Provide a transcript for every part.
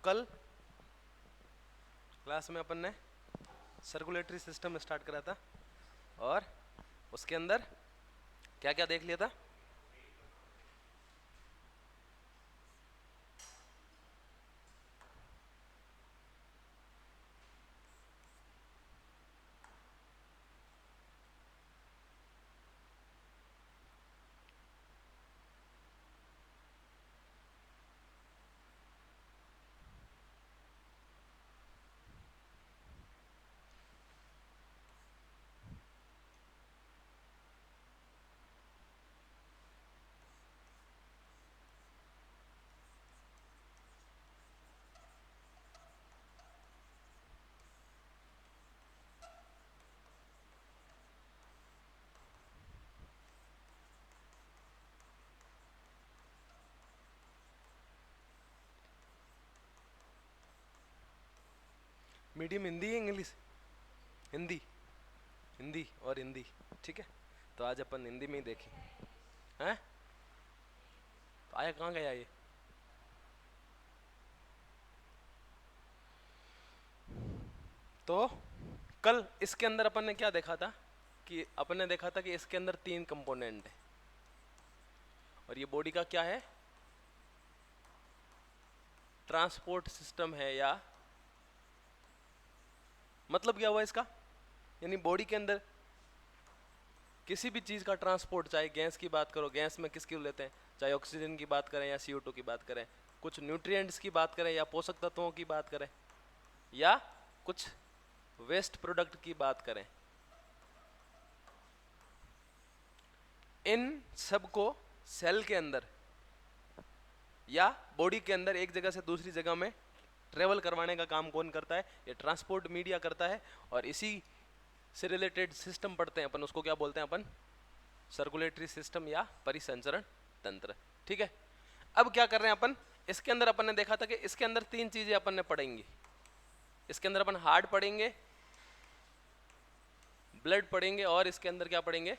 कल क्लास में अपन ने सर्कुलेटरी सिस्टम स्टार्ट करा था और उसके अंदर क्या क्या देख लिया था? मीडियम हिंदी है इंग्लिश? हिंदी, हिंदी और हिंदी, ठीक है। तो आज अपन हिंदी में ही देखें। हैं? तो आया कहाँ गया ये? तो कल इसके अंदर अपन ने क्या देखा था कि अपन ने देखा था कि इसके अंदर 3 कंपोनेंट है और ये बॉडी का क्या है? ट्रांसपोर्ट सिस्टम है, या मतलब क्या हुआ इसका? यानी बॉडी के अंदर किसी भी चीज का ट्रांसपोर्ट, चाहे गैस की बात करो, गैस में किसकी लेते हैं, चाहे ऑक्सीजन की बात करें या CO2 की बात करें, कुछ न्यूट्रिएंट्स की बात करें या पोषक तत्वों की बात करें, या कुछ वेस्ट प्रोडक्ट की बात करें, इन सब को सेल के अंदर या बॉडी के अंदर एक जगह से दूसरी जगह में ट्रेवल करवाने का काम कौन करता है? ये ट्रांसपोर्ट मीडिया करता है। और इसी से रिलेटेड सिस्टम पढ़ते हैं अपन, उसको क्या बोलते हैं अपन? सर्कुलेटरी सिस्टम या परिसंचरण तंत्र, ठीक है। अब क्या कर रहे हैं अपन? इसके अंदर अपन ने देखा था कि इसके अंदर 3 चीजें अपन ने पढ़ेंगी। इसके अंदर अपन हार्ट पढ़ेंगे, ब्लड पढ़ेंगे और इसके अंदर क्या पढ़ेंगे?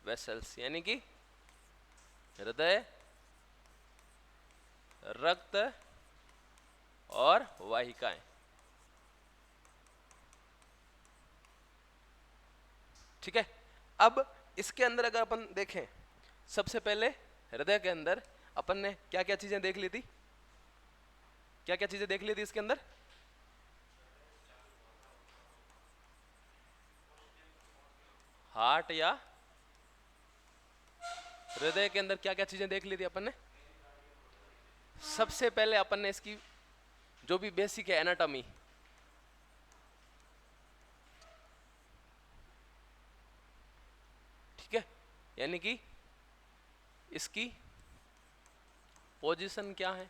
वेसल्स, यानी कि हृदय, रक्त और वाहिकाएं, ठीक है। अब इसके अंदर अगर अपन देखें, सबसे पहले हृदय के अंदर अपन ने क्या क्या चीजें देख ली थी? क्या क्या चीजें देख ली थी इसके अंदर? हार्ट या हृदय के अंदर क्या क्या चीजें देख ली थी अपन ने? सबसे पहले अपन ने इसकी जो भी बेसिक है एनाटॉमी, ठीक है, यानी कि इसकी पोजीशन क्या है,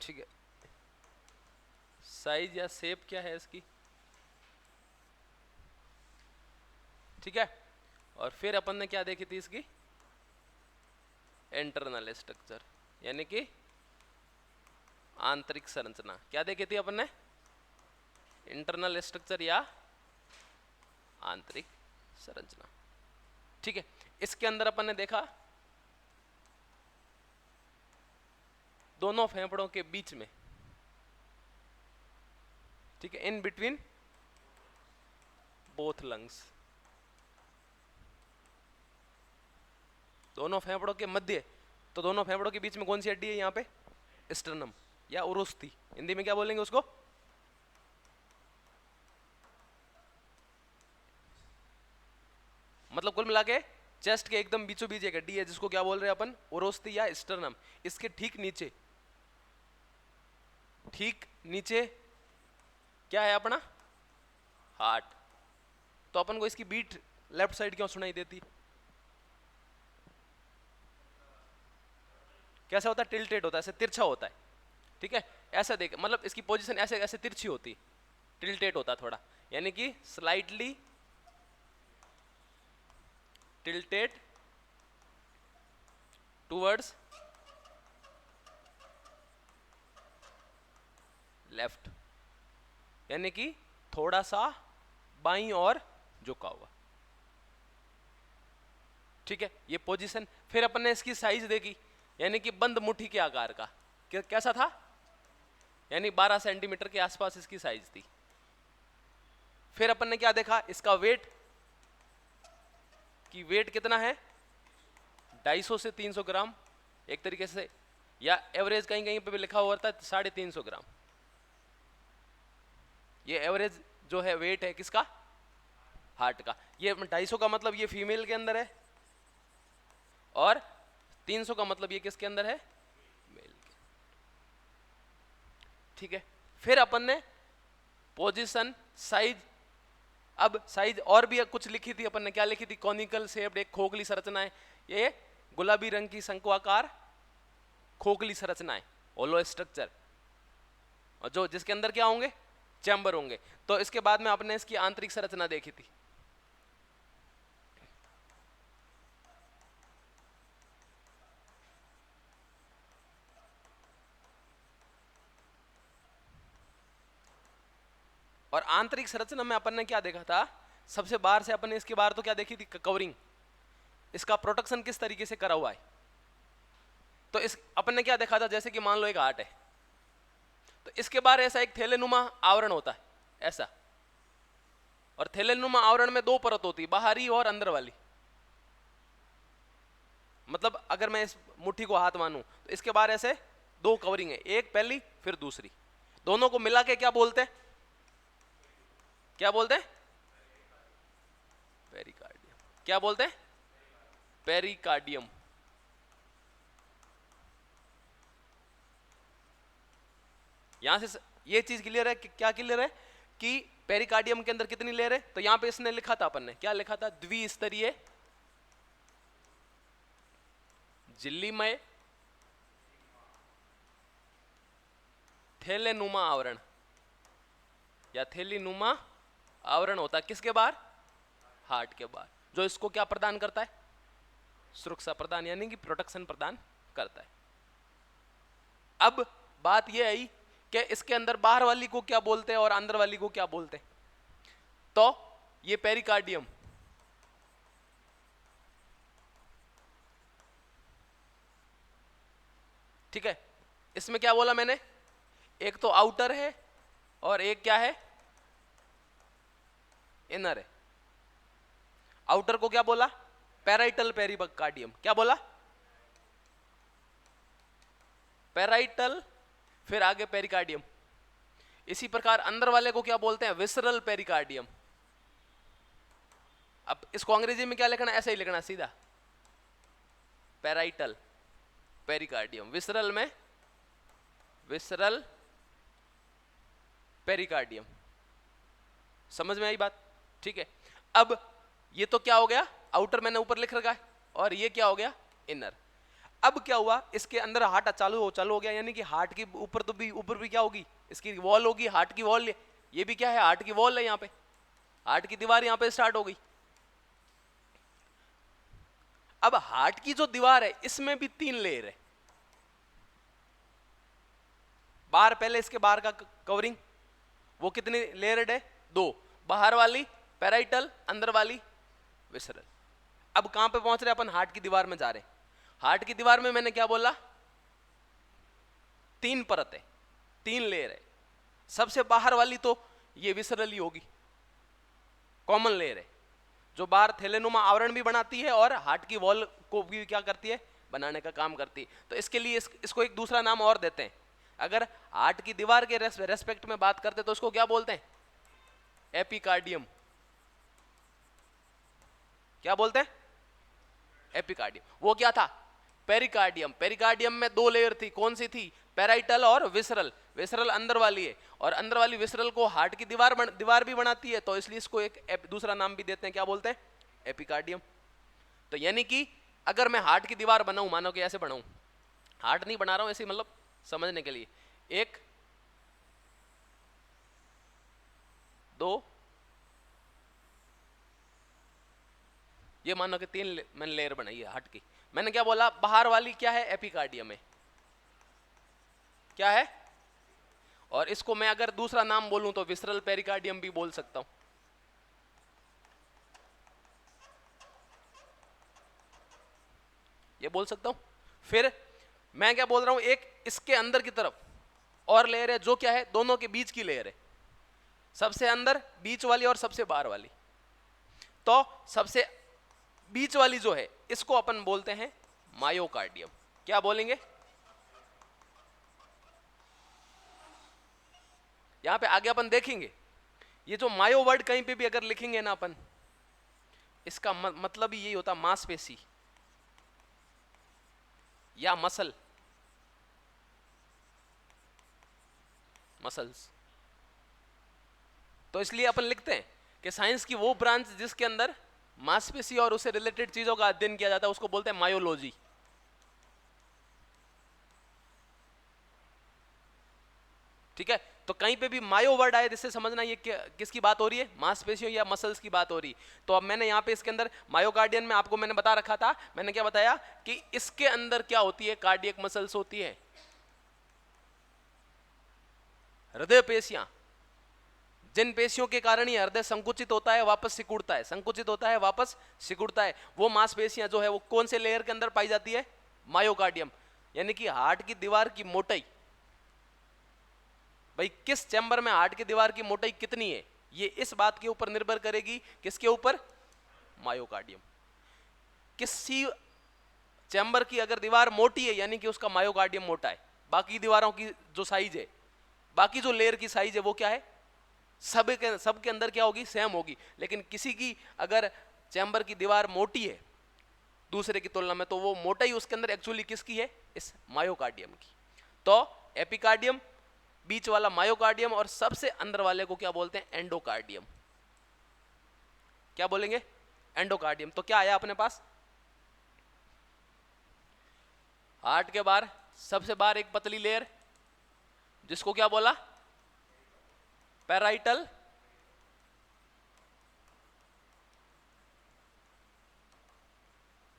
ठीक है, साइज या शेप क्या है इसकी, ठीक है। और फिर अपन ने क्या देखी थी? इसकी इंटरनल स्ट्रक्चर, यानी कि आंतरिक संरचना। क्या देखी थी अपन ने? इंटरनल स्ट्रक्चर या आंतरिक संरचना, ठीक है। इसके अंदर अपन ने देखा दोनों फेफड़ों के बीच में, ठीक है, इन बिटवीन बोथ लंग्स, दोनों फेफड़ों के मध्य। तो दोनों फेफड़ों के बीच में कौन सी हड्डी है यहाँ पे? स्टर्नम या उरुस्थि, हिंदी में क्या बोलेंगे उसको? मतलब कुल मिला के चेस्ट के एकदम बीचों बीच एक हड्डी है जिसको क्या बोल रहे हैं अपन? उरुस्थि या स्टर्नम। इसके ठीक नीचे क्या है अपना? हार्ट। तो अपन को इसकी बीट लेफ्ट साइड क्यों सुनाई देती? कैसा होता है? टिल्टेड होता है, ऐसे तिरछा होता है, ठीक है। ऐसा देख, मतलब इसकी पोजीशन ऐसे ऐसे तिरछी होती, टिल्टेड होता थोड़ा, यानी कि स्लाइटली टिल्टेड टूवर्ड्स लेफ्ट, यानी कि थोड़ा सा बाईं और झुका हुआ, ठीक है, ये पोजीशन। फिर अपन ने इसकी साइज देखी, यानी कि बंद मुट्ठी के आकार का। कैसा था? यानी 12 सेंटीमीटर के आसपास इसकी साइज थी। फिर अपन ने क्या देखा, इसका वेट, कि वेट कितना है, 250 से 300 ग्राम एक तरीके से, या एवरेज कहीं कहीं पे भी लिखा हुआ होता है 350 ग्राम। ये एवरेज जो है वेट है किसका, हार्ट का। ये 250 का मतलब ये फीमेल के अंदर है, और 300 का मतलब ये किसके अंदर है, मेल के। ठीक है। फिर अपन ने पोजीशन, साइज, अब साइज और भी कुछ लिखी थी अपन ने। क्या लिखी थी? कॉनिकल शेप्ड, एक खोखली संरचना है। ये गुलाबी रंग की शंक्वाकार खोखली संरचना है, होलो स्ट्रक्चर, और जो जिसके अंदर क्या होंगे, चैम्बर होंगे। तो इसके बाद में आपने इसकी आंतरिक संरचना देखी थी। और आंतरिक संरचना में अपन ने क्या देखा था, सबसे बाहर से अपन ने इसके बाहर तो क्या देखी थी, कवरिंग, इसका प्रोटेक्शन किस तरीके से करा हुआ है। तो इस अपन ने क्या देखा था, जैसे कि मान लो एक हार्ट है, तो इसके बाहर ऐसा एक थैलेनुमा आवरण होता है, ऐसा। और थैलेनुमा आवरण में 2 परत होती है, बाहरी और अंदर वाली। मतलब अगर मैं इस मुट्ठी को हाथ मानूं तो इसके बाहर ऐसे 2 कवरिंग है, एक पहली फिर दूसरी, दोनों को मिला के क्या बोलते हैं, क्या बोलते हैं, पेरिकार्डियम। क्या बोलते हैं, पेरिकार्डियम। यहां से ये चीज क्लियर है कि क्या क्लियर है कि पेरिकार्डियम के अंदर कितनी लेयर है। तो यहां पे इसने लिखा था, अपन ने क्या लिखा था, द्विस्तरीय झिल्लीमय थैलेनुमा आवरण, या थैलीनुमा आवरण होता है किसके बाहर, हार्ट के बाहर, जो इसको क्या प्रदान करता है, सुरक्षा प्रदान, यानी कि प्रोटेक्शन प्रदान करता है। अब बात यह आई कि इसके अंदर बाहर वाली को क्या बोलते हैं और अंदर वाली को क्या बोलते हैं। तो ये पेरिकार्डियम, ठीक है, इसमें क्या बोला मैंने, एक तो आउटर है और एक क्या है, इनर है। आउटर को क्या बोला, पैराइटल पेरिकार्डियम। क्या बोला, पैराइटल, फिर आगे पेरिकार्डियम। इसी प्रकार अंदर वाले को क्या बोलते हैं, विसरल पेरिकार्डियम। अब इसको अंग्रेजी में क्या लिखना, ऐसे ही लिखना सीधा, पैराइटल पेरिकार्डियम, विसरल में विसरल पेरिकार्डियम। समझ में आई बात? ठीक है। अब ये तो क्या हो गया, आउटर मैंने ऊपर लिख रखा है, और ये क्या हो गया, इनर। अब क्या हुआ, इसके अंदर हार्ट चालू हो गया, यानी कि हार्ट के ऊपर तो भी, ऊपर भी क्या होगी, इसकी वॉल होगी, हार्ट की वॉल। ये भी क्या है, हार्ट की वॉल है, यहाँ पे हार्ट की दीवार यहाँ पे स्टार्ट हो गई। अब हार्ट की जो दीवार है इसमें भी 3 लेयर है। बाहर, पहले इसके बाहर का कवरिंग, वो कितनी लेयर्ड है, 2, बाहर वाली पैराइटल, अंदर वाली विसरल। अब कहां पे पहुंच रहे अपन, हार्ट की दीवार में जा रहे। हार्ट की दीवार में मैंने क्या बोला, 3 परत है, 3 लेयर है। सबसे बाहर वाली तो ये विसरल ही होगी, कॉमन लेयर है, जो बाहर थैलेनुमा आवरण भी बनाती है और हार्ट की वॉल को भी क्या करती है, बनाने का काम करती है। तो इसके लिए इसको एक दूसरा नाम और देते हैं। अगर हार्ट की दीवार के रेस्पेक्ट में बात करते तो इसको क्या बोलते हैं, एपिकार्डियम। क्या बोलते हैं, एपिकार्डियम। वो क्या था, पेरिकार्डियम। पेरिकार्डियम में 2 लेयर थी, कौन सी थी, पैराइटल और विसरल। विसरल अंदर वाली है, और अंदर वाली विसरल को हार्ट की दीवार भी बनाती है, तो इसलिए इसको एक दूसरा नाम भी देते हैं, क्या बोलते हैं, एपिकार्डियम। तो यानी कि अगर मैं हार्ट की दीवार बनाऊं, मानो कि ऐसे बनाऊं, हार्ट नहीं बना रहा हूं ऐसे, मतलब समझने के लिए, 1 2, ये मानो कि 3 मैंने लेयर बनाई है हार्ट की। मैंने क्या बोला, बाहर वाली क्या है, एपिकार्डियम है, क्या है, और इसको मैं अगर दूसरा नाम बोलूं तो विसरल पेरिकार्डियम भी बोल सकता हूं। ये बोल सकता हूं। फिर मैं क्या बोल रहा हूं, एक इसके अंदर की तरफ और लेयर है जो क्या है, दोनों के बीच की लेयर है, सबसे अंदर बीच वाली और सबसे बाहर वाली। तो सबसे बीच वाली जो है इसको अपन बोलते हैं मायोकार्डियम। क्या बोलेंगे? यहां पे आगे अपन देखेंगे, ये जो मायो वर्ड कहीं पे भी अगर लिखेंगे ना अपन, इसका मतलब ही यही होता मांसपेशी या मसल, मसल्स। तो इसलिए अपन लिखते हैं कि साइंस की वो ब्रांच जिसके अंदर मांसपेशी और उससे रिलेटेड चीजों का अध्ययन किया जाता है उसको बोलते हैं मायोलॉजी। ठीक है, तो कहीं पे भी मायो वर्ड आए जिससे समझना ये किसकी बात हो रही है, मांसपेशियों या मसल्स की बात हो रही। तो अब मैंने यहाँ पे इसके अंदर मायोकार्डियन में आपको मैंने बता रखा था, मैंने क्या बताया कि इसके अंदर क्या होती है, कार्डियक मसल्स होती है, हृदय पेशियां, जिन पेशियों के कारण ये हृदय संकुचित होता है वापस सिकुड़ता है, संकुचित होता है वापस सिकुड़ता है, वो मांसपेशियां जो है वो कौन से लेयर के अंदर पाई जाती है, मायोकार्डियम। यानी कि हार्ट की दीवार की मोटाई, भाई किस चैम्बर में हार्ट की दीवार की मोटाई कितनी है, ये इस बात के ऊपर निर्भर करेगी, किसके ऊपर, मायोकार्डियम। किसी चैम्बर की अगर दीवार मोटी है यानी कि उसका मायोकार्डियम मोटा है, बाकी दीवारों की जो साइज है, बाकी जो लेयर की साइज है वो क्या है, सबके अंदर क्या होगी, सेम होगी। लेकिन किसी की अगर चैम्बर की दीवार मोटी है दूसरे की तुलना में, तो वो मोटाई उसके अंदर एक्चुअली किसकी है, इस मायोकार्डियम की। तो एपिकार्डियम, बीच वाला मायोकार्डियम, और सबसे अंदर वाले को क्या बोलते हैं, एंडोकार्डियम। क्या बोलेंगे, एंडोकार्डियम। तो क्या आया अपने पास, हार्ट के बाहर सबसे बाहर एक पतली लेयर जिसको क्या बोला, पैराइटल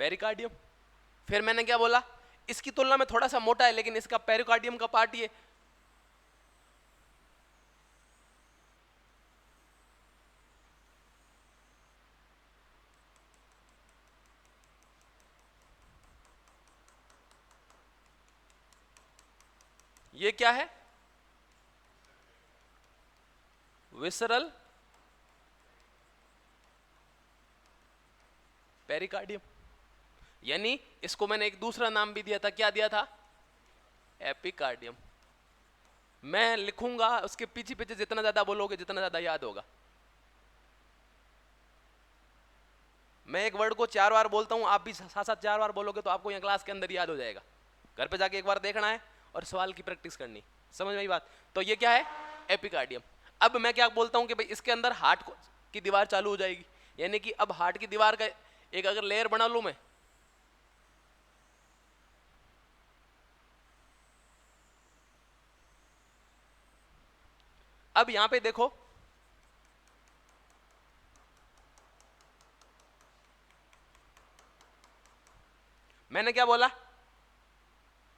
पेरिकार्डियम। फिर मैंने क्या बोला, इसकी तुलना में थोड़ा सा मोटा है लेकिन इसका पेरिकार्डियम का पार्ट ये, ये क्या है, विसरल पेरिकार्डियम। यानी इसको मैंने एक दूसरा नाम भी दिया था, क्या दिया था, एपिकार्डियम। मैं लिखूंगा उसके पीछे पीछे, जितना ज्यादा बोलोगे जितना ज्यादा याद होगा। मैं एक वर्ड को 4 बार बोलता हूं, आप भी साथ साथ 4 बार बोलोगे तो आपको यहाँ क्लास के अंदर याद हो जाएगा। घर पे जाके एक बार देखना है और सवाल की प्रैक्टिस करनी, समझ में आई बात। तो ये क्या है, एपिकार्डियम। अब मैं क्या बोलता हूं कि भाई इसके अंदर हार्ट की दीवार चालू हो जाएगी, यानी कि अब हार्ट की दीवार का एक अगर लेयर बना लूं मैं, अब यहां पे देखो मैंने क्या बोला,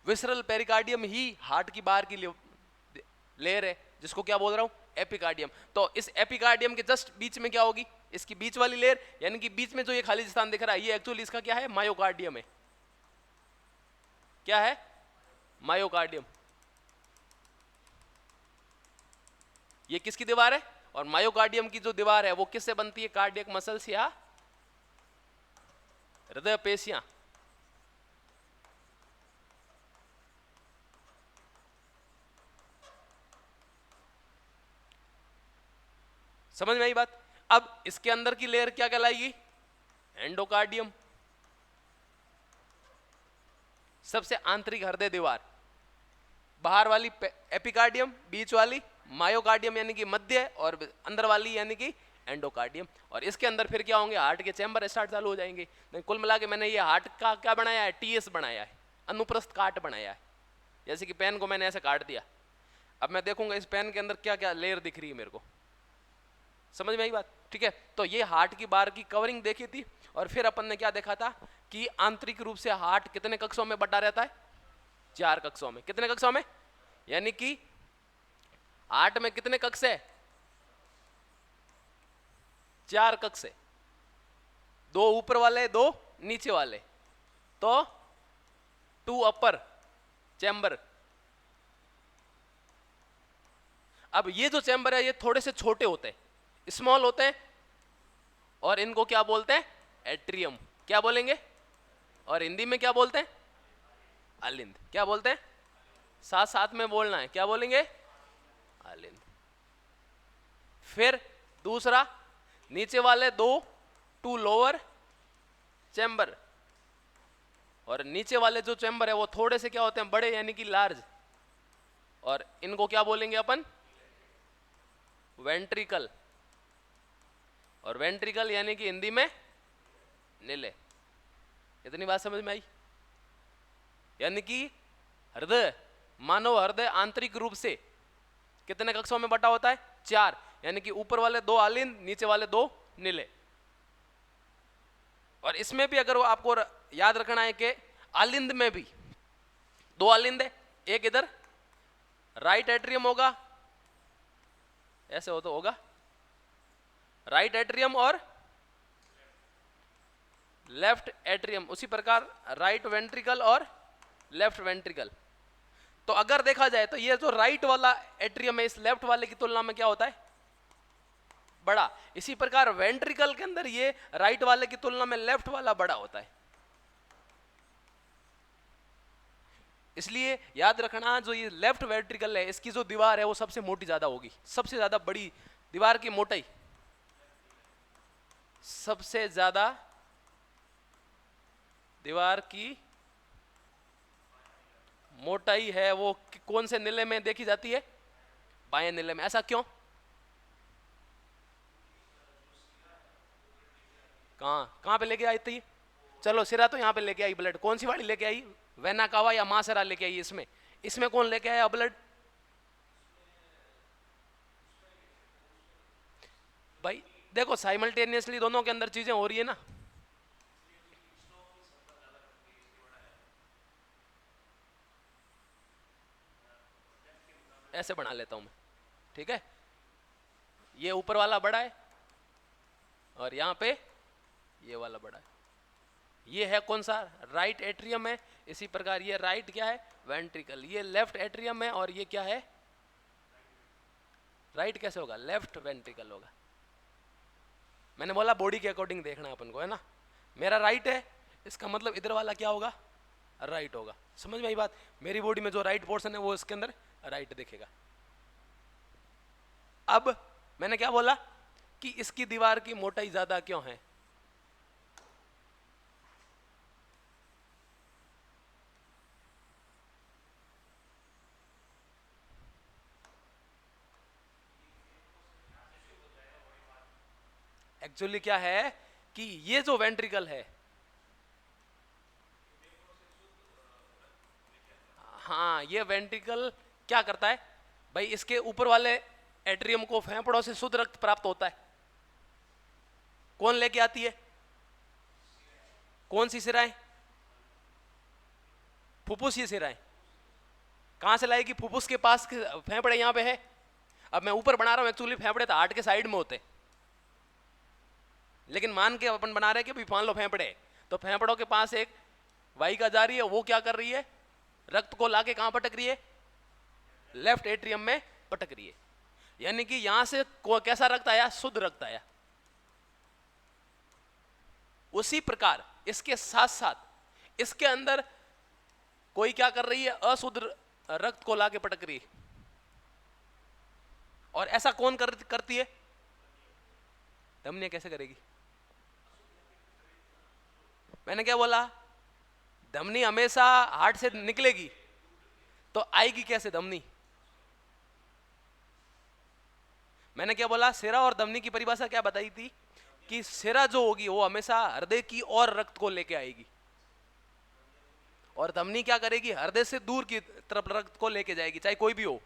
विसरल पेरिकार्डियम ही हार्ट की बाहर की लेयर है जिसको क्या बोल रहा हूं, एपिकार्डियम। तो इस एपिकार्डियम के जस्ट बीच में क्या होगी, इसकी बीच वाली लेयर, यानी कि बीच में जो ये खाली स्थान दिख रहा है ये एक्चुअली इसका क्या है, मायोकार्डियम है। क्या है, मायोकार्डियम। ये किसकी दीवार है, और मायोकार्डियम की जो दीवार है वो किससे बनती है, कार्डियक मसल्स या हृदय पेशियां। समझ में आई बात। अब इसके अंदर की लेयर क्या कहलाएगी, एंडोकार्डियम, सबसे आंतरिक हृदय दीवार, बाहर वाली एपिकार्डियम, बीच वाली मायोकार्डियम यानी कि मध्य, और अंदर वाली यानी कि एंडोकार्डियम। और इसके अंदर फिर क्या होंगे, हार्ट के चैम्बर स्टार्ट चालू हो जाएंगे। कुल मिला के मैंने ये हार्ट का क्या बनाया है, टीएस बनाया है, अनुप्रस्थ काट बनाया है। जैसे कि पेन को मैंने ऐसे काट दिया, अब मैं देखूंगा इस पेन के अंदर क्या क्या लेयर दिख रही है मेरे को, समझ में आई बात। ठीक है, तो ये हार्ट की बार की कवरिंग देखी थी, और फिर अपन ने क्या देखा था कि आंतरिक रूप से हार्ट कितने कक्षों में बटा रहता है, 4 कक्षों में। कितने कक्षों में, यानी कि हार्ट में कितने कक्ष है, 4 कक्ष है, 2 ऊपर वाले 2 नीचे वाले, तो 2 अपर चैम्बर। अब ये जो चैम्बर है ये थोड़े से छोटे होते हैं, स्मॉल होते हैं, और इनको क्या बोलते हैं? एट्रियम। क्या बोलेंगे? और हिंदी में क्या बोलते हैं? अलिंद। क्या बोलते हैं? साथ साथ में बोलना है, क्या बोलेंगे? अलिंद। फिर दूसरा, नीचे वाले दो, टू लोअर चैम्बर, और नीचे वाले जो चैम्बर है वो थोड़े से क्या होते हैं? बड़े, यानी कि लार्ज, और इनको क्या बोलेंगे अपन? वेंट्रिकल। और वेंट्रिकल यानी कि हिंदी में नीले। इतनी बात समझ में आई? यानी कि हृदय, मानव हृदय आंतरिक रूप से कितने कक्षों में बटा होता है? 4, यानी कि ऊपर वाले 2 आलिंद, नीचे वाले 2 नीले। और इसमें भी अगर आपको याद रखना है कि आलिंद में भी 2 आलिंद है, एक इधर राइट एट्रियम होगा, ऐसे हो तो होगा राइट एट्रियम, और लेफ्ट एट्रियम, उसी प्रकार राइट वेंट्रिकल और लेफ्ट वेंट्रिकल। तो अगर देखा जाए तो ये जो राइट वाला एट्रियम है इस लेफ्ट वाले की तुलना में क्या होता है? बड़ा। इसी प्रकार वेंट्रिकल के अंदर ये राइट वाले की तुलना में लेफ्ट वाला बड़ा होता है। इसलिए याद रखना, जो ये लेफ्ट वेंट्रिकल है इसकी जो दीवार है वो सबसे मोटी ज्यादा होगी, सबसे ज्यादा बड़ी दीवार की मोटाई, सबसे ज्यादा दीवार की मोटाई है वो कौन से नीले में देखी जाती है? बाएं नीले में। ऐसा क्यों? कहां पे लेके आई थी? चलो सिरा तो यहां पे लेके आई ब्लड, कौन सी वाली लेके आई? वेना कावा या मासेरा लेके आई? इसमें कौन लेके आया ब्लड? भाई देखो साइमल्टेनियसली दोनों के अंदर चीजें हो रही है ना। ऐसे बना लेता हूं मैं, ठीक है? ये ऊपर वाला बड़ा है और यहां पे ये वाला बड़ा है। ये है कौन सा? राइट एट्रियम है। इसी प्रकार ये राइट क्या है? वेंट्रिकल। ये लेफ्ट एट्रियम है और ये क्या है? राइट कैसे होगा? लेफ्ट वेंट्रिकल होगा। मैंने बोला बॉडी के अकॉर्डिंग देखना अपन को, है ना? मेरा राइट है, इसका मतलब इधर वाला क्या होगा? राइट होगा। समझ में आई बात? मेरी बॉडी में जो राइट पोर्शन है वो इसके अंदर राइट दिखेगा। अब मैंने क्या बोला कि इसकी दीवार की मोटाई ज्यादा क्यों है? एक्चुअली क्या है कि ये जो वेंट्रिकल है, हाँ, ये वेंट्रिकल क्या करता है भाई? इसके ऊपर वाले एट्रियम को फेफड़ों से शुद्ध रक्त प्राप्त होता है। कौन लेके आती है? कौन सी सिराएं? फुफ्फुस की सिराएं। कहां से लाएगी? फुफ्फुस के पास फेफड़े यहां पे है। अब मैं ऊपर बना रहा हूं, एक्चुअली फेफड़े तो हार्ट के साइड में होते, लेकिन मान के अपन बना रहे हैं कि भी मान लो फेफड़े, तो फेफड़ों के पास एक वाहिका जा रही है, वो क्या कर रही है? रक्त को लाके कहां पटक रही है? लेफ्ट एट्रियम में पटक रही है। यानी कि यहां से कैसा रक्त आया? शुद्ध रक्त आया। उसी प्रकार इसके साथ साथ इसके अंदर कोई क्या कर रही है? अशुद्ध रक्त को लाके पटक रही है। और ऐसा कौन करती है? धमनियां कैसे करेगी? मैंने क्या बोला? धमनी हमेशा हार्ट से निकलेगी, तो आएगी कैसे धमनी? मैंने क्या बोला? सिरा और धमनी की परिभाषा क्या बताई थी कि सिरा जो होगी वो हमेशा हृदय की ओर रक्त को लेके आएगी, और धमनी क्या करेगी? हृदय से दूर की तरफ रक्त को लेके जाएगी, चाहे कोई भी हो।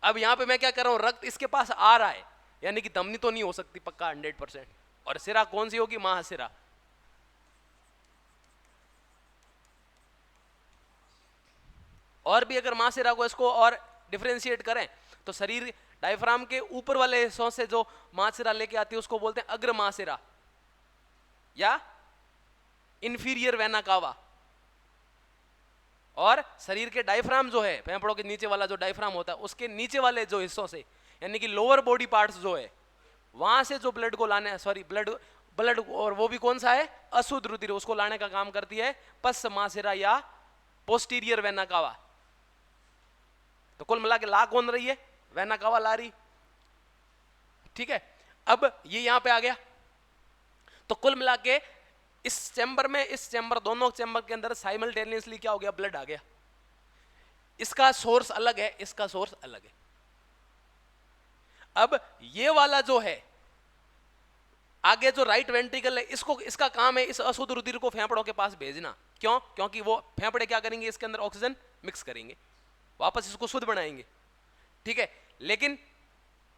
अब यहां पे मैं क्या कर रहा हूं? रक्त इसके पास आ रहा है, यानी कि धमनी तो नहीं हो सकती पक्का 100%। और सिरा कौन सी होगी? महासिरा। और भी अगर महासिरा को इसको और डिफरेंशिएट करें तो शरीर डायफ्राम के ऊपर वाले हिस्सों से जो महासिरा लेके आती है उसको बोलते हैं अग्र महासिरा या इंफीरियर वेना कावा। और शरीर के डायफ्राम जो है, फेफड़ों के नीचे वाला जो डायफ्राम होता है, उसके नीचे वाले जो हिस्सों से, यानी कि लोअर बॉडी पार्ट्स जो है, वहां से जो ब्लड को लाने, सॉरी ब्लड ब्लड और वो भी कौन सा है, अशुद्ध रुधिर, उसको लाने का काम करती है पश्च महाशिरा या पोस्टीरियर वेना कावा। तो कुल मिला के ला कौन रही है, वेना कावा ला रही। ठीक है, अब ये यहां पे आ गया। तो कुल मिला के इस चैम्बर में, इस चैम्बर, दोनों चैम्बर के अंदर साइमल्टेनियसली क्या हो गया, ब्लड आ गया। इसका सोर्स अलग है, इसका सोर्स अलग है। अब ये वाला जो है आगे जो राइट वेंट्रिकल है, इसको, इसका काम है इस अशुद्ध रुधिर को फेफड़ों के पास भेजना। क्यों? क्योंकि वो फेफड़े क्या करेंगे, इसके अंदर ऑक्सीजन मिक्स करेंगे, वापस इसको शुद्ध बनाएंगे। ठीक है, लेकिन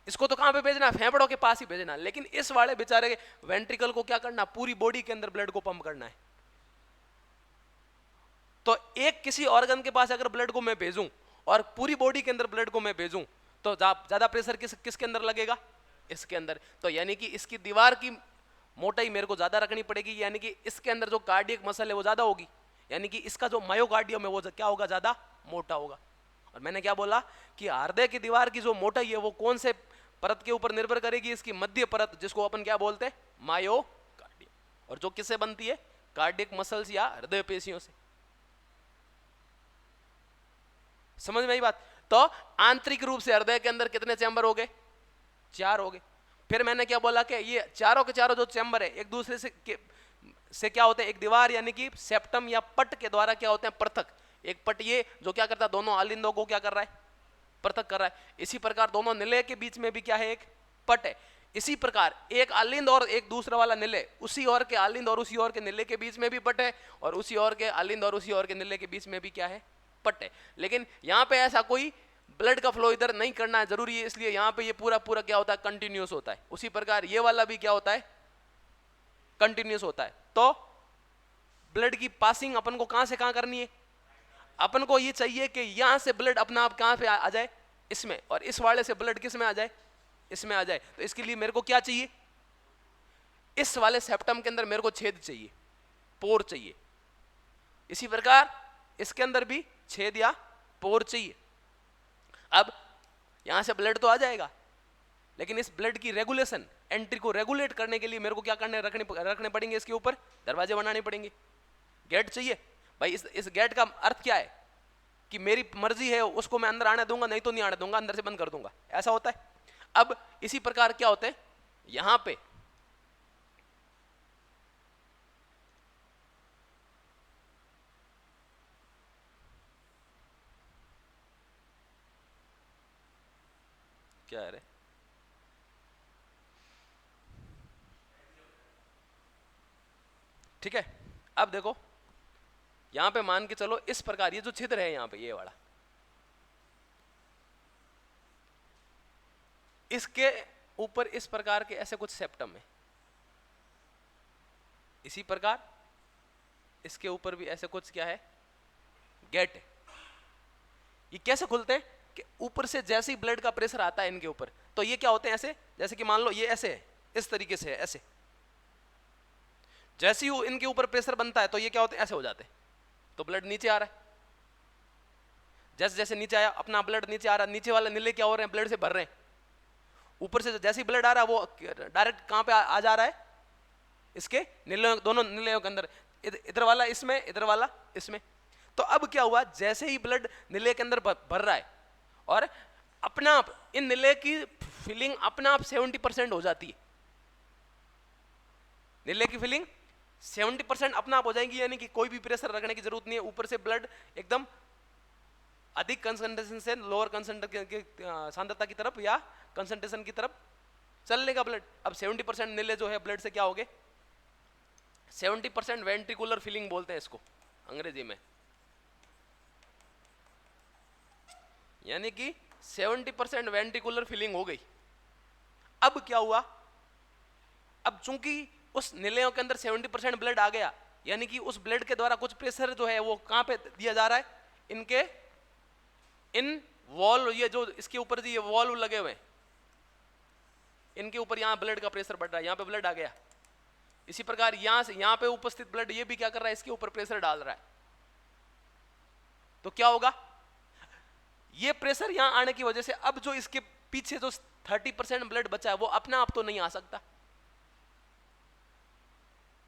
इसको तो कहां पे भेजना, फेफड़ों के पास ही भेजना। लेकिन इस वाले बेचारे के वेंट्रिकल को क्या करना, पूरी बॉडी के अंदर ब्लड को पंप करना है। तो एक किसी ऑर्गन के पास अगर ब्लड को मैं भेजूं और पूरी बॉडी के अंदर ब्लड को मैं भेजूं, तो ज्यादा प्रेशर किसके अंदर लगेगा, इसके अंदर। तो यानी कि इसकी दीवार की मोटाई मेरे को ज्यादा रखनी पड़ेगी, यानी कि इसके अंदर जो कार्डियक मसल है वो ज्यादा होगी, यानी कि इसका जो मायोकार्डियम है वो क्या होगा, ज्यादा मोटा होगा। और मैंने क्या बोला कि हृदय की दीवार की जो मोटाई है वो कौन से परत के ऊपर निर्भर करेगी, इसकी मध्य परत, जिसको अपन क्या बोलते हैं, मायोकार्डियम, और जो किससे बनती है, कार्डियक मसल्स या हृदय पेशियों से। समझ में आई बात? तो आंतरिक रूप से हृदय के अंदर कितने चैम्बर हो गए, 4 हो गए। फिर मैंने क्या बोला कि ये चारों के चारों जो चैम्बर है एक दूसरे से क्या होते हैं, एक दीवार यानी कि सेप्टम या पट के द्वारा क्या होते हैं, पृथक। एक पट ये जो क्या करता है, दोनों आलिंदों को क्या कर रहा है, पृथक कर रहा है। इसी प्रकार दोनों निलय के बीच में भी क्या है, एक पट है। इसी प्रकार एक आलिंद और एक दूसरा वाला निलय, उसी ओर के आलिंद और उसी ओर के निलय के बीच में भी पट है, और उसी ओर के आलिंद और उसी ओर के निलय के बीच में भी क्या है, पट है। लेकिन यहाँ पे ऐसा कोई ब्लड का फ्लो इधर नहीं करना है जरूरी है, इसलिए यहाँ पे ये पूरा पूरा क्या होता है, कंटिन्यूस होता है। उसी प्रकार ये वाला भी क्या होता है, कंटिन्यूस होता है। तो ब्लड की पासिंग अपन को कहां से कहां करनी है, अपन को ये चाहिए कि यहां से ब्लड अपना आप कहां पे आ जाए, इसमें, और इस वाले से ब्लड किस में आ जाए, इसमें आ जाए। तो इसके लिए मेरे को क्या चाहिए, इस वाले सेप्टम के अंदर मेरे को छेद चाहिए, पोर चाहिए। इसी प्रकार इसके अंदर भी छेद या पोर चाहिए। अब यहां से ब्लड तो आ जाएगा, लेकिन इस ब्लड की रेगुलेशन, एंट्री को रेगुलेट करने के लिए मेरे को क्या करने रखने पड़ेंगे, इसके ऊपर दरवाजे बनाने पड़ेंगे, गेट चाहिए। भाई इस गेट का अर्थ क्या है कि मेरी मर्जी है, उसको मैं अंदर आने दूंगा, नहीं तो नहीं आने दूंगा, अंदर से बंद कर दूंगा, ऐसा होता है। अब इसी प्रकार क्या होता है, यहां पे क्या है रे, ठीक है। अब देखो यहां पे मान के चलो इस प्रकार ये जो छिद्र है यहां पे, ये वाला, इसके ऊपर इस प्रकार के ऐसे कुछ सेप्टम है। इसी प्रकार इसके ऊपर भी ऐसे कुछ क्या है, गेट है। ये कैसे खुलते हैं कि ऊपर से जैसे ही ब्लड का प्रेशर आता है इनके ऊपर, तो ये क्या होते हैं ऐसे, जैसे कि मान लो ये ऐसे है, इस तरीके से है, ऐसे। जैसे ही इनके ऊपर प्रेशर बनता है तो ये क्या होते हैं, ऐसे हो जाते हैं, तो ब्लड नीचे आ रहा है। जैसे जैसे नीचे आया अपना ब्लड नीचे आ रहा है, नीचे वाले नीले क्या हो रहे हैं, ब्लड से भर रहे हैं। ऊपर से जैसे ही ब्लड आ रहा है वो डायरेक्ट कहां पे आ जा रहा है, इसके नीले, दोनों नीले के अंदर, इधर वाला इसमें, इधर वाला इसमें। तो अब क्या हुआ, जैसे ही ब्लड नीले के अंदर भर रहा है और अपना आप इन नीले की फिलिंग अपना आप 70% हो जाती है, नीले की फिलिंग 70% अपना आप हो जाएगी, यानी कि कोई भी प्रेशर रखने की जरूरत नहीं है। ऊपर से ब्लड एकदम अधिक कंसंट्रेशन से लोअर कंसंट्रेशन सांद्रता की तरफ या कंसंट्रेशन की तरफ चल लेगा ब्लड। अब 70% नीले जो है ब्लड से क्या हो गए, 70% वेंट्रिकुलर फिलिंग बोलते हैं इसको अंग्रेजी में, यानी कि 70% वेंट्रिकुलर फिलिंग हो गई। अब क्या हुआ, अब चूंकि उस नीले के अंदर 70% ब्लड आ गया, यानी कि उस ब्लड के द्वारा कुछ प्रेशर जो है वो कहां पे दिया जा रहा है, इनके इन वॉल, ये जो इसके ऊपर जो ये वॉल लगे हुए इनके ऊपर, यहां ब्लड का प्रेशर बढ़ रहा है, यहां पे ब्लड आ गया। इसी प्रकार यहां से यहां पे उपस्थित ब्लड ये भी क्या कर रहा है, इसके ऊपर प्रेशर डाल रहा है। तो क्या होगा, ये प्रेशर यहां आने की वजह से अब जो इसके पीछे जो 30% ब्लड बचा है वो अपने आप तो नहीं आ सकता,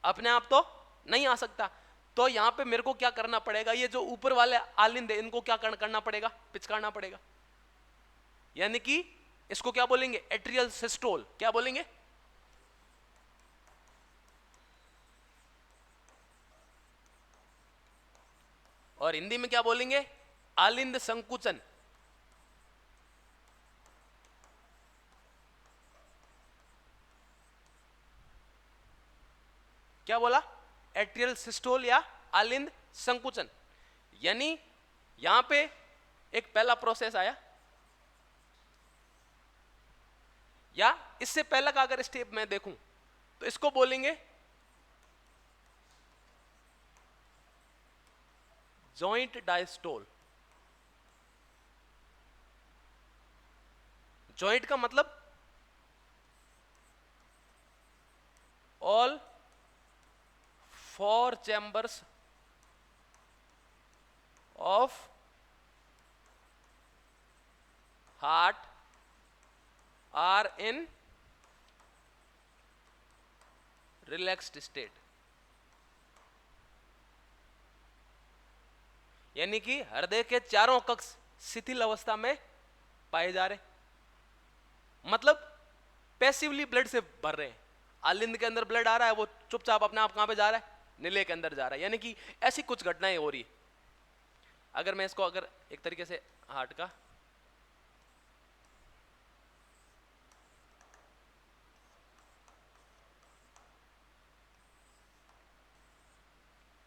अपने आप तो नहीं आ सकता। तो यहां पे मेरे को क्या करना पड़ेगा, ये जो ऊपर वाले आलिंद है इनको क्या करना पड़ेगा, पिचकारना पड़ेगा। यानी कि इसको क्या बोलेंगे, एट्रियल सिस्टोल। क्या बोलेंगे, और हिंदी में क्या बोलेंगे, आलिंद संकुचन। क्या बोला, एट्रियल सिस्टोल या आलिंद संकुचन। यानी यहां पे एक पहला प्रोसेस आया, या इससे पहला का अगर स्टेप मैं देखूं तो इसको बोलेंगे जॉइंट डायस्टोल। जॉइंट का मतलब all 4 chambers of heart are in relaxed state. यानी कि हृदय के चारों कक्ष शिथिल अवस्था में पाए जा रहे, मतलब पैसिवली ब्लड से भर रहे हैं। आलिंद के अंदर ब्लड आ रहा है, वो चुपचाप अपने आप कहां पे जा रहा है, नीले के अंदर जा रहा है। यानी कि ऐसी कुछ घटनाएं हो रही है। अगर मैं इसको अगर एक तरीके से हार्ट का,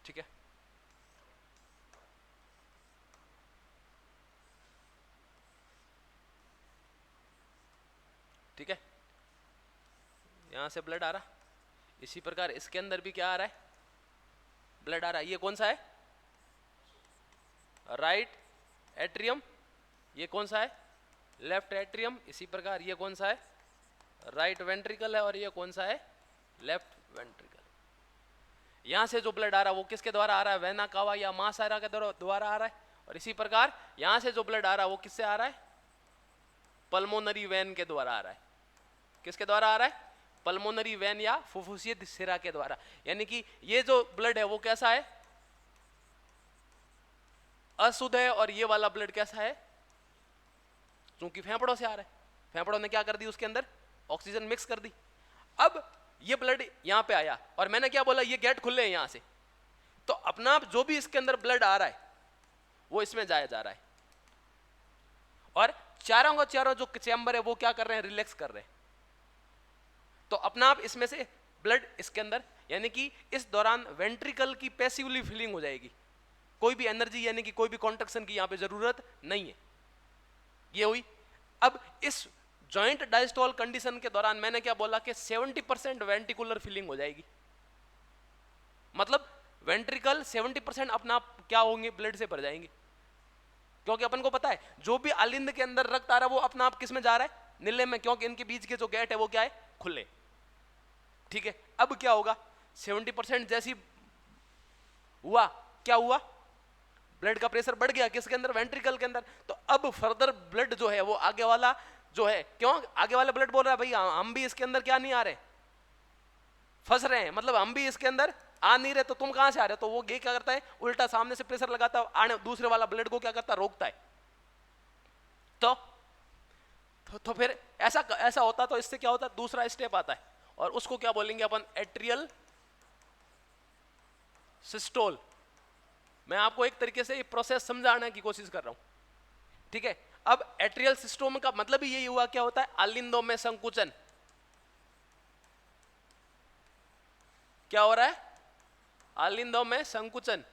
ठीक है, ठीक है, यहां से ब्लड आ रहा, इसी प्रकार इसके अंदर भी क्या आ रहा है, ब्लड आ रहा है। ये कौन सा है, राइट एट्रियम। ये कौन सा है, लेफ्ट एट्रियम। इसी प्रकार ये कौन सा है, राइट वेंट्रिकल है, और ये कौन सा है, लेफ्ट वेंट्रिकल। यहां से जो ब्लड आ रहा है वो किसके द्वारा आ रहा है, वेना कावा या मासायरा के द्वारा आ रहा है। और इसी प्रकार यहां से जो ब्लड आ रहा है वो किससे आ रहा है, पल्मोनरी वेन के द्वारा आ रहा है। किसके द्वारा आ रहा है, पल्मोनरी वेन या फुफ्फुसीय सिरा के द्वारा। यानी कि ये जो ब्लड है वो कैसा है, अशुद्ध है, और ये वाला ब्लड कैसा है, क्योंकि फेफड़ों से आ रहा है, फेफड़ों ने क्या कर दी, उसके अंदर ऑक्सीजन मिक्स कर दी। अब ये ब्लड यहां पे आया, और मैंने क्या बोला, ये गेट खुले हैं यहां से, तो अपना आप जो भी इसके अंदर ब्लड आ रहा है वो इसमें जाया जा रहा है, और चारों का चारों जो चैम्बर है वो क्या कर रहे हैं, रिलैक्स कर रहे हैं। तो अपना आप इसमें से ब्लड इसके अंदर, यानी कि इस दौरान वेंट्रिकल की पैसिवली फीलिंग हो जाएगी, कोई भी एनर्जी यानी कि कोई भी कॉन्ट्रैक्शन की यहां पे जरूरत नहीं है। ये हुई। अब इस जॉइंट डायस्टोल कंडीशन के दौरान मैंने क्या बोला कि 70% वेंट्रिकुलर फीलिंग हो जाएगी, मतलब वेंट्रिकल 70% अपना आप क्या होंगे, ब्लड से भर जाएंगे। क्योंकि अपन को पता है जो भी आलिंद के अंदर रक्त आ रहा है वो अपना आप किस में जा रहा है, नीले में, क्योंकि इनके बीच के जो गेट है वो क्या है, खुले। ठीक है, अब क्या होगा, 70% जैसी हुआ, क्या हुआ, ब्लड का प्रेशर बढ़ गया किसके अंदर, वेंट्रिकल के अंदर। तो अब फर्दर ब्लड जो है वो आगे वाला जो है, क्यों आगे वाला ब्लड बोल रहा है भाई हम भी इसके अंदर क्या नहीं आ रहे, फंस रहे हैं, मतलब हम भी इसके अंदर आ नहीं रहे, तो तुम कहां से आ रहे हो। तो वो क्या करता है, उल्टा सामने से प्रेशर लगाता है, आने दूसरे वाला ब्लड को क्या करता है, रोकता है। तो फिर ऐसा होता, तो इससे क्या होता है, दूसरा स्टेप आता है, और उसको क्या बोलेंगे अपन, एट्रियल सिस्टोल। मैं आपको एक तरीके से ये प्रोसेस समझाने की कोशिश कर रहा हूं, ठीक है। अब एट्रियल सिस्टोम का मतलब ही यही हुआ, क्या होता है, आलिंदों में संकुचन। क्या हो रहा है, आलिंदों में संकुचन।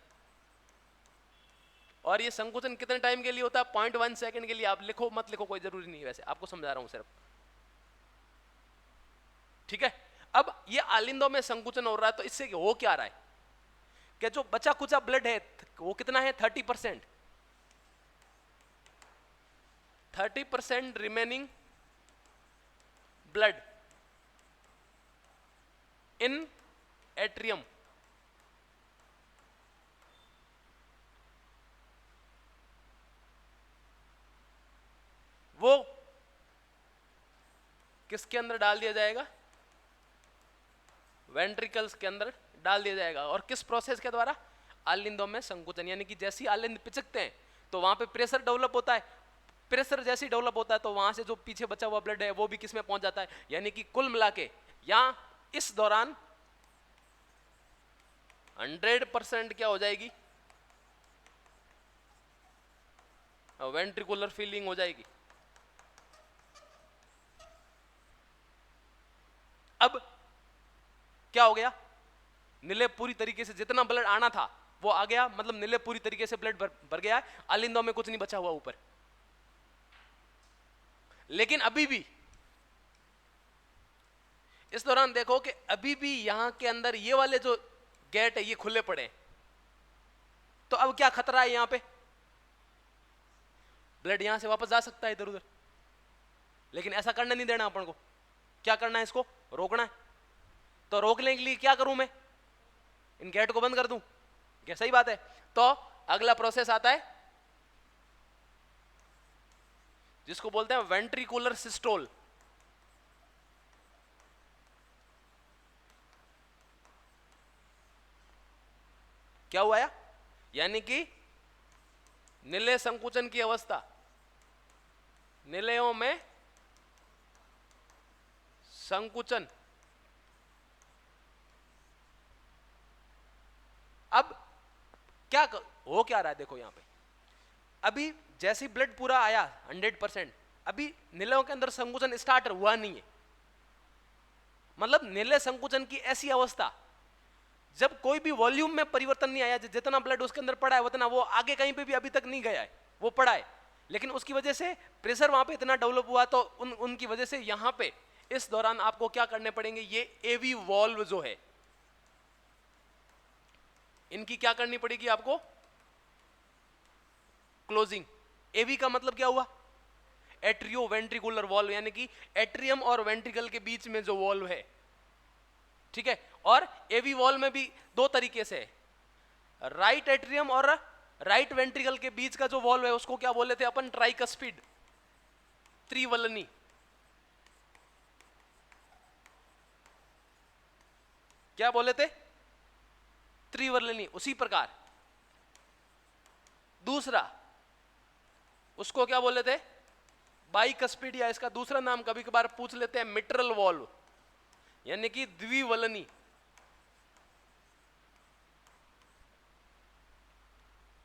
और ये संकुचन कितने टाइम के लिए होता है, 0.1 सेकंड के लिए। आप लिखो मत लिखो कोई जरूरी नहीं, वैसे आपको समझा रहा हूं सिर्फ, ठीक है। अब ये आलिंदों में संकुचन हो रहा है, तो इससे हो क्या रहा है कि जो बचा कुचा ब्लड है वो कितना है, 30%। 30% रिमेनिंग ब्लड इन एट्रियम। किसके अंदर डाल दिया जाएगा? वेंट्रिकल्स के अंदर डाल दिया जाएगा। और किस प्रोसेस के द्वारा? आलिंदों में संकुचन, यानी कि जैसे ही आलिंद पिचकते हैं तो वहां पे प्रेशर डेवलप होता है। प्रेशर जैसे ही डेवलप होता है तो वहां से जो पीछे बचा हुआ ब्लड है वो भी किसमें पहुंच जाता है, यानी कि कुल मिला के यहां इस दौरान 100% क्या हो जाएगी? वेंट्रिकुलर फीलिंग हो जाएगी। अब क्या हो गया? नीले पूरी तरीके से जितना ब्लड आना था वो आ गया, मतलब नीले पूरी तरीके से ब्लड भर गया है, आलिंदों में कुछ नहीं बचा हुआ ऊपर। लेकिन अभी भी इस दौरान देखो कि अभी भी यहां के अंदर ये वाले जो गेट है ये खुले पड़े हैं। तो अब क्या खतरा है? यहां पे ब्लड यहां से वापस जा सकता है इधर उधर, लेकिन ऐसा करने नहीं देना अपन को। क्या करना है? इसको रोकना है। तो रोकने के लिए क्या करूं मैं? इन गेट को बंद कर दूं? क्या सही बात है? तो अगला प्रोसेस आता है जिसको बोलते हैं वेंट्रिकुलर सिस्टोल। क्या हुआ? यानी कि निलय संकुचन की अवस्था, निलयों में संकुचन। अब क्या हो क्या रहा है? देखो यहां पे अभी जैसे ही ब्लड पूरा आया 100%, अभी निलयों के अंदर संकुचन स्टार्ट हुआ नहीं है। मतलब निलय संकुचन की ऐसी अवस्था जब कोई भी वॉल्यूम में परिवर्तन नहीं आया, जितना ब्लड उसके अंदर पड़ा है उतना वो आगे कहीं पे भी अभी तक नहीं गया है, वो पड़ा है। लेकिन उसकी वजह से प्रेशर वहां पे इतना डेवलप हुआ तो उनकी वजह से यहां पे इस दौरान आपको क्या करने पड़ेंगे? ये एवी वॉल्व जो है इनकी क्या करनी पड़ेगी आपको? क्लोजिंग। एवी का मतलब क्या हुआ? एट्रियो वेंट्रिकुलर वॉल्व, यानी कि एट्रियम और वेंट्रिकल के बीच में जो वॉल्व है, ठीक है। और एवी वॉल्व में भी दो तरीके से है, राइट एट्रियम और राइट वेंट्रिकल के बीच का जो वॉल्व है उसको क्या बोले थे अपन? ट्राइकस्पिड, त्रिवलनी। क्या बोले थे? त्रिवलनी। उसी प्रकार दूसरा उसको क्या बोले थे? बाइकस्पिड, या इसका दूसरा नाम कभी कभार पूछ लेते हैं मिट्रल वॉल्व, यानी कि द्विवलनी।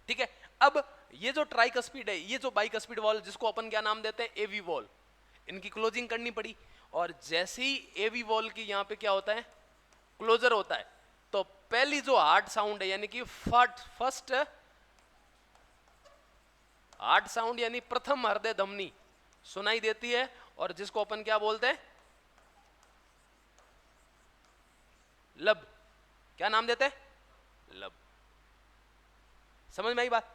ठीक है। अब ये जो ट्राइकस्पिड है, ये जो बाइकस्पिड वॉल्व जिसको अपन क्या नाम देते हैं? एवी वॉल्व, इनकी क्लोजिंग करनी पड़ी। और जैसे ही एवी वॉल्व की यहां पे क्या होता है? क्लोजर होता है, तो पहली जो हार्ट साउंड है, यानी कि फर्स्ट हार्ट साउंड, यानी प्रथम हृदय धमनी सुनाई देती है, और जिसको अपन क्या बोलते हैं? लब। क्या नाम देते हैं? लब। समझ में आई बात?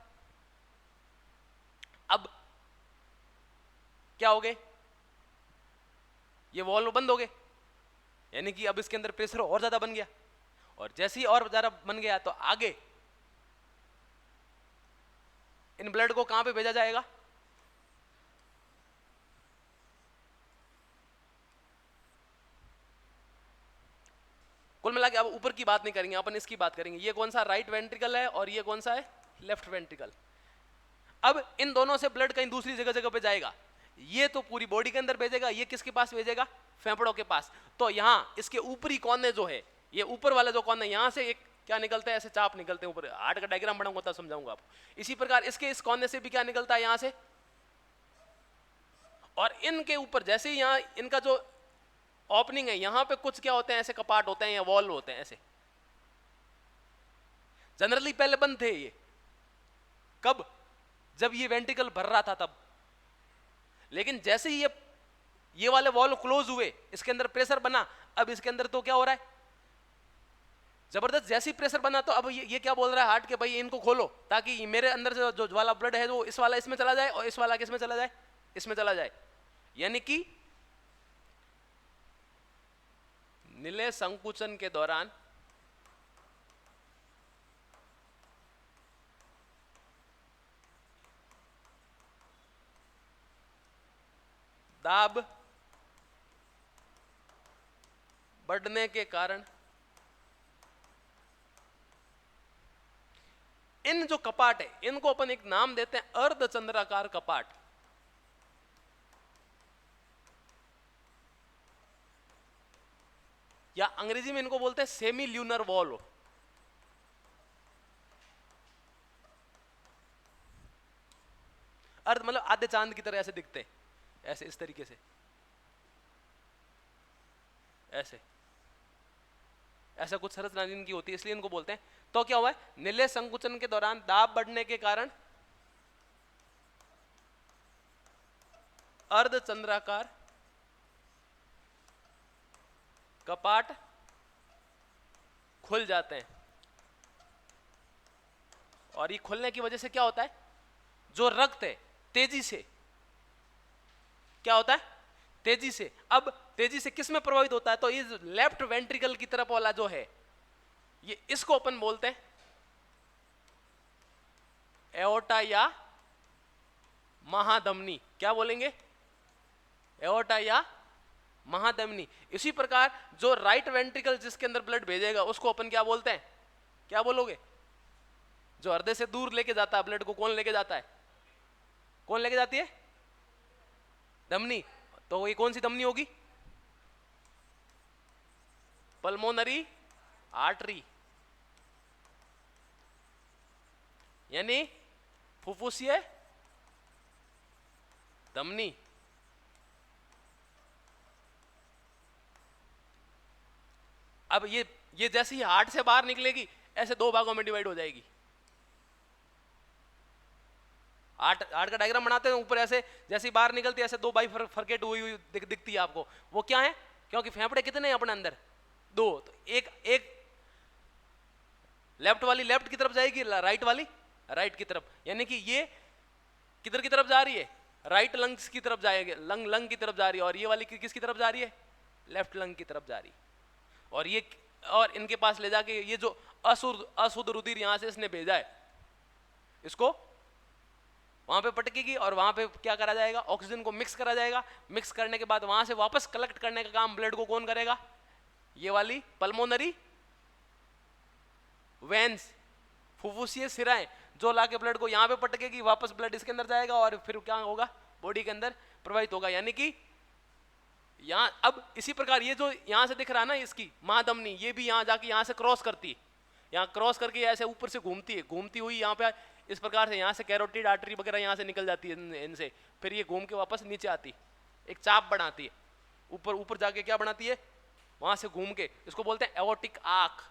अब क्या हो गए? ये वॉल्व बंद हो गए, यानी कि अब इसके अंदर प्रेशर और ज्यादा बन गया, और जैसे ही और ज्यादा बन गया तो आगे इन ब्लड को कहां पे भेजा जाएगा? कुल मिला के अब ऊपर की बात नहीं करेंगे अपन, इसकी बात करेंगे। ये कौन सा? राइट वेंट्रिकल है, और ये कौन सा है? Left ventricle. अब इन दोनों से ब्लड कहीं दूसरी जगह जगह पे जाएगा, ये तो पूरी बॉडी के अंदर भेजेगा, ये किसके पास भेजेगा? फेफड़ों के पास। तो यहां इसके ऊपरी कोने जो है, ये ऊपर वाला जो कोना, यहां से एक क्या निकलता है? ऐसे चाप निकलते हैं ऊपर। हार्ट का डायग्राम बनाऊंगा तब समझाऊंगा आपको। इसी प्रकार इसके इस कोने से भी क्या निकलता है? यहां से। और इनके ऊपर जैसे ही यहां इनका जो ओपनिंग है, यहां पे कुछ क्या होते हैं? ऐसे कपाट होते हैं या वॉल्व होते हैं ऐसे। जनरली पहले बंद थे ये। कब? जब ये वेंट्रिकल भर रहा था तब। लेकिन जैसे ही ये वाले वॉल्व क्लोज हुए, इसके अंदर प्रेशर बना, अब इसके अंदर तो क्या हो रहा है? जबरदस्त। जैसे ही प्रेशर बना तो अब ये क्या बोल रहा है हार्ट के? भाई इनको खोलो, ताकि मेरे अंदर जो वाला ब्लड है वो इस वाला इसमें चला जाए, और इस वाला किसमें चला जाए? इसमें चला जाए। यानी कि निलय संकुचन के दौरान दाब बढ़ने के कारण इन जो कपाट है इनको अपन एक नाम देते हैं अर्धचंद्राकार कपाट। या अंग्रेजी में इनको बोलते हैं सेमी ल्यूनर वॉल। अर्ध मतलब आधे चांद की तरह ऐसे दिखते हैं, ऐसे इस तरीके से, ऐसे ऐसा कुछ संरचना इनकी होती है, इसलिए इनको बोलते हैं। तो क्या हुआ है, निलय संकुचन के दौरान दाब बढ़ने के कारण अर्धचंद्राकार कपाट खुल जाते हैं। और ये खुलने की वजह से क्या होता है, जो रक्त है तेजी से क्या होता है, तेजी से, अब तेजी से किस में प्रभावित होता है, तो ये लेफ्ट वेंट्रिकल की तरफ वाला जो है ये, इसको अपन बोलते हैं एओर्टा या महाधमनी। क्या बोलेंगे, एओर्टा या महाधमनी। इसी प्रकार जो राइट वेंट्रिकल जिसके अंदर ब्लड भेजेगा उसको अपन क्या बोलते हैं, क्या बोलोगे, जो हृदय से दूर लेके जाता है ब्लड को, कौन लेके जाता है, कौन लेके जाती है, धमनी। तो ये कौन सी धमनी होगी, पल्मोनरी आर्टरी, यानी फुफ्फुसीय धमनी। अब ये जैसे ही हार्ट से बाहर निकलेगी ऐसे दो भागों में डिवाइड हो जाएगी। हार्ट का डायग्राम बनाते हैं, ऊपर ऐसे जैसे ही बाहर निकलती है ऐसे दो बाई फरकेट हुई दिखती है आपको। वो क्या है, क्योंकि फेफड़े कितने हैं अपने अंदर, दो, तो एक लेफ्ट वाली लेफ्ट की तरफ जाएगी, राइट वाली राइट की तरफ, यानी कि ये किधर की तरफ जा रही है, राइट लंग्स की तरफ जाएगी, लंग की तरफ जा रही है, और ये वाली किसकी तरफ जा रही है, लेफ्ट लंग की तरफ जा रही है। और इनके पास ले जाके ये जो अशुद्ध रुधिर यहां से इसने भेजा है इसको वहां पे पटकेगी, और वहां पे क्या करा जाएगा, ऑक्सीजन को मिक्स करा जाएगा। मिक्स करने के बाद वहां से वापस कलेक्ट करने का काम ब्लड को कौन करेगा, ये वाली पल्मोनरी वेन्स, फुफ्फुसीय सिराएं, जो लाके ब्लड को यहां पे पटकेगी, वापस ब्लड इसके अंदर जाएगा और फिर क्या होगा, बॉडी के अंदर प्रवाहित होगा। यानी कि यहां अब इसी प्रकार ये जो यहां से दिख रहा है ना इसकी महाधमनी, ये भी यहां जाके यहां से क्रॉस करती है, यहाँ क्रॉस करके ऐसे ऊपर से घूमती है, घूमती हुई यहाँ पे इस प्रकार से यहाँ से कैरोटिड आर्टरी वगैरह यहाँ से निकल जाती है इनसे, फिर ये घूम के वापस नीचे आती, एक चाप बनाती है, ऊपर जाके क्या बनाती है, वहां से घूम के, इसको बोलते हैं एओर्टिक आर्क,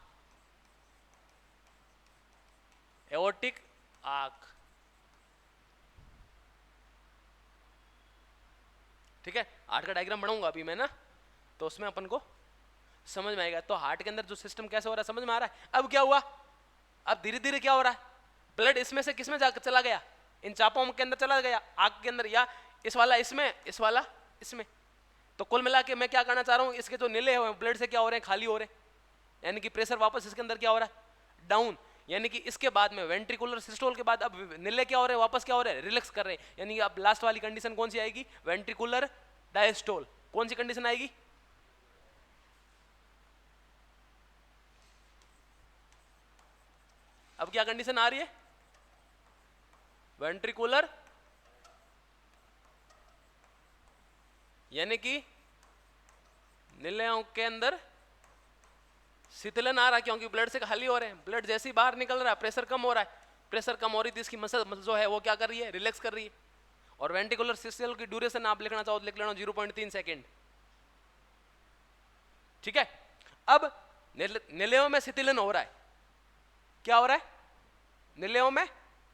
एओर्टिक आर्क। ठीक है, हार्ट का डायग्राम बनाऊंगा अभी मैं ना, तो उसमें अपन को समझ में आएगा। तो हार्ट के अंदर जो सिस्टम कैसे हो रहा है समझ में आ रहा है। अब क्या हुआ, अब धीरे धीरे क्या हो रहा है, ब्लड इसमें से किसमें जाकर चला गया, इन चापों के अंदर चला गया, आग के अंदर, या इस वाला इसमें, इस वाला इसमें। तो कुल मिला के मैं क्या कहना चाह रहा हूं, इसके जो नीले हुए ब्लड से क्या हो रहे हैं, खाली हो रहे हैं, यानी कि प्रेशर वापस इसके अंदर क्या हो रहा है, डाउन। यानी कि इसके बाद में वेंट्रिकुलर सिस्टोल के बाद अब नीले क्या हो रहे हैं, वापस क्या हो रहे हैं, रिलैक्स कर रहे हैं। यानी कि अब लास्ट वाली कंडीशन कौन सी आएगी, वेंट्रिकुलर डायस्टोल। कौन सी कंडीशन आएगी, अब क्या कंडीशन आ रही है, वेंट्रिकुलर, यानी कि निलयों के अंदर शीतलन आ रहा है, क्योंकि ब्लड से खाली हो रहे हैं, ब्लड जैसे ही बाहर निकल रहा है प्रेशर कम हो रहा है, प्रेशर कम हो रही थी इसकी मसल जो है वो क्या कर रही है, रिलैक्स कर रही है। और वेंट्रिकुलर सिस्टल की ड्यूरेशन आप लिखना चाहो तो लिख लेना 0.3 सेकेंड। ठीक है, अब निलयों में शीतलन हो रहा है, क्या हो रहा है, निलयों में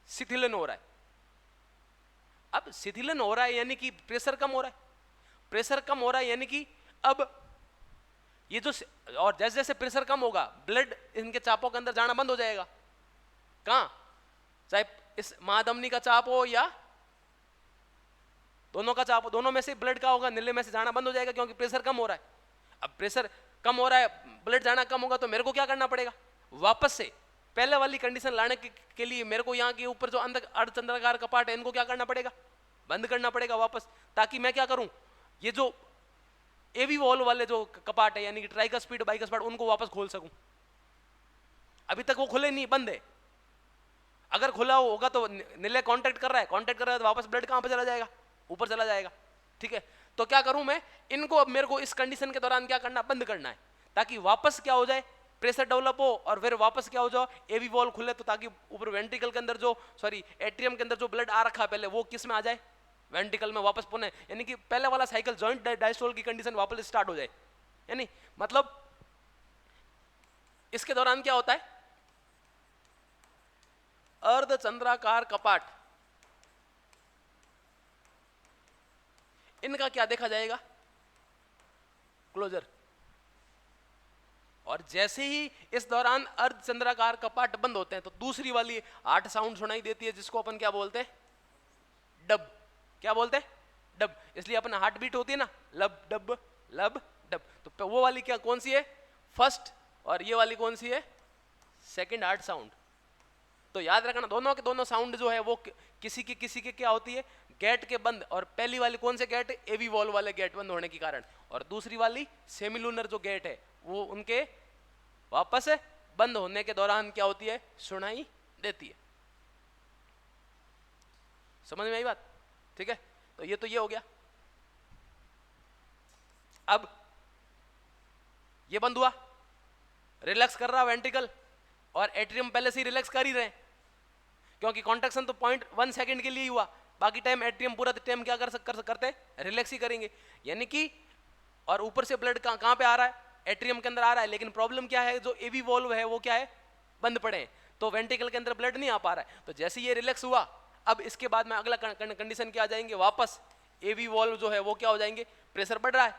शिथिलन हो रहा है। अब शिथिलन हो रहा है यानी कि प्रेशर कम हो रहा है, प्रेशर कम हो रहा है यानी कि अब ये जो, और जैसे जैसे प्रेशर कम होगा ब्लड इनके चापों के अंदर जाना बंद हो जाएगा। कहां, चाहे इस महाधमनी का चाप हो या दोनों का चाप हो, दोनों में से ब्लड का होगा, नीले में से जाना बंद हो जाएगा, क्योंकि प्रेशर कम हो रहा है। अब प्रेशर कम हो रहा है, ब्लड जाना कम होगा, तो मेरे को क्या करना पड़ेगा, वापस से पहले वाली कंडीशन लाने के लिए मेरे को यहाँ के ऊपर जो अंदर अर्धचंद्राकार कपाट है इनको क्या करना पड़ेगा, बंद करना पड़ेगा वापस, ताकि मैं क्या करूं, ये जो एवी वॉल वाले जो कपाट है यानी कि ट्राइकस्पिड बाइकस्पिड उनको वापस खोल सकूं। अभी तक वो खुले नहीं, बंद है। अगर खुला होगा तो निलय कांटेक्ट कर रहा है तो वापस ब्लड कहां पे चला जाएगा, ऊपर चला जाएगा। ठीक है, तो क्या करूं मैं, इनको अब मेरे को इस कंडीशन के दौरान क्या करना, बंद करना है, ताकि वापस क्या हो जाए, प्रेशर डेवलप हो और फिर वापस क्या हो जाओ, एवी वॉल खुले, तो ताकि ऊपर वेंट्रिकल के अंदर जो एट्रियम के अंदर जो ब्लड आ रखा है पहले वो किस में आ जाए, वेंट्रिकल में वापस पुनः, यानी कि पहले वाला साइकिल जॉइंट डायस्टोल की कंडीशन वापस स्टार्ट हो जाए। यानी मतलब इसके दौरान क्या होता है, अर्धचंद्राकार कपाट, इनका क्या देखा जाएगा, क्लोजर। और जैसे ही इस दौरान अर्धचंद्राकार कपाट बंद होते हैं तो दूसरी वाली 8 साउंड सुनाई देती है, जिसको अपन क्या बोलते हैं, डब। क्या बोलते हैं, डब। इसलिए अपन हार्ट बीट होती है ना, लब डब लब डब, तो वो वाली क्या कौन सी है, फर्स्ट, और ये वाली कौन सी है, सेकंड हार्ट साउंड। तो याद रखना दोनों के दोनों साउंड जो है वो किसी की क्या होती है, गेट के बंद। और पहली वाली कौन से गेट, एवी वॉल वाले गेट बंद होने के कारण, और दूसरी वाली सेमिलूनर जो गेट है वो उनके वापस बंद होने के दौरान क्या होती है, सुनाई देती है। समझ में आई बात, ठीक है। तो ये हो गया। अब ये बंद हुआ, रिलैक्स कर रहा वेंट्रिकल, और एट्रियम पहले से ही रिलैक्स कर ही रहे हैं, क्योंकि कॉन्ट्रैक्शन तो 0.1 सेकंड के लिए ही हुआ, बाकी टाइम एट्रियम पूरा टाइम क्या करते रिलैक्स ही करेंगे। यानी कि और ऊपर से ब्लड कहां पे आ रहा है, एट्रियम के अंदर आ रहा है, लेकिन प्रॉब्लम क्या है, जो एवी वॉल्व है वो क्या है, बंद पड़े हैं, तो वेंट्रिकल के अंदर ब्लड नहीं आ पा रहा है। तो जैसे ये रिलैक्स हुआ, अब इसके बाद में अगला कंडीशन क्या आ जाएंगे, वापस एवी वॉल्व जो है वो क्या हो जाएंगे, प्रेशर बढ़ रहा है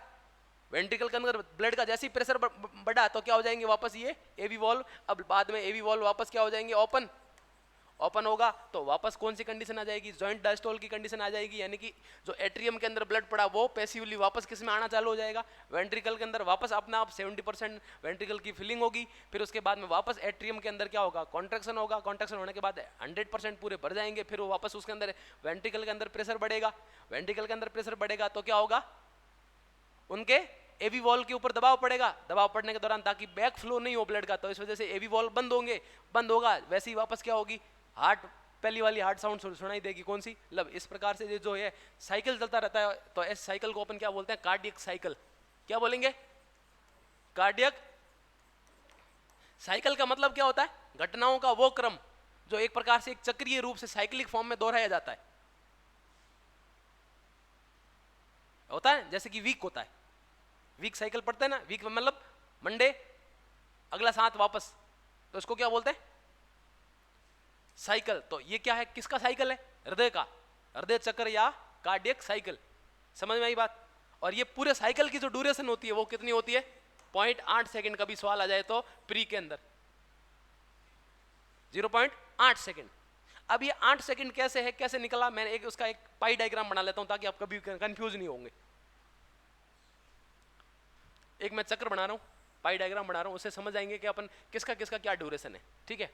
वेंट्रिकल के अंदर ब्लड का, जैसे ही प्रेशर बढ़ा तो क्या हो जाएंगे वापस ये एवी वॉल्व। अब बाद में एवी वॉल्व वापस क्या हो जाएंगे, ओपन होगा, तो वापस कौन सी कंडीशन आ जाएगी, जॉइंट डायस्टोल की कंडीशन आ जाएगी। यानी कि जो एट्रियम के अंदर ब्लड पड़ा वो पैसिवली वापस किस में आना चालू हो जाएगा, वेंट्रिकल के अंदर वापस अपना आप 70% वेंट्रिकल की फिलिंग होगी। फिर उसके बाद में वापस एट्रियम के अंदर क्या होगा, कॉन्ट्रैक्शन होगा, कॉन्ट्रैक्शन होने के बाद 100% पूरे भर जाएंगे। फिर वो वापस उसके अंदर वेंट्रिकल के अंदर प्रेशर बढ़ेगा, वेंट्रिकल के अंदर प्रेशर बढ़ेगा तो क्या होगा, उनके एवी वॉल के ऊपर दबाव पड़ेगा, दबाव पड़ने के दौरान ताकि बैक फ्लो नहीं हो ब्लड का, तो इस वजह से एवी वॉल बंद होगा। वैसे ही वापस क्या होगी, हार्ट, पहली वाली हार्ट साउंड सुनाई देगी, कौन सी, लब। इस प्रकार से जो है साइकिल चलता रहता है। तो इस साइकिल को अपन क्या बोलते हैं, कार्डियक साइकिल। क्या बोलेंगे, कार्डियक साइकिल का मतलब क्या होता है, घटनाओं का वो क्रम जो एक प्रकार से एक चक्रीय रूप से साइक्लिक फॉर्म में दोहराया जाता है, होता है। जैसे कि वीक होता है, वीक साइकिल पढ़ते हैं ना, वीक मतलब मंडे, अगला 7 वापस, तो इसको क्या बोलते हैं, साइकिल। तो ये क्या है, किसका साइकिल है, हृदय का, हृदय चक्र या कार्डियक साइकिल। समझ में आई बात। और ये पूरे साइकिल की जो ड्यूरेशन होती है वो कितनी होती है, 0.8 सेकंड। कभी सवाल आ जाए तो प्री के अंदर 0.8 सेकंड। अब ये 8 सेकंड कैसे है, कैसे निकला, मैंने एक उसका एक पाई डायग्राम बना लेता हूं ताकि आप कभी कंफ्यूज नहीं होंगे। एक मैं चक्र बना रहा हूं, पाई डायग्राम बना रहा हूं, उससे समझ आएंगे कि अपन किसका किसका क्या ड्यूरेशन है। ठीक है,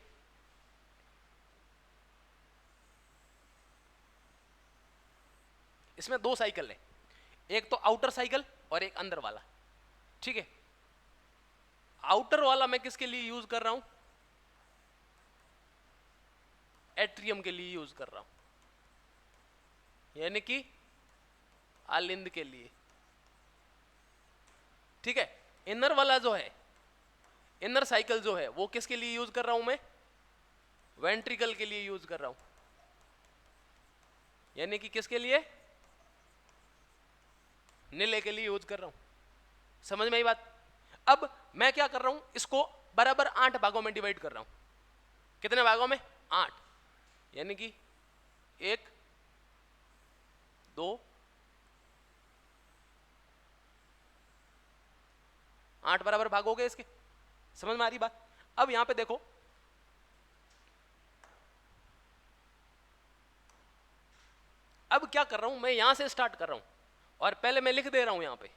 इसमें 2 साइकिल है, एक तो आउटर साइकिल और एक अंदर वाला। ठीक है, आउटर वाला मैं किसके लिए यूज कर रहा हूं, एट्रियम के लिए यूज कर रहा हूं, यानी कि आलिंद के लिए। ठीक है, इनर वाला जो है, इनर साइकिल जो है वो किसके लिए यूज कर रहा हूं मैं, वेंट्रिकल के लिए यूज कर रहा हूं, यानी कि किसके लिए, नीले के लिए यूज कर रहा हूं। समझ में आई बात। अब मैं क्या कर रहा हूं, इसको बराबर 8 भागों में डिवाइड कर रहा हूं। कितने भागों में, 8, यानी कि 1 2 8 बराबर भाग हो गए इसके। समझ में आ रही बात। अब यहां पे देखो, अब क्या कर रहा हूं मैं, यहां से स्टार्ट कर रहा हूं और पहले मैं लिख दे रहा हूं, यहां पे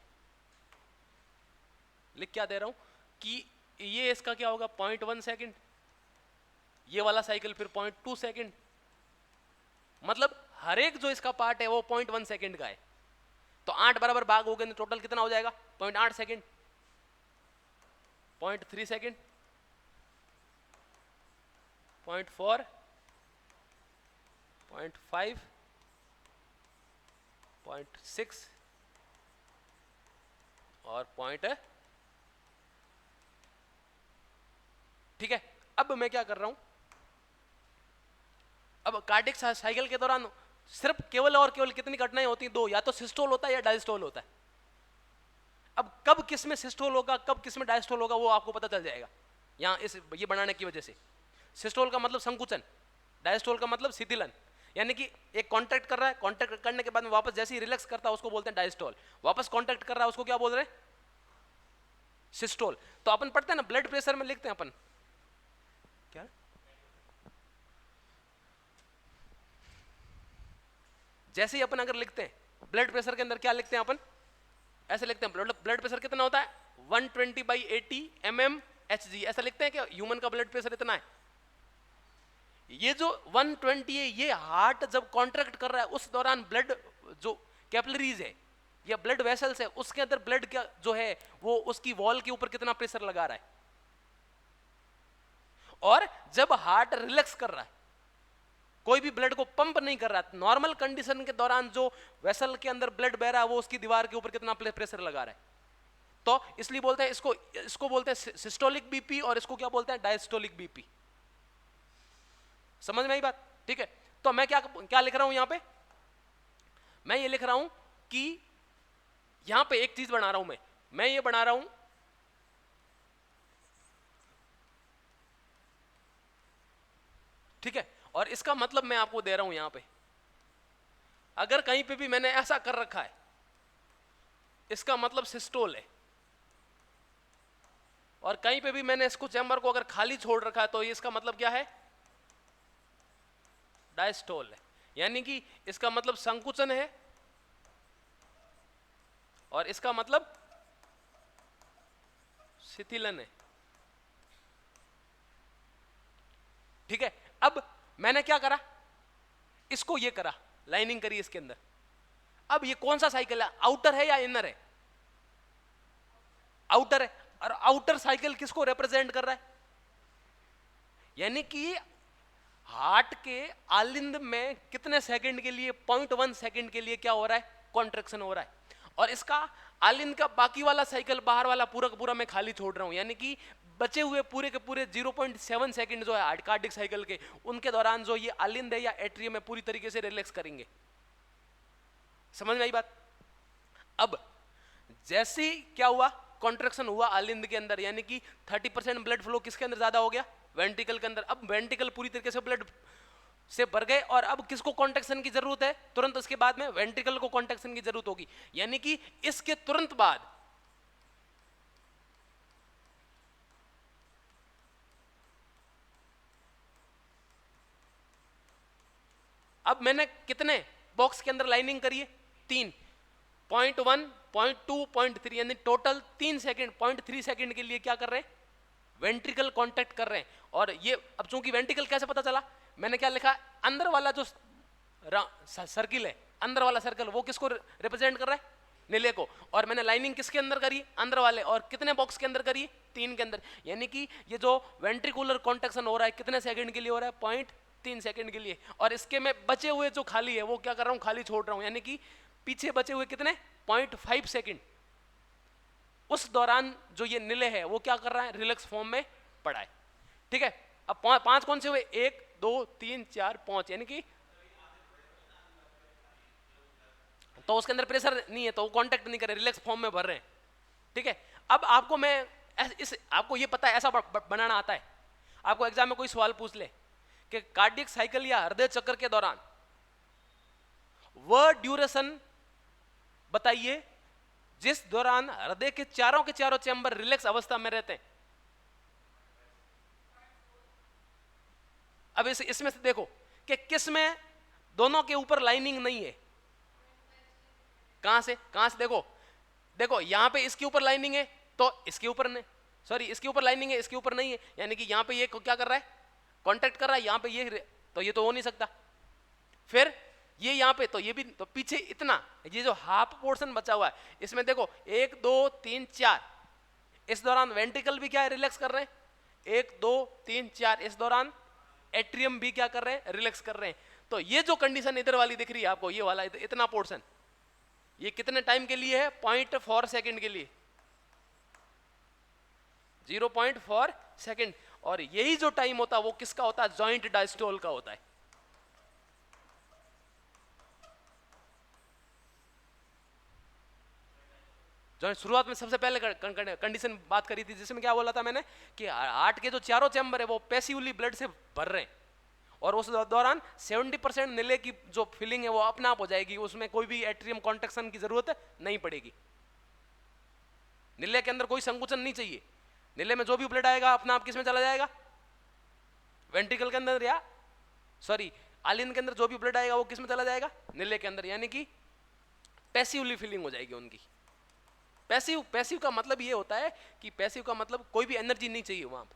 लिख क्या दे रहा हूं कि ये इसका क्या होगा 0.1 सेकंड, ये वाला साइकिल फिर 0.2 सेकंड, मतलब हर एक जो इसका पार्ट है वो 0.1 सेकंड का है। तो 8 बराबर भाग हो गए तो टोटल कितना हो जाएगा 0.8 सेकेंड, 0.3 सेकेंड, 0.4, 0.5, 0.6 और पॉइंट। ठीक है, अब मैं क्या कर रहा हूं, अब कार्डियक साइकिल के दौरान सिर्फ केवल और केवल कितनी घटनाएं होती हैं, दो, या तो सिस्टोल होता है या डायस्टोल होता है। अब कब किस में सिस्टोल होगा कब किस में डायस्टोल होगा वो आपको पता चल जाएगा यहां इस ये बनाने की वजह से। सिस्टोल का मतलब संकुचन, डायस्टोल का मतलब शिथिलन, यानी कि एक कांटेक्ट कर रहा है, कांटेक्ट करने के बाद में वापस जैसे ही रिलैक्स करता है उसको बोलते हैं डायस्टोल, वापस कांटेक्ट कर रहा है उसको क्या बोल रहे हैं, सिस्टोल। तो अपन पढ़ते हैं ना ब्लड प्रेशर में लिखते हैं अपन क्या, जैसे ही अपन अगर लिखते हैं ब्लड प्रेशर के अंदर क्या लिखते हैं अपन, ऐसे लिखते हैं ब्लड प्रेशर कितना होता है 120/80 mmHg, ऐसा लिखते हैं कि ह्यूमन का ब्लड प्रेशर इतना है। ये जो 120 है ये हार्ट जब कॉन्ट्रैक्ट कर रहा है उस दौरान ब्लड जो कैपिलरीज है या ब्लड वेसल्स है उसके अंदर ब्लड क्या जो है वो उसकी वॉल के ऊपर कितना प्रेशर लगा रहा है, और जब हार्ट रिलैक्स कर रहा है कोई भी ब्लड को पंप नहीं कर रहा, नॉर्मल कंडीशन के दौरान जो वेसल के अंदर ब्लड बह रहा है वो उसकी दीवार के ऊपर कितना प्रेशर लगा रहा है। तो इसलिए बोलते हैं इसको बोलते हैं सिस्टोलिक बीपी और इसको क्या बोलते हैं डायस्टोलिक बीपी। समझ में आई बात? ठीक है, तो मैं क्या क्या लिख रहा हूं यहां पे, मैं ये लिख रहा हूं कि यहां पे एक चीज बना रहा हूं, मैं ये बना रहा हूं ठीक है, और इसका मतलब मैं आपको दे रहा हूं यहां पे, अगर कहीं पे भी मैंने ऐसा कर रखा है इसका मतलब सिस्टोल है, और कहीं पे भी मैंने इसको चैम्बर को अगर खाली छोड़ रखा है तो इसका मतलब क्या है डायस्टोल है, यानी कि इसका मतलब संकुचन है और इसका मतलब शिथिलन है। ठीक है, अब मैंने क्या करा, इसको ये करा, लाइनिंग करी इसके अंदर। अब ये कौन सा साइकिल है, आउटर है या इनर है, आउटर है, और आउटर साइकिल किसको रिप्रेजेंट कर रहा है, यानी कि हार्ट के आलिंद में कितने सेकंड के लिए 0.1 सेकंड के लिए क्या हो रहा है कॉन्ट्रैक्शन हो रहा है, और इसका आलिंद का बाकी वाला साइकिल बाहर वाला पूरा का पूरा मैं खाली छोड़ रहा हूं, यानी कि बचे हुए पूरे के पूरे 0.7 सेकंड जो है कार्डिक साइकिल के उनके दौरान जो ये आलिंद है या एट्रियम है पूरी तरीके से रिलैक्स करेंगे। समझ में आई बात? अब जैसे क्या हुआ कॉन्ट्रैक्शन हुआ आलिंद के अंदर, यानी कि 30% ब्लड फ्लो किसके अंदर ज्यादा हो गया वेंट्रिकल के अंदर, अब वेंट्रिकल पूरी तरीके से ब्लड से भर गए, और अब किसको कॉन्ट्रैक्शन की जरूरत है, तुरंत उसके बाद में वेंट्रिकल को कॉन्ट्रैक्शन की जरूरत होगी, यानी कि इसके तुरंत बाद अब मैंने कितने बॉक्स के अंदर लाइनिंग करी है 3, 0.1, 0.2, 0.3, यानी टोटल 3 सेकंड 0.3 सेकंड के लिए क्या कर रहे हैं वेंट्रिकल कांटेक्ट कर रहे हैं। और ये अब चूंकि वेंट्रिकल कैसे पता चला, मैंने क्या लिखा, अंदर वाला जो सर्किल है, अंदर वाला सर्कल वो किसको रिप्रेजेंट कर रहा है नीले को, और मैंने लाइनिंग किसके अंदर करी अंदर वाले, और कितने बॉक्स के अंदर करी 3 के अंदर, यानी कि ये जो वेंट्रिकुलर कॉन्ट्रैक्शन हो रहा है कितने सेकंड के लिए हो रहा है 0.3 सेकंड के लिए, और इसके में बचे हुए जो खाली है वो क्या कर रहा हूं खाली छोड़ रहा हूं, यानी कि पीछे बचे हुए कितने 0.5 सेकंड, उस दौरान जो ये नीले है वो क्या कर रहा है रिलैक्स फॉर्म में पड़ा है। ठीक है, अब 5 कौन से हुए 1 2 3 4 5, यानी कि तो उसके अंदर प्रेशर नहीं है तो वो कांटेक्ट नहीं करे रिलैक्स फॉर्म में भर रहे हैं। ठीक है, अब आपको मैं आपको ये पता है ऐसा बनाना आता है, आपको एग्जाम में कोई सवाल पूछ ले कि कार्डियक साइकिल या हृदय चक्र के दौरान वह ड्यूरेशन बताइए जिस दौरान हृदय के चारों चैम्बर रिलैक्स अवस्था में रहते हैं। अब इसमें से देखो कि किस में दोनों के ऊपर लाइनिंग नहीं है, कहां से देखो यहां पे इसके ऊपर लाइनिंग है तो इसके ऊपर नहीं, सॉरी इसके ऊपर लाइनिंग है इसके ऊपर नहीं है, यानी कि यहां पे ये क्या कर रहा है कांटेक्ट कर रहा है, यहां पे ये तो ये तो हो नहीं सकता। फिर ये यहाँ पे, तो ये भी, तो पीछे इतना, ये जो हाफ पोर्शन बचा हुआ है इसमें देखो 1 2 3 4, इस दौरान वेंट्रिकल भी क्या है, रिलैक्स कर रहे हैं, 1 2 3 4, इस दौरान एट्रियम भी क्या कर रहे हैं, रिलैक्स कर रहे हैं। तो ये जो कंडीशन इधर वाली दिख रही है आपको, ये वाला इतना पोर्शन, ये कितने टाइम के लिए है, 0.4 सेकंड के लिए, 0.4 सेकंड। और यही जो टाइम होता है वो किसका होता है, जॉइंट डायस्टोल का होता है। जो शुरुआत में सबसे पहले कंडीशन बात करी थी, जिसमें क्या बोला था मैंने कि हार्ट के जो चारों चैम्बर है वो पैसिवली ब्लड से भर रहे हैं, और उस दौरान 70% नीले की जो फिलिंग है वो अपने आप हो जाएगी, उसमें कोई भी एट्रियम कॉन्ट्रैक्शन की जरूरत नहीं पड़ेगी। नीले के अंदर कोई संकुचन नहीं चाहिए, नीले में जो भी ब्लड आएगा अपना आप किस में चला जाएगा, वेंट्रिकल के अंदर, या सॉरी आलिन के अंदर जो भी ब्लड आएगा वो किस में चला जाएगा, नीले के अंदर, यानी कि पैसिवली फिलिंग हो जाएगी उनकी। पैसिव का मतलब ये होता है कि पैसिव का मतलब कोई भी एनर्जी नहीं चाहिए वहां पे।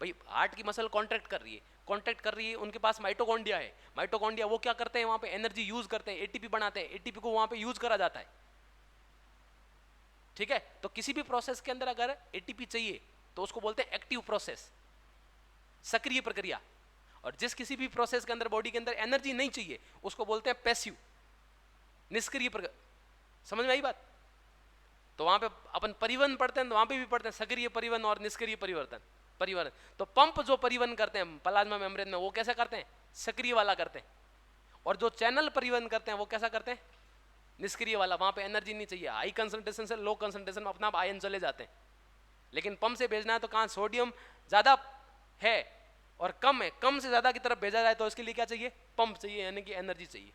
भाई हार्ट की मसल कॉन्ट्रैक्ट कर रही है, उनके पास माइटोकॉन्ड्रिया है, माइटोकॉन्ड्रिया वो क्या करते हैं, वहां पे एनर्जी यूज करते हैं, एटीपी बनाते हैं, एटीपी को वहां पे यूज करा जाता है। ठीक है, तो किसी भी प्रोसेस के अंदर अगर एटीपी चाहिए तो उसको बोलते हैं एक्टिव प्रोसेस, सक्रिय प्रक्रिया। और जिस किसी भी प्रोसेस के अंदर बॉडी के अंदर एनर्जी नहीं चाहिए उसको बोलते हैं पैसिव, निष्क्रिय प्रक्रिया। समझ में आई बात? तो वहां पे अपन परिवहन पढ़ते हैं, तो वहां पे भी पढ़ते हैं सक्रिय परिवहन और निष्क्रिय परिवहन। तो पंप जो परिवहन करते हैं प्लाज्मा मेम्ब्रेन में वो कैसा करते हैं, सक्रिय वाला करते हैं, और जो चैनल परिवहन करते हैं वो कैसा करते हैं, निष्क्रिय वाला। वहां पे एनर्जी नहीं चाहिए, हाई कंसंट्रेशन से लो कंसंट्रेशन में अपना आप आयन चले जाते हैं। लेकिन पंप से भेजना है तो कहाँ सोडियम ज्यादा है और कम है, कम से ज्यादा की तरफ भेजा जाए तो इसके लिए क्या चाहिए, पंप चाहिए, यानी कि एनर्जी चाहिए।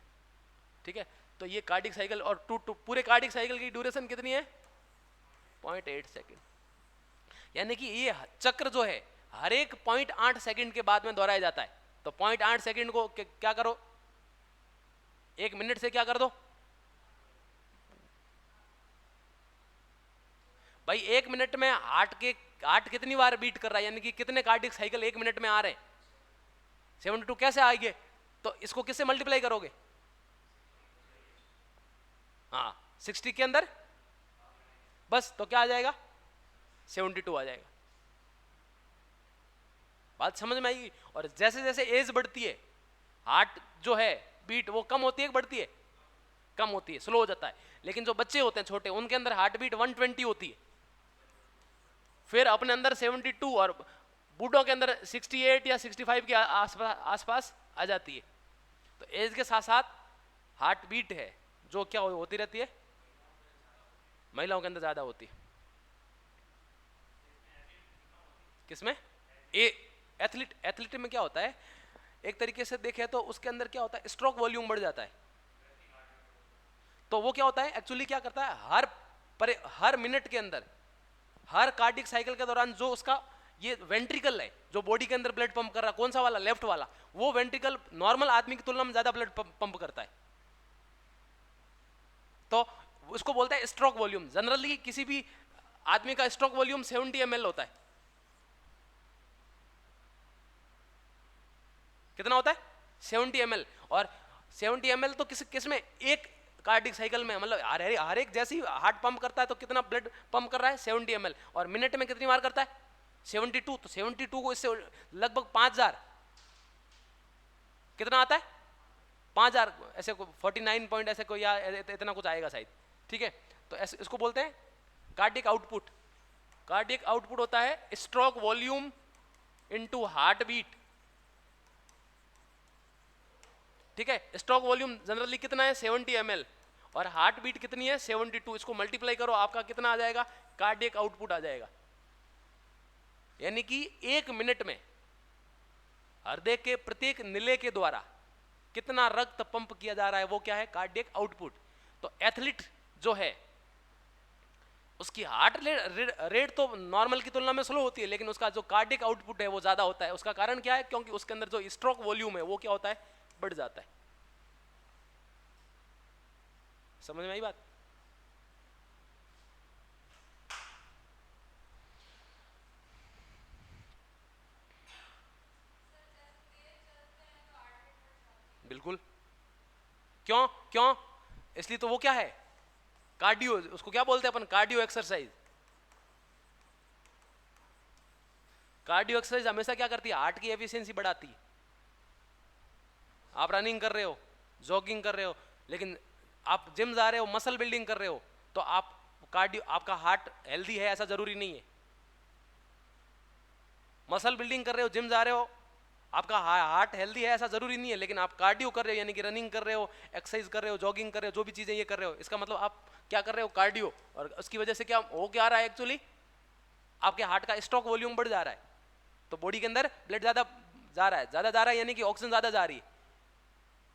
ठीक है, तो ये कार्डिक साइकिल, और पूरे कार्डिक साइकिल की ड्यूरेशन कितनी है, 0.8 सेकेंड। यानी कि ये चक्र जो है हर एक 0.8 सेकंड के बाद में दोहराया जाता है। तो 0.8 सेकंड को क्या करो, 1 मिनट से क्या कर दो भाई, 1 मिनट में हार्ट कितनी बार बीट कर रहा है, यानी कि कितने कार्डिक साइकिल 1 मिनट में आ रहे हैं, 72 कैसे आएंगे, तो इसको किससे मल्टीप्लाई करोगे, हाँ 60 के अंदर, बस तो क्या आ जाएगा, 72 आ जाएगा। बात समझ में आएगी? और जैसे जैसे एज बढ़ती है हार्ट जो है बीट वो कम होती है, बढ़ती है, कम होती है, स्लो हो जाता है। लेकिन जो बच्चे होते हैं छोटे उनके अंदर हार्ट बीट 120 होती है, फिर अपने अंदर 72, और बूढ़ों के अंदर 68 या 65 के आसपास आ जाती है। तो एज के साथ साथ हार्ट बीट है जो क्या होती रहती है, महिलाओं के अंदर ज्यादा होती है। किसमें, ए एथलीट में क्या होता है, एक तरीके से देखें तो उसके अंदर क्या होता है, स्ट्रोक वॉल्यूम बढ़ जाता है। तो वो क्या होता है, एक्चुअली क्या करता है, हर मिनट के अंदर, हर कार्डिक साइकिल के दौरान जो उसका ये वेंट्रिकल है जो बॉडी के अंदर ब्लड पंप कर रहा है, कौन सा वाला, लेफ्ट वाला, वो वेंट्रिकल नॉर्मल आदमी की तुलना में ज्यादा ब्लड पंप करता है। तो उसको बोलते हैं स्ट्रोक वॉल्यूम। जनरली किसी भी आदमी का स्ट्रोक वॉल्यूम 70 ml होता है। कितना होता है, 70 ml। और 70 ml तो किस में, एक कार्डिक साइकिल में, मतलब हर एक जैसी हार्ट पंप करता है तो कितना ब्लड पंप कर रहा है, 70 ml। और मिनट में कितनी बार करता है, 72। तो 72 को इससे लगभग 5000 कितना आता है, 5000 ऐसे 49 पॉइंट ऐसे कोई या इतना कुछ आएगा शायद। ठीक है, तो ऐसे इसको बोलते हैं कार्डिक आउटपुट। कार्डिक आउटपुट होता है stroke volume into heartbeat. ठीक है, स्ट्रोक वॉल्यूम जनरली कितना है, 70 ml, और हार्ट बीट कितनी है, 72। इसको मल्टीप्लाई करो, आपका कितना आ जाएगा, कार्डियक आउटपुट आ जाएगा। यानी कि 1 मिनट में हृदय के प्रत्येक निले के द्वारा कितना रक्त पंप किया जा रहा है वो क्या है, कार्डियक आउटपुट। तो एथलीट जो है उसकी हार्ट रेट तो नॉर्मल की तुलना में स्लो होती है, लेकिन उसका जो कार्डियक आउटपुट है वो ज्यादा होता है। उसका कारण क्या है, क्योंकि उसके अंदर जो स्ट्रोक वॉल्यूम है वो क्या होता है, बढ़ जाता है। समझ में आई बात? बिल्कुल। क्यों क्यों? इसलिए तो वो क्या है, कार्डियो, उसको क्या बोलते हैं अपन, कार्डियो एक्सरसाइज। कार्डियो एक्सरसाइज हमेशा क्या करती है, हार्ट की एफिशिएंसी बढ़ाती है। आप रनिंग कर रहे हो, जॉगिंग कर रहे हो, लेकिन आप जिम जा रहे हो, मसल बिल्डिंग कर रहे हो, तो आप कार्डियो, आपका हार्ट हेल्दी है ऐसा जरूरी नहीं है। मसल बिल्डिंग कर रहे हो, जिम जा रहे हो, आपका हार्ट हेल्दी है ऐसा जरूरी नहीं है, लेकिन आप कार्डियो कर रहे हो, यानी कि रनिंग कर रहे हो, एक्सरसाइज कर रहे हो, जॉगिंग कर रहे हो, जो भी चीजें ये कर रहे हो, इसका मतलब आप क्या कर रहे हो, कार्डियो। और उसकी वजह से क्या हो, क्या आ रहा है एक्चुअली, आपके हार्ट का स्ट्रोक वॉल्यूम बढ़ जा रहा है, तो बॉडी के अंदर ब्लड ज्यादा जा रहा है, ज्यादा जा रहा है यानी कि ऑक्सीजन ज्यादा जा रही है,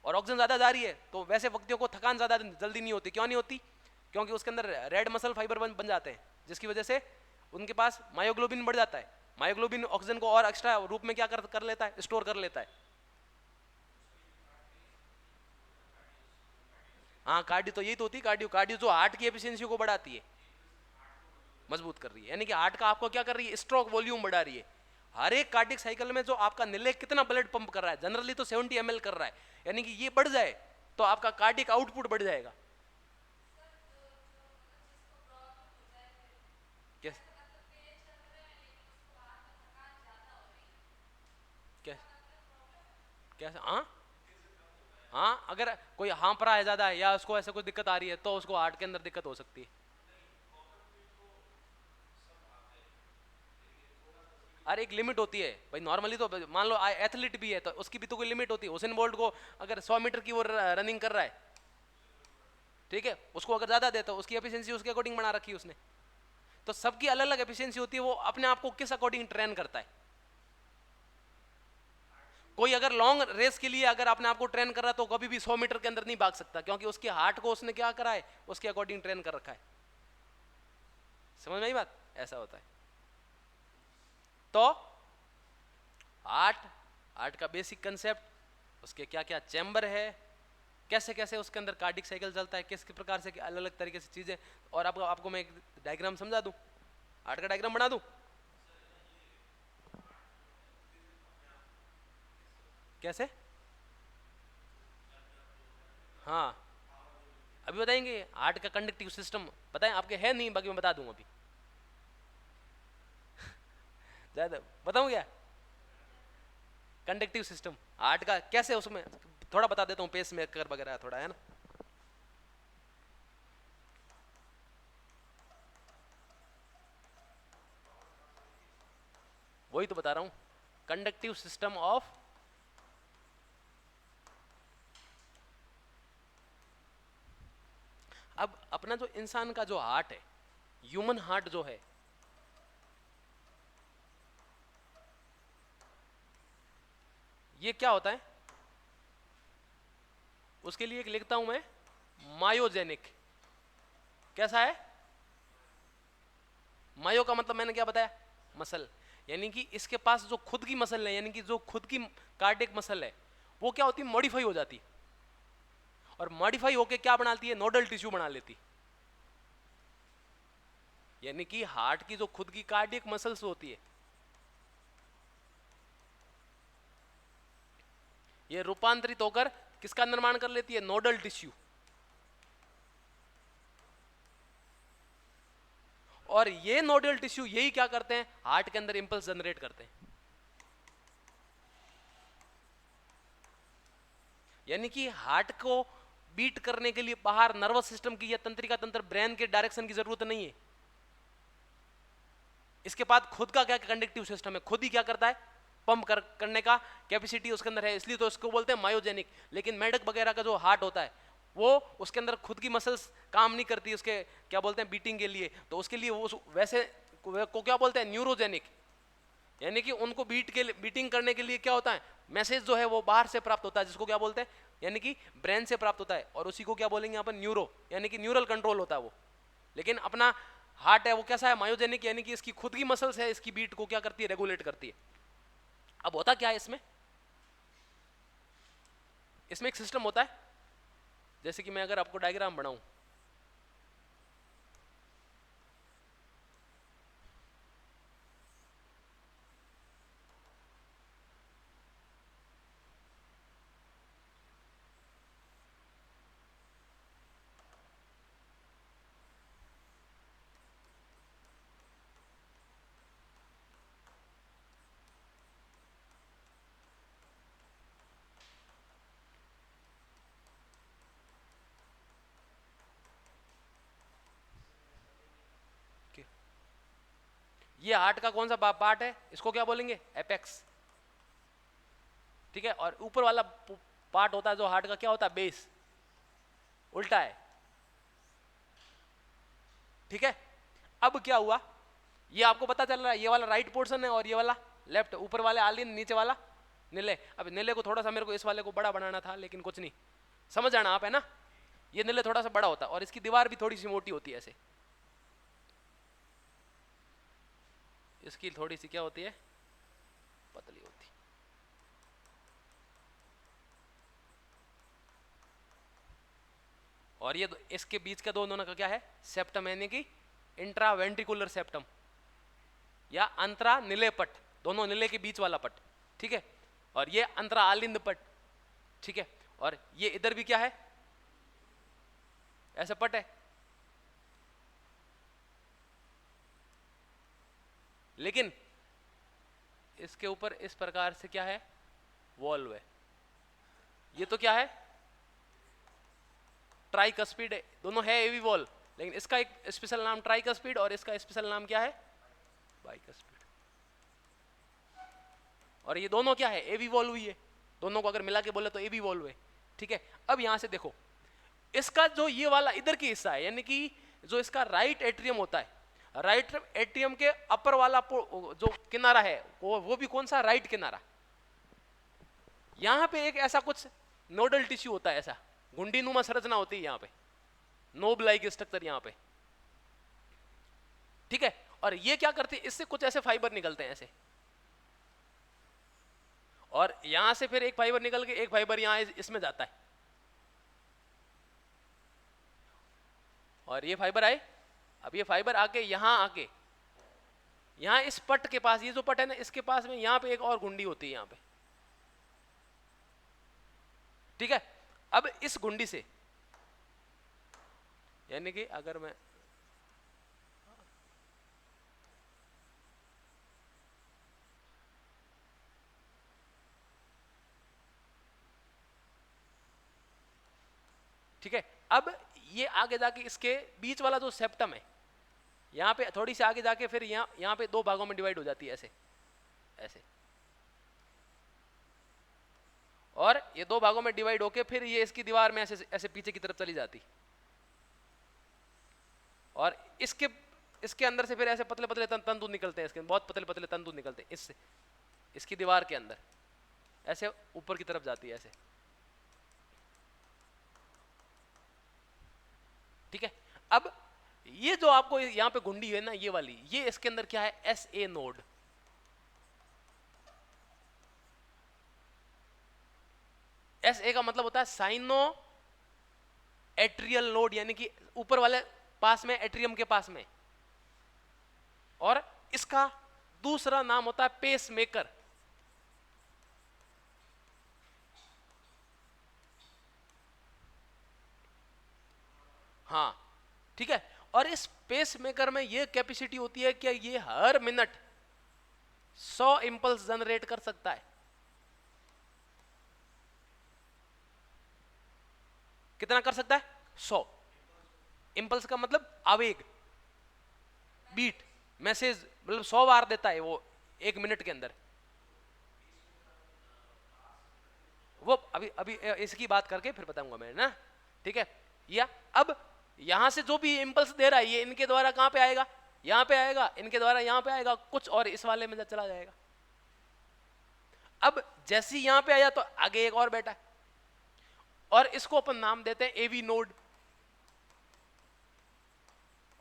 और ऑक्सीजन ज्यादा जा रही है तो वैसे व्यक्तियों को थकान ज्यादा जल्दी नहीं होती। क्यों नहीं होती? क्योंकि उसके अंदर रेड मसल फाइबर बन जाते हैं, जिसकी वजह से उनके पास मायोग्लोबिन बढ़ जाता है। मायोग्लोबिन ऑक्सीजन को और एक्स्ट्रा रूप में क्या कर लेता है, स्टोर कर लेता है। हाँ, कार्डियो तो यही तो होती है, कार्डियो, कार्डियो जो हार्ट की एफिशिएंसी को बढ़ाती है, मजबूत कर रही है, यानी कि हार्ट का आपको क्या कर रही है, स्ट्रोक वॉल्यूम बढ़ा रही है। हर एक कार्डियक साइकिल में जो आपका निले कितना ब्लड पंप कर रहा है, जनरली तो 70 ml कर रहा है, यानी कि ये बढ़ जाए तो आपका कार्डियक आउटपुट बढ़ जाएगा। कैसे? कैसे? कैसे? हाँ हाँ, अगर कोई हाँफ रहा है ज्यादा या उसको ऐसे कोई दिक्कत आ रही है तो उसको हार्ट के अंदर दिक्कत हो सकती है। अरे एक लिमिट होती है भाई, नॉर्मली तो मान लो एथलीट भी है तो उसकी भी तो कोई लिमिट होती है। हुसैन बोल्ट को अगर 100 मीटर की वो रनिंग कर रहा है, ठीक है, उसको अगर ज्यादा दे तो उसकी एफिशिएंसी उसके अकॉर्डिंग बना रखी है उसने। तो सबकी अलग अलग एफिशिएंसी होती है, वो अपने आप को किस अकॉर्डिंग ट्रेन करता है। कोई अगर लॉन्ग रेस के लिए अगर अपने आप को ट्रेन कर रहा है तो कभी भी 100 मीटर के अंदर नहीं भाग सकता, क्योंकि उसके हार्ट को उसने क्या करा है, उसके अकॉर्डिंग ट्रेन कर रखा है। समझ में आई बात? ऐसा होता है। तो हार्ट, हार्ट का बेसिक कंसेप्ट, उसके क्या क्या चैम्बर है, कैसे कैसे उसके अंदर कार्डिक साइकिल चलता है, किस प्रकार से अलग अलग तरीके से चीजें। और आपको आपको मैं एक डायग्राम समझा दूं, हार्ट का डायग्राम बना दूं? कैसे? हाँ, अभी बताएंगे। हार्ट का कंडक्टिव सिस्टम बताएं, आपके है नहीं, बाकी मैं बता दूंगा अभी। ज्यादा बताऊं क्या? कंडक्टिव सिस्टम हार्ट का कैसे, उसमें थोड़ा बता देता हूँ, पेस मेकर वगैरह थोड़ा है ना। वही तो बता रहा हूँ, कंडक्टिव सिस्टम ऑफ, अब अपना जो इंसान का जो हार्ट है, ह्यूमन हार्ट जो है, ये क्या होता है, उसके लिए एक लिखता हूं मैं, मायोजेनिक। कैसा है? मायो का मतलब मैंने क्या बताया, मसल, यानी कि इसके पास जो खुद की मसल है, यानी कि जो खुद की कार्डियक मसल है, वो क्या होती है, मॉडिफाई हो जाती है, और मॉडिफाई होके क्या बनाती है, नोडल टिश्यू बना लेती है। यानी कि हार्ट की जो खुद की कार्डियक मसल्स होती है, ये रूपांतरित होकर किसका निर्माण कर लेती है, नोडल टिश्यू। और ये नोडल टिश्यू यही क्या करते हैं, हार्ट के अंदर इंपल्स जनरेट करते हैं। यानी कि हार्ट को बीट करने के लिए बाहर नर्वस सिस्टम की या तंत्रिका तंत्र, ब्रेन के डायरेक्शन की जरूरत नहीं है। इसके बाद खुद का क्या कंडक्टिव सिस्टम है, खुद ही क्या करता है, पंप करने का कैपेसिटी उसके अंदर है, इसलिए तो इसको बोलते हैं मायोजेनिक। लेकिन मेढक वगैरह का जो हार्ट होता है, वो उसके अंदर खुद की मसल्स काम नहीं करती उसके क्या बोलते हैं, बीटिंग के लिए, तो उसके लिए वो वैसे को क्या बोलते हैं, न्यूरोजेनिक। यानी कि उनको बीटिंग करने के लिए क्या होता है, मैसेज जो है वो बाहर से प्राप्त होता है, जिसको क्या बोलते हैं, यानी कि ब्रेन से प्राप्त होता है, और उसी को क्या बोलेंगे अपन, न्यूरो, यानी कि न्यूरल कंट्रोल होता है वो। लेकिन अपना हार्ट है वो कैसा है, मायोजेनिक, यानी कि इसकी खुद की मसल्स है, इसकी बीट को क्या करती है, रेगुलेट करती है। अब होता क्या है इसमें, इसमें एक सिस्टम होता है, जैसे कि मैं अगर आपको डायग्राम बनाऊं, ये हार्ट का कौन सा पार्ट है, इसको क्या बोलेंगे, एपेक्स। ठीक है, और ऊपर वाला पार्ट होता है जो हार्ट का, क्या होता है, बेस, उल्टा है। ठीक है, अब क्या हुआ, ये आपको पता चल रहा है, ये वाला राइट पोर्शन है और ये वाला लेफ्ट, ऊपर वाले आलिन, नीचे वाला नीले। अब नीले को थोड़ा सा मेरे को इस वाले को बड़ा बनाना था, लेकिन कुछ नहीं, समझ आना आप, है ना। ये नीले थोड़ा सा बड़ा होता है और इसकी दीवार भी थोड़ी सी मोटी होती है ऐसे, इसकी थोड़ी सी क्या होती है, पतली होती। और ये इसके बीच का दोनों का क्या है, सेप्टम, यानी कि इंट्रा वेंट्रिकुलर सेप्टम या अंतरा नीले पट, दोनों नीले के बीच वाला पट। ठीक है, और ये अंतरा आलिंद पट। ठीक है, और ये इधर भी क्या है, ऐसा पट है, लेकिन इसके ऊपर इस प्रकार से क्या है, वॉल्व है। ये तो क्या है, ट्राइकस्पिड है, दोनों है एवी वॉल, लेकिन इसका एक स्पेशल नाम ट्राइकस्पिड और इसका स्पेशल नाम क्या है, बाइकस्पिड। और ये दोनों क्या है, एवी वॉल्व ही है, दोनों को अगर मिला के बोले तो एवी वॉल्व है। ठीक है, अब यहां से देखो, इसका जो ये वाला इधर की हिस्सा है, यानी कि जो इसका राइट एट्रियम होता है, राइट एट्रियम के अपर वाला जो किनारा है, वो भी कौन सा, राइट किनारा। यहां पे एक ऐसा कुछ नोडल टिश्यू होता है, ऐसा गुंडी नुमा संरचना होती है यहाँ पे, नोब लाइक स्ट्रक्चर यहाँ पे। ठीक है, और ये क्या करते हैं, इससे कुछ ऐसे फाइबर निकलते हैं ऐसे, और यहां से फिर एक फाइबर निकल के एक फाइबर यहां इसमें जाता है, और ये फाइबर आए, अब ये फाइबर आके यहां यहां इस पट के पास, ये जो पट है ना, इसके पास में यहां पे एक और गुंडी होती है यहां पे। ठीक है, अब इस गुंडी से, यानी कि अगर मैं ठीक है, अब ये आगे जाके इसके बीच वाला जो सेप्टम है, यहां पे थोड़ी सी आगे जाके फिर यहां पे दो भागों में डिवाइड हो जाती है ऐसे ऐसे, और ये दो भागों में डिवाइड होके फिर ये इसकी दीवार में ऐसे ऐसे पीछे की तरफ चली जाती, और इसके अंदर से फिर ऐसे पतले पतले तंतु निकलते हैं, इसके बहुत पतले पतले तंतु निकलते हैं इससे, इसकी दीवार के अंदर ऐसे ऊपर की तरफ जाती है ऐसे। ठीक है, अब ये जो आपको यहां पे गुंडी है ना, ये वाली, ये इसके अंदर क्या है, S A node. S A का मतलब होता है साइनो एट्रियल नोड, यानी कि ऊपर वाले पास में, एट्रियम के पास में, और इसका दूसरा नाम होता है पेस मेकर। हाँ, ठीक है, और इस पेस मेकर में ये कैपेसिटी होती है कि ये हर मिनट 100 इंपल्स जनरेट कर सकता है। कितना कर सकता है, 100 इंपल्स का मतलब आवेग, बीट, मैसेज, मतलब 100 बार देता है वो एक मिनट के अंदर। वो अभी अभी इसकी बात करके फिर बताऊंगा मैं ना। ठीक है, या अब यहां से जो भी इंपल्स दे रहा है, ये इनके द्वारा कहां पे आएगा, यहां पे आएगा, इनके द्वारा यहां पे आएगा कुछ, और इस वाले में चला जाएगा। अब जैसे ही यहां पे आया तो आगे एक और बैठा है, और इसको अपन नाम देते हैं एवी नोड।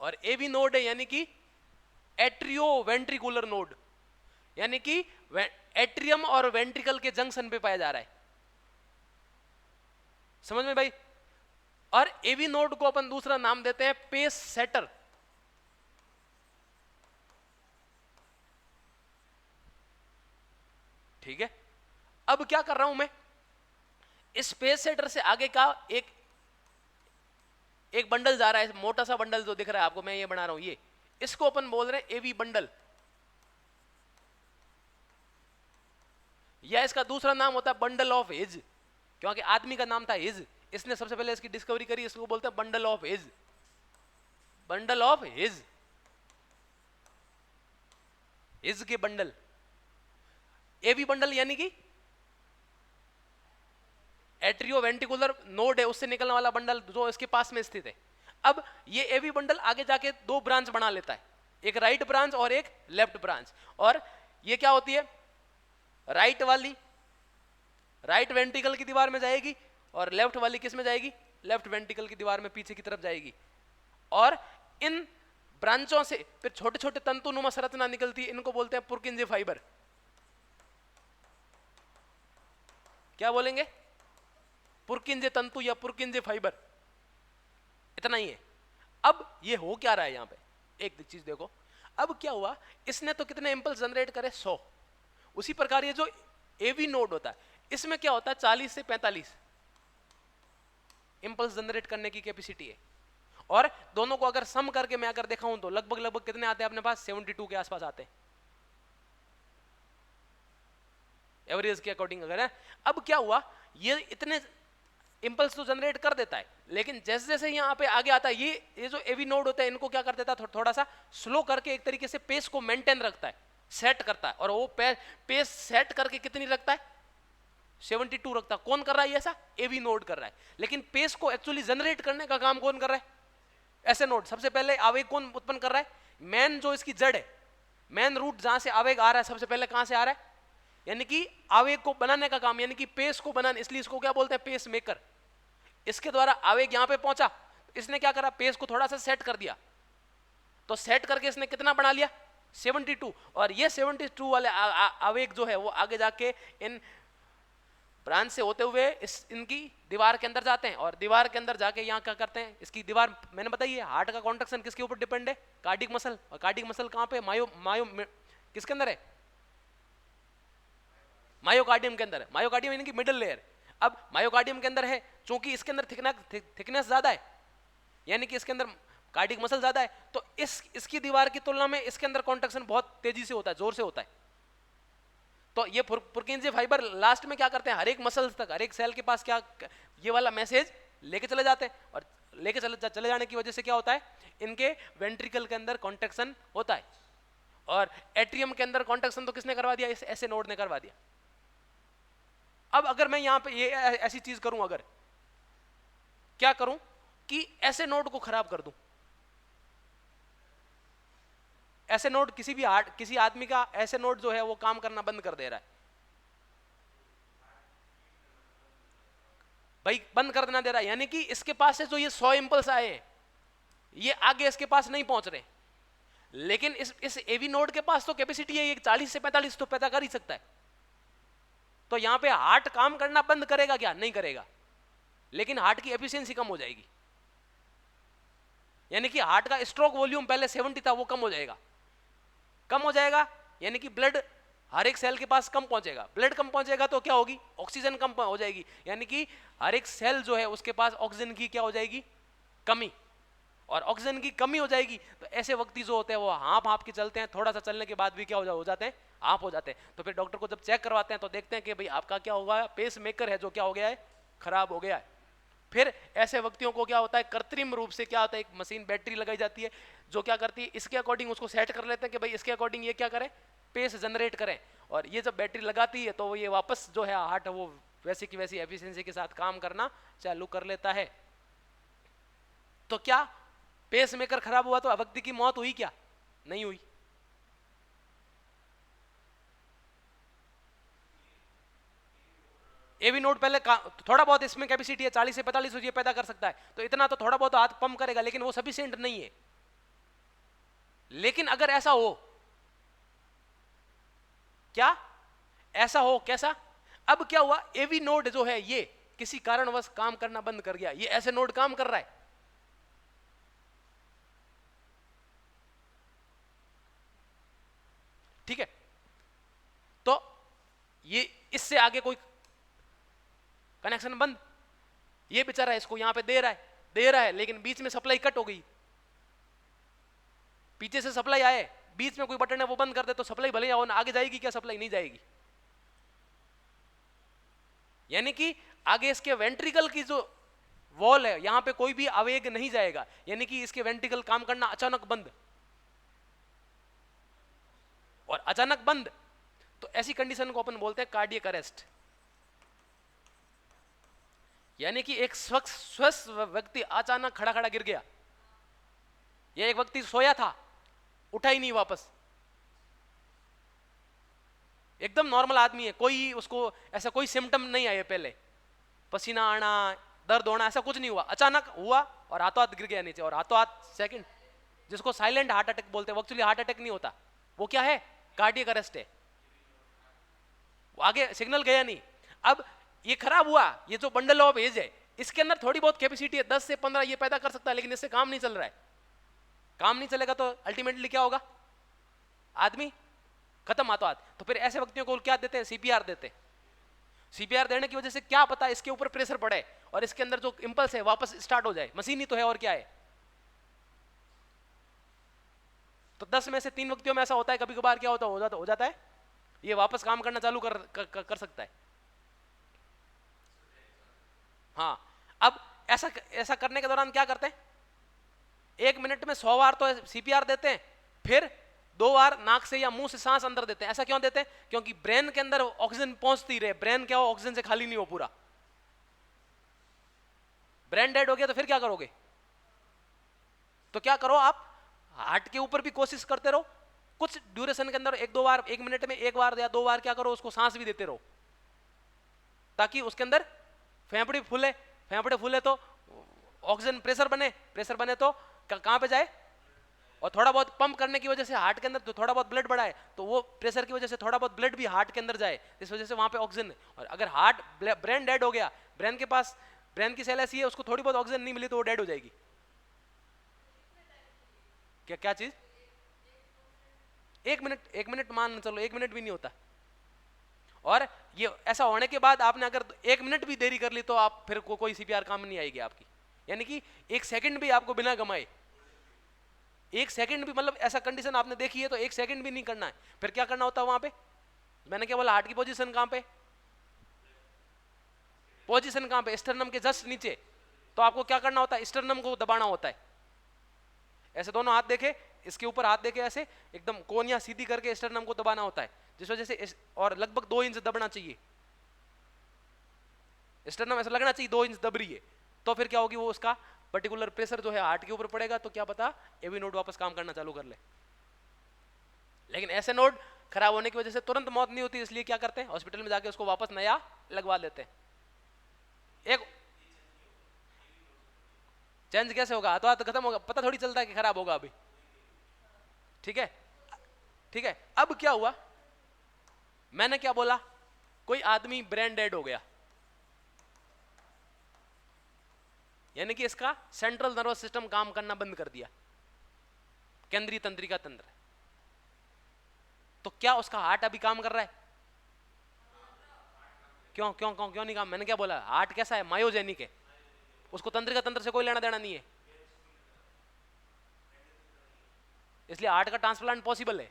और एवी नोड है यानी कि एट्रियो वेंट्रिकुलर नोड, यानी कि एट्रियम और वेंट्रिकल के जंक्शन पे पाया जा रहा है। समझ में भाई? और एवी नोड को अपन दूसरा नाम देते हैं पेस सेटर। ठीक है, अब क्या कर रहा हूं मैं, इस पेस सेटर से आगे का एक बंडल जा रहा है, मोटा सा बंडल जो दिख रहा है आपको, मैं ये बना रहा हूं, ये इसको अपन बोल रहे हैं एवी बंडल, या इसका दूसरा नाम होता है बंडल ऑफ हिज, क्योंकि आदमी का नाम था हिज, इसने सबसे पहले इसकी डिस्कवरी करी, इसको बोलते हैं bundle of his, bundle of his. Is के बंडल, एवी बंडल यानी कि एट्रियोवेंट्रिकुलर नोड है उससे निकलने वाला बंडल जो इसके पास में स्थित है। अब ये एवी बंडल आगे जाके दो ब्रांच बना लेता है, एक राइट ब्रांच और एक लेफ्ट ब्रांच। और ये क्या होती है, राइट वाली राइट वेंट्रिकल की दीवार में जाएगी और लेफ्ट वाली किस में जाएगी, लेफ्ट वेंट्रिकल की दीवार में पीछे की तरफ जाएगी। और इन ब्रांचों से फिर छोटे छोटे तंतुनुमा संरचना निकलती है, इनको बोलते हैं पुर्किंजे फाइबर। क्या बोलेंगे, पुर्किंजे तंतु या पुर्किंजे फाइबर, इतना ही है। अब ये हो क्या रहा है यहां पे, एक चीज देखो, अब क्या हुआ, इसने तो कितने इंपल्स जनरेट करे, 100। उसी प्रकार ये जो एवी नोड होता है इसमें क्या होता है, 40 से 45 इंपल्स जनरेट करने की कैपेसिटी है। और दोनों को अगर सम करके मैं अगर देखा हूं तो लगभग लगभग कितने आते हैं अपने पास, 72 के आसपास आते हैं एवरेज के अकॉर्डिंग अगर है। अब क्या हुआ, ये इतने इंपल्स तो जनरेट कर देता है, लेकिन जैसे जैसे यहाँ पे आगे आता है ये जो एवी नोड होता है इनको क्या कर देता है, थोड़ा सा स्लो करके एक तरीके से पेस को मेंटेन रखता है, सेट करता है। और वो पेस सेट करके कितनी रखता है, 72 रखता है। कौन कर रहा है ऐसा, एवी नोड कर रहा है। लेकिन पेस को एक्चुअली जनरेट करने का काम कौन कर रहा है, ऐसे नोड। सबसे पहले आवेग कौन उत्पन्न कर रहा है, मेन जो इसकी जड़ है, मेन रूट जहां से आवेग आ रहा है सबसे पहले कहां से आ रहा है, यानी कि आवेग को बनाने का काम, यानी कि पेस को बनाने, इसलिए इसको क्या बोलते हैं, पेस मेकर। इसके द्वारा आवेग यहां पे पहुंचा, इसने क्या करा, पेस को थोड़ा सा सेट कर दिया। तो सेट करके इसने कितना बना लिया, 72। और ये 72 वाले आवेग जो है वो आगे जाके इन ब्रांच से होते हुए इनकी दीवार के अंदर जाते हैं। और दीवार के अंदर जाके यहाँ क्या करते हैं, इसकी दीवार मैंने बताई है, हार्ट का कॉन्ट्रैक्शन किसके ऊपर डिपेंड है, कार्डिक मसल। और कार्डिक मसल कहाँ पे, मायो किसके अंदर है, मायोकार्डियम के अंदर है। मायोकार्डियम यानी कि मिडिल लेयर। अब मायोकार्डियम के अंदर है, चूंकि इसके अंदर थिकनेस ज्यादा है, यानी कि इसके अंदर कार्डिक मसल ज्यादा है, तो इसकी दीवार की तुलना में इसके अंदर कॉन्ट्रैक्शन बहुत तेजी से होता है, जोर से होता है। तो ये पुर्किंजे फाइबर लास्ट में क्या करते हैं, हर एक मसल्स तक, हर एक सेल के पास क्या ये वाला मैसेज लेके चले जाते हैं। और लेके चले जाने की वजह से क्या होता है, इनके वेंट्रिकल के अंदर कॉन्ट्रैक्शन होता है। और एट्रियम के अंदर कॉन्ट्रैक्शन तो किसने करवा दिया, इस ऐसे नोड ने करवा दिया। अब अगर मैं यहां पे ये ऐसी चीज करूं, अगर क्या करूं कि ऐसे नोड को खराब कर दूं, ऐसे नोड किसी आदमी का ऐसे नोड जो है वो काम करना बंद कर दे रहा है, भाई बंद कर देना दे रहा है, यानी कि इसके पास से जो ये 100 इंपल्स आए हैं ये आगे इसके पास नहीं पहुंच रहे। लेकिन इस एवी नोड के पास तो कैपेसिटी है, ये 40 से 45 तो पैदा कर ही सकता है। तो यहां पे हार्ट काम करना बंद करेगा क्या, नहीं करेगा, लेकिन हार्ट की एफिशिएंसी कम हो जाएगी। यानी कि हार्ट का स्ट्रोक वॉल्यूम पहले 70 था, वो कम हो जाएगा, कम हो जाएगा। यानी कि ब्लड हर एक सेल के पास कम पहुंचेगा। ब्लड कम पहुंचेगा तो क्या होगी, ऑक्सीजन कम हो जाएगी, यानी कि हर एक सेल जो है उसके पास ऑक्सीजन की क्या हो जाएगी, कमी। और ऑक्सीजन की कमी हो जाएगी तो ऐसे व्यक्ति जो होते हैं वो हाँप के चलते हैं, थोड़ा सा चलने के बाद भी क्या हो जाते हैं, आप हो जाते हैं। तो फिर डॉक्टर को जब चेक करवाते हैं तो देखते हैं कि भाई आपका क्या हुआ है, पेस मेकर है जो क्या हो गया है, खराब हो गया है। फिर ऐसे व्यक्तियों को क्या होता है, कृत्रिम रूप से क्या होता है, एक मशीन बैटरी लगाई जाती है जो क्या करती है, इसके अकॉर्डिंग उसको सेट कर लेते हैं कि भाई इसके अकॉर्डिंग ये क्या करें, पेस जनरेट करें। और ये जब बैटरी लगाती है तो ये वापस जो है हार्ट वो वैसी की वैसी एफिशिएंसी के साथ काम करना चालू कर लेता है। तो क्या पेस मेकर खराब हुआ तो व्यक्ति की मौत हुई क्या, नहीं हुई। एवी नोड पहले थोड़ा बहुत इसमें कैपेसिटी है, 40 से 45 ये पैदा कर सकता है, तो इतना तो थोड़ा बहुत हाथ पंप करेगा, लेकिन वो सफिशिएंट नहीं है। लेकिन अगर ऐसा हो, क्या ऐसा हो, कैसा, अब क्या हुआ, एवी नोड जो है ये किसी कारणवश काम करना बंद कर गया, ये ऐसे नोड काम कर रहा है। ठीक है, तो ये इससे आगे कोई कनेक्शन बंद, ये बेचारा इसको यहां पे दे रहा है, लेकिन बीच में सप्लाई कट हो गई, पीछे से सप्लाई आए, बीच में कोई बटन है वो बंद कर दे तो सप्लाई भले ही आगे जाएगी क्या, सप्लाई नहीं जाएगी। यानी कि आगे इसके वेंट्रिकल की जो वॉल है यहां पे कोई भी आवेग नहीं जाएगा, यानी कि इसके वेंट्रिकल काम करना अचानक बंद। और अचानक बंद, तो ऐसी कंडीशन को अपन बोलते हैं कार्डियक अरेस्ट। यानी कि एक स्वस्थ व्यक्ति अचानक खड़ा खड़ा गिर गया, या एक व्यक्ति सोया था उठा ही नहीं वापस, एकदम नॉर्मल आदमी है, कोई उसको ऐसा कोई सिम्टम नहीं आए पहले, पसीना आना, दर्द होना, ऐसा कुछ नहीं हुआ, अचानक हुआ और हाथों हाथ गिर गया नीचे, और हाथों हाथ सेकंड, जिसको साइलेंट हार्ट अटैक बोलते हैं, वो एक्चुअली हार्ट अटैक नहीं होता, वो क्या है, कार्डियक अरेस्ट है, आगे सिग्नल गया नहीं। अब ये खराब हुआ, ये जो बंडल ऑफ एज है इसके अंदर थोड़ी बहुत कैपेसिटी है, 10 से 15 ये पैदा कर सकता है, लेकिन इससे काम नहीं चल रहा है, काम नहीं चलेगा तो अल्टीमेटली क्या होगा, आदमी खत्म हाथों हाथ। तो फिर ऐसे व्यक्तियों को क्या देते हैं, सीपीआर देते हैं। सीपीआर देने की वजह से क्या पता इसके ऊपर प्रेशर पड़े और इसके अंदर जो इंपल्स है वापस स्टार्ट हो जाए, मशीन ही तो है और क्या है। तो 10 में से 3 व्यक्तियों में ऐसा होता है, कभी कभार क्या हो जाता है, ये वापस काम करना चालू कर सकता है। हाँ, अब ऐसा करने के दौरान क्या करते हैं, 1 मिनट में 100 बार तो सीपीआर देते हैं, फिर 2 बार नाक से या मुंह से सांस अंदर देते हैं। ऐसा क्यों देते हैं, क्योंकि ब्रेन के अंदर ऑक्सीजन पहुंचती रहे, ब्रेन क्या हो ऑक्सीजन से खाली नहीं हो पूरा। ब्रेन डेड हो गया तो फिर क्या करोगे, तो क्या करो आप हार्ट के ऊपर भी कोशिश करते रहो, कुछ ड्यूरेशन के अंदर 1-2 बार, 1 मिनट में 1 बार या 2 बार क्या करो, उसको सांस भी देते रहो, ताकि उसके अंदर फेफड़े फूले तो ऑक्सीजन प्रेशर बने तो कहां पे जाए, और थोड़ा बहुत पंप करने की वजह से हार्ट के अंदर तो थोड़ा बहुत ब्लड बढ़ाए, तो वो प्रेशर की वजह से थोड़ा बहुत ब्लड भी हार्ट के अंदर जाए, इस वजह से वहां पे ऑक्सीजन। और अगर हार्ट ब्रेन डेड हो गया, ब्रेन की सेल ऐसी है उसको थोड़ी बहुत ऑक्सीजन नहीं मिली तो वो डेड हो जाएगी। क्या चीज, 1 मिनट मान चलो, 1 मिनट भी नहीं होता। और ये ऐसा होने के बाद आपने अगर 1 मिनट भी देरी कर ली तो आप फिर कोई सीपीआर काम नहीं आएगी आपकी, यानी कि 1 सेकंड भी आपको बिना गमाए, 1 सेकंड भी, मतलब ऐसा कंडीशन आपने देखी है तो 1 सेकंड भी नहीं करना है। फिर क्या करना होता है वहां पे, मैंने क्या बोला, हार्ट की पोजीशन कहां पे, स्टर्नम के जस्ट नीचे, तो आपको क्या करना होता है, स्टर्नम को दबाना होता है, ऐसे दोनों हाथ देखे, इसके ऊपर हाथ देके ऐसे एकदम कोनिया सीधी करके स्टर्नम को दबाना होता है, जिस वजह से और लगभग 2 इंच दबना चाहिए, स्टर्नम ऐसा लगना चाहिए 2 इंच दब रही है, तो फिर क्या होगी, वो उसका पर्टिकुलर प्रेशर जो है हार्ट के ऊपर पड़ेगा, तो क्या पता एवी नोड वापस काम करना चालू कर ले। लेकिन ऐसे नोड खराब होने की वजह से तुरंत मौत नहीं होती, इसलिए क्या करते हैं, हॉस्पिटल में जाके उसको वापस नया लगवा लेते हैं। एक चेंज कैसे होगा, हाथों हाथ खत्म होगा, पता थोड़ी चलता है कि खराब होगा अभी, ठीक है। अब क्या हुआ, मैंने क्या बोला, कोई आदमी ब्रेन डेड हो गया, यानी कि इसका सेंट्रल नर्वस सिस्टम काम करना बंद कर दिया, केंद्रीय तंत्रिका तंत्र, तो क्या उसका हार्ट अभी काम कर रहा है, क्यों नहीं काम, मैंने क्या बोला, हार्ट कैसा है, मायोजेनिक है, उसको तंत्रिका तंत्र से कोई लेना देना नहीं है, इसलिए हार्ट का ट्रांसप्लांट पॉसिबल है।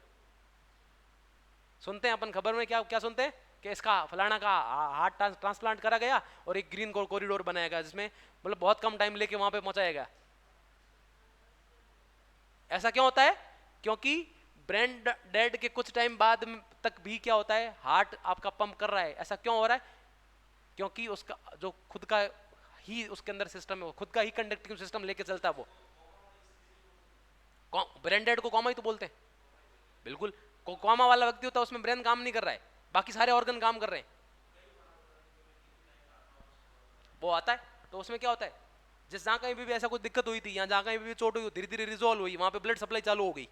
सुनते हैं अपन खबर में क्या सुनते हैं कि इसका फलाना का हार्ट ट्रांसप्लांट करा गया और एक ग्रीन कॉरिडोर बनाया गया, जिसमें मतलब बहुत कम टाइम लेके वहां पे पहुंचाया गया। ऐसा क्यों होता है, क्योंकि ब्रेन डेड के कुछ टाइम बाद तक भी क्या होता है, हार्ट आपका पंप कर रहा है। ऐसा क्यों हो रहा है, क्योंकि उसका जो खुद का ही उसके अंदर सिस्टम है, वो खुद का ही कंडक्टिंग सिस्टम लेके चलता है। वो ब्रेन डेड को कॉमा ही तो बोलते हैं, बिल्कुल कॉमा वाला व्यक्ति होता है, उसमें ब्रेन काम नहीं कर रहा है, बाकी सारे ऑर्गन काम कर रहे हैं, वो आता है। तो उसमें क्या होता है, जिस जहां कहीं भी ऐसा कोई दिक्कत हुई थी, या जहां कहीं भी चोट हुई, धीरे धीरे रिजोल्व हुई, वहां पे ब्लड सप्लाई चालू हो गई,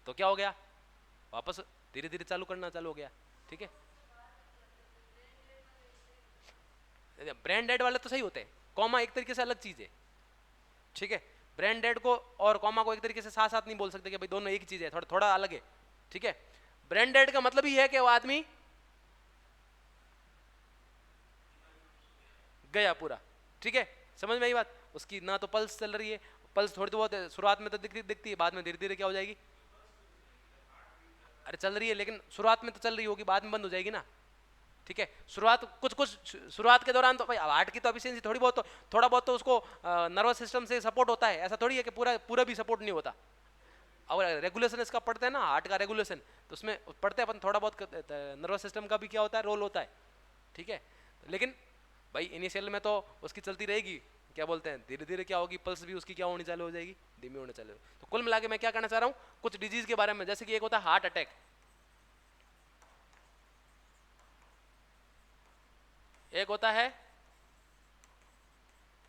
तो क्या हो गया, वापस धीरे धीरे चालू हो गया। ठीक है, ब्रेन डेड वाले तो सही होते हैं, कॉमा एक तरीके से अलग चीज है। ठीक है, ब्रेन डेड को और कॉमा को एक तरीके से साथ साथ नहीं बोल सकते कि भाई दोनों एक ही चीज है, थोड़ा थोड़ा अलग है। ठीक है, ब्रेन डेड का मतलब ही है कि वो आदमी गया पूरा। ठीक है, समझ में आई बात, उसकी ना तो पल्स चल रही है, पल्स थोड़ी बहुत शुरुआत में तो दिखती है, बाद में धीरे धीरे क्या हो जाएगी, अरे चल रही है लेकिन शुरुआत में तो चल रही होगी, बाद में बंद हो जाएगी ना। ठीक है, कुछ शुरुआत के दौरान तो भाई हार्ट की तो एफिशिएंसी थोड़ा बहुत तो उसको नर्वस सिस्टम से सपोर्ट होता है, ऐसा थोड़ी है कि पूरा भी सपोर्ट नहीं होता। अब रेगुलेशन इसका पढ़ते हैं ना, हार्ट का रेगुलेशन, तो उसमें पढ़ते हैं अपन थोड़ा बहुत, नर्वस सिस्टम का भी क्या होता है, रोल होता है, ठीक है। लेकिन भाई इनिशियल में तो उसकी चलती रहेगी, क्या बोलते हैं, धीरे धीरे क्या होगी, पल्स भी उसकी क्या होनी चालू हो जाएगी, धीमी होने चालू। तो कुल मिला के मैं क्या कहना चाह रहा हूँ, कुछ डिजीज के बारे में, जैसे कि एक होता है हार्ट अटैक, एक होता है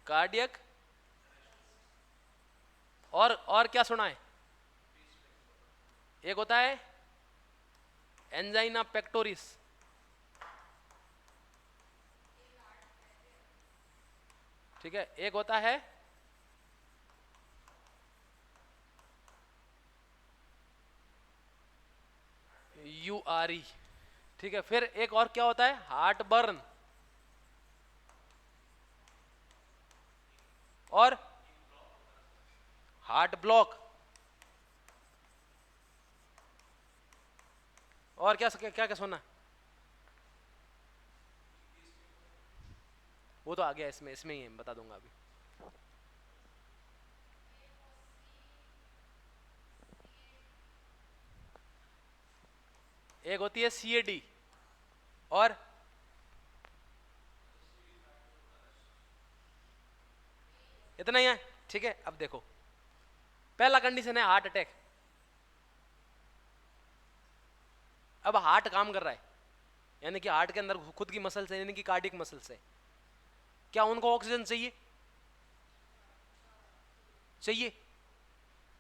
कार्डियक, और क्या सुना है, एक होता है एंजाइना पेक्टोरिस, ठीक है, एक होता है URE, ठीक है। फिर एक और क्या होता है, हार्ट बर्न, और हार्ट ब्लॉक, और क्या क्या क्या सुना, वो तो आ गया, इसमें इसमें ही बता दूंगा अभी। एक होती है CAD, और इतना ही है, ठीक है। अब देखो, पहला कंडीशन है हार्ट अटैक। अब हार्ट काम कर रहा है, यानी कि हार्ट के अंदर खुद की मसल्स है, यानी कि कार्डियक मसल्स है, क्या उनको ऑक्सीजन चाहिए, चाहिए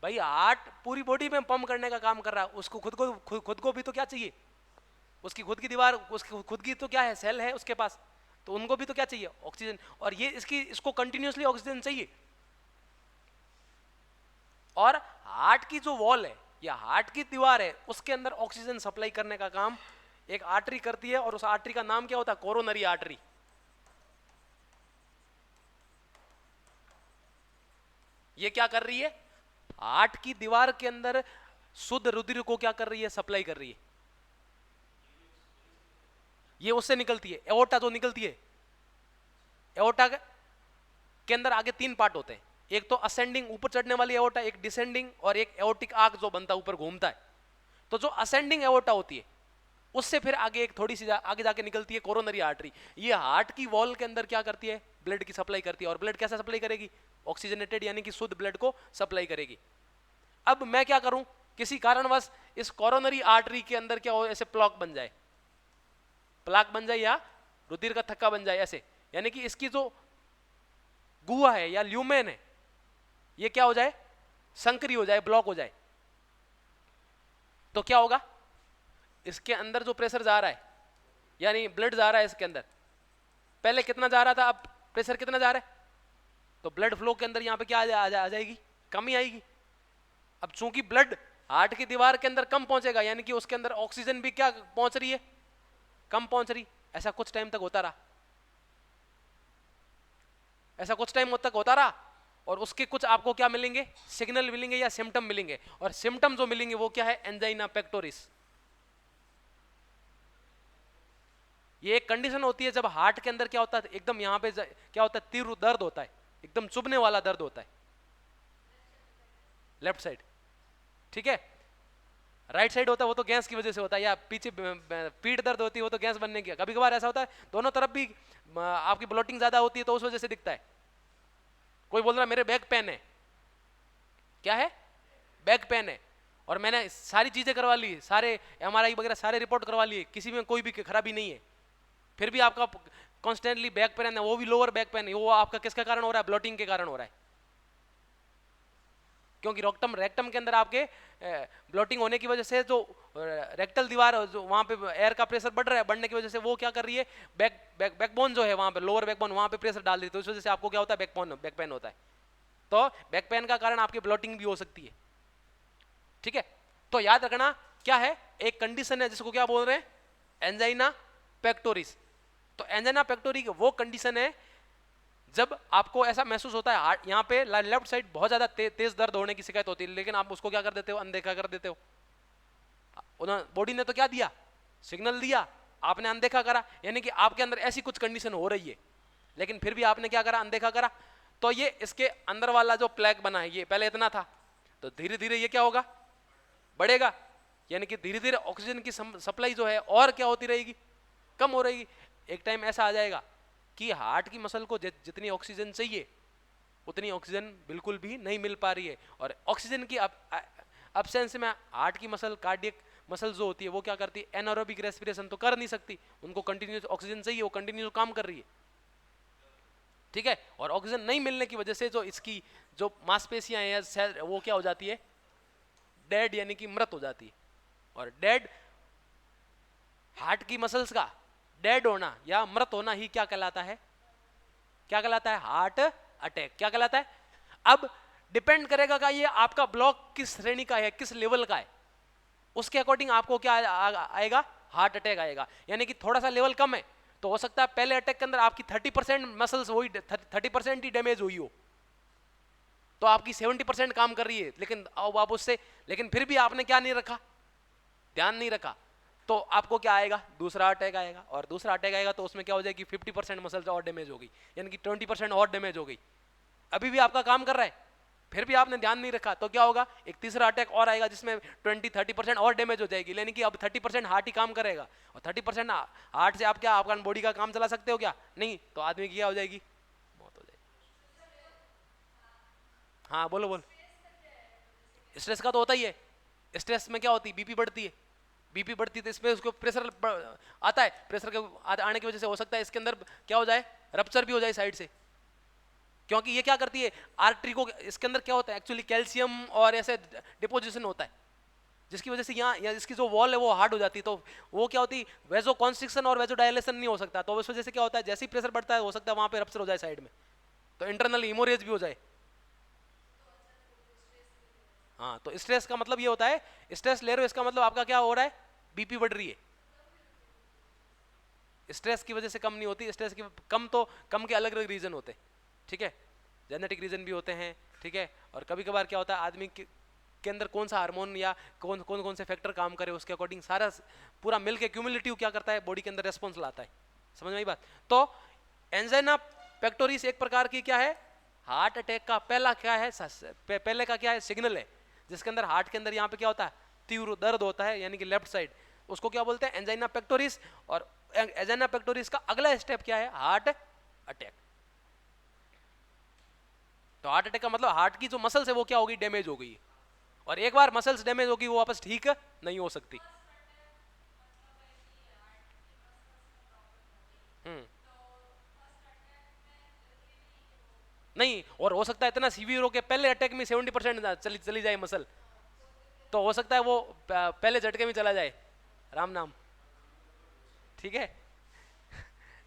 भाई। हार्ट पूरी बॉडी में पंप करने का काम कर रहा है, उसको खुद को भी तो क्या चाहिए, उसकी खुद की दीवार, उसकी खुद की तो क्या है, सेल है उसके पास, तो उनको भी तो क्या चाहिए, ऑक्सीजन। और ये इसको कंटिन्यूसली ऑक्सीजन चाहिए। और हार्ट की जो वॉल है या हार्ट की दीवार है, उसके अंदर ऑक्सीजन सप्लाई करने का काम एक आर्टरी करती है, और उस आर्टरी का नाम क्या होता है, कोरोनरी आर्टरी। ये क्या कर रही है, हार्ट की दीवार के अंदर शुद्ध रुधिर को क्या कर रही है, सप्लाई कर रही है। ये उससे निकलती है, एओर्टा जो निकलती है, एओर्टा के अंदर आगे 3 पार्ट होते हैं, एक तो असेंडिंग ऊपर चढ़ने वाली एओर्टा, एक डिसेंडिंग, और एक एओर्टिक आर्क जो बनता है ऊपर घूमता है। तो जो असेंडिंग एओर्टा होती है, उससे फिर आगे एक थोड़ी सी आगे जाके निकलती है कोरोनरी आर्टरी। ये हार्ट की वॉल के अंदर क्या करती है, ब्लड की सप्लाई करती है। और ब्लड कैसा सप्लाई करेगी, ऑक्सीजनेटेड, यानी कि शुद्ध ब्लड को सप्लाई करेगी। अब मैं क्या करूं, किसी कारणवश इस कोरोनरी आर्टरी के अंदर क्या हो, ऐसे प्लॉक बन जाए, प्लाक बन जाए, या रुधिर का थक्का बन जाए ऐसे, यानी कि इसकी जो गुहा है या ल्यूमेन है, ये क्या हो जाए, संकरी हो जाए, ब्लॉक हो जाए। तो क्या होगा, इसके अंदर जो प्रेशर जा रहा है, यानी ब्लड जा रहा है इसके अंदर, पहले कितना जा रहा था, अब प्रेशर कितना जा रहा है, तो ब्लड फ्लो के अंदर यहां पे क्या आ जाएगी, कमी आएगी। अब चूंकि ब्लड हार्ट की दीवार के अंदर कम पहुंचेगा, यानी कि उसके अंदर ऑक्सीजन भी क्या पहुंच रही है, कम पहुंच रही। ऐसा कुछ टाइम तक होता रहा, ऐसा कुछ टाइम तक होता रहा, और उसके कुछ आपको क्या मिलेंगे, सिग्नल मिलेंगे या सिम्टम मिलेंगे। और सिम्टम जो मिलेंगे वो क्या है, एंजाइना पेक्टोरिस। ये एक कंडीशन होती है जब हार्ट के अंदर क्या होता है, एकदम यहां पे क्या होता है, तीव्र दर्द होता है, एकदम चुभने वाला दर्द होता है, लेफ्ट साइड, ठीक है। राइट साइड होता है वो तो गैस की वजह से होता है, या पीछे पीठ दर्द होती है वो तो गैस बनने की। कभी कभार ऐसा होता है दोनों तरफ भी आपकी ब्लोटिंग ज्यादा होती है, तो उस वजह से दिखता है। कोई बोल रहा है मेरे बैक पेन है, क्या है, बैक पेन है, और मैंने सारी चीजें करवा ली, सारे MRI वगैरह सारे रिपोर्ट करवा लिए, किसी में कोई भी खराबी नहीं है, फिर भी आपका कॉन्स्टेंटली बैक पेन है, वो भी लोअर बैक पेन है, वो आपका किसके कारण हो रहा है, ब्लोटिंग के कारण हो रहा है। क्योंकि रेक्टम के अंदर आपके ब्लोटिंग होने की वजह से जो रेक्टल दीवार जो वहां पे एयर का प्रेशर बढ़ रहा है, बढ़ने की वजह से वो क्या कर रही है, बैकबोन जो है वहां पे, लोअर बैकबोन, वहां पे प्रेशर डाल रही है, तो इस वजह से आपको क्या होता है, बैक पेन होता है। तो बैक पेन का कारण आपकी ब्लोटिंग भी हो सकती है, ठीक है। तो याद रखना क्या है, एक कंडीशन है जिसको क्या बोल रहे हैं, एंजाइना पेक्टोरिस। तो एंजाइना पेक्टोरी वो कंडीशन है जब आपको ऐसा महसूस होता है, हार्ट यहाँ पे लेफ्ट साइड बहुत ज्यादा तेज दर्द होने की शिकायत होती है, लेकिन आप उसको क्या कर देते हो, अनदेखा कर देते हो। बॉडी ने तो क्या दिया, सिग्नल दिया, आपने अनदेखा करा, यानी कि आपके अंदर ऐसी कुछ कंडीशन हो रही है, लेकिन फिर भी आपने क्या करा, अनदेखा करा। तो ये इसके अंदर वाला जो प्लैक बना है, ये पहले इतना था, तो धीरे धीरे ये क्या होगा, बढ़ेगा, यानी कि धीरे धीरे ऑक्सीजन की सप्लाई जो है और क्या होती रहेगी, कम हो रहेगी। एक टाइम ऐसा आ जाएगा कि हार्ट की मसल को जितनी ऑक्सीजन चाहिए उतनी ऑक्सीजन बिल्कुल भी नहीं मिल पा रही है, और ऑक्सीजन की अब्सेंस में हार्ट की मसल, कार्डियक मसल जो होती है वो क्या करती है, एनारोबिक रेस्पिरेशन तो कर नहीं सकती, उनको कंटिन्यूस ऑक्सीजन चाहिए, वो कंटिन्यूस काम कर रही है, ठीक है। और ऑक्सीजन नहीं मिलने की वजह से जो इसकी जो मांसपेशियां हैं या सेल वो क्या हो जाती है, डेड यानी कि मृत हो जाती है। और डेड हार्ट की मसल्स का डेड होना या मृत होना ही क्या कहलाता है, क्या कहलाता है, हार्ट अटैक, क्या कहलाता है। अब डिपेंड करेगा कि ये आपका ब्लॉक किस श्रेणी का है, किस लेवल का है, उसके अकॉर्डिंग आपको क्या आएगा, हार्ट अटैक आएगा। यानी कि थोड़ा सा लेवल कम है तो हो सकता है पहले अटैक के अंदर आपकी 30% मसल्स वही 30% ही डैमेज हुई हो, तो आपकी 70% काम कर रही है, लेकिन अब आप उससे, लेकिन फिर भी आपने क्या नहीं रखा, ध्यान नहीं रखा, तो आपको क्या आएगा, दूसरा अटैक आएगा। और दूसरा अटैक आएगा तो उसमें क्या हो जाएगी, 50% मसल्स और डैमेज हो गई, यानी कि 20% और डैमेज हो गई। अभी भी आपका काम कर रहा है, फिर भी आपने ध्यान नहीं रखा, तो क्या होगा, एक तीसरा अटैक और आएगा जिसमें 20-30% और डैमेज हो जाएगी, यानी कि अब 30% हार्ट ही काम करेगा, और 30% हार्ट से आप क्या आपका बॉडी का काम चला सकते हो क्या, नहीं, तो आदमी की क्या हो जाएगी, मौत हो जाएगी। हाँ बोलो बोलो। स्ट्रेस का तो होता ही है, स्ट्रेस में क्या होती है, बीपी बढ़ती है, बीपी बढ़ती है तो इसमें उसको प्रेशर आता है, प्रेशर के आने की वजह से हो सकता है इसके अंदर क्या हो जाए, रप्चर भी हो जाए साइड से, क्योंकि ये क्या करती है, आर्टरी को, इसके अंदर क्या होता है एक्चुअली, कैल्शियम और ऐसे डिपोजिशन होता है, जिसकी वजह से यहाँ इसकी जो वॉल है वो हार्ड हो जाती है, तो वो क्या होती है, वेजो कॉन्स्ट्रिक्शन और वेजो डायलेशन नहीं हो सकता, तो उस वजह से क्या होता है, जैसे ही प्रेशर बढ़ता है हो सकता है वहां पे रप्चर हो जाए साइड में, तो इंटरनल हिमोरेज भी हो जाए। हाँ, तो स्ट्रेस का मतलब ये होता है, स्ट्रेस ले रहे हो इसका मतलब आपका क्या हो रहा है, बीपी बढ़ रही है। स्ट्रेस की वजह से कम नहीं होती, स्ट्रेस की कम तो कम के अलग अलग रीजन होते हैं, ठीक है, जेनेटिक रीजन भी होते हैं, ठीक है। और कभी कभार क्या होता है आदमी के अंदर कौन सा हार्मोन या कौन कौन कौन से फैक्टर काम करे उसके अकॉर्डिंग सारा पूरा मिलके क्यूमुलेटिव क्या करता है, बॉडी के अंदर रेस्पॉन्स लाता है, समझ में आई बात। तो एंजाइना पेक्टोरिस एक प्रकार की क्या है, हार्ट अटैक का पहला क्या है, पहले का क्या है, सिग्नल है, जिसके अंदर हार्ट के अंदर यहाँ पे क्या होता है, तीव्र दर्द होता है, यानी कि लेफ्ट साइड, उसको क्या बोलते हैं, एंजाइना पेक्टोरिस। और एंजाइना पेक्टोरिस का अगला स्टेप क्या है, हार्ट अटैक। तो हार्ट अटैक का मतलब हार्ट की जो मसल्स है वो क्या होगी, डैमेज हो गई, और एक बार मसल्स डैमेज होगी वो वापस ठीक नहीं हो सकती। हम्म, नहीं, और हो सकता है इतना सीवियर हो के पहले अटैक में 70% चली चली जाए मसल, तो हो सकता है वो पहले झटके में चला जाए, राम नाम, ठीक है।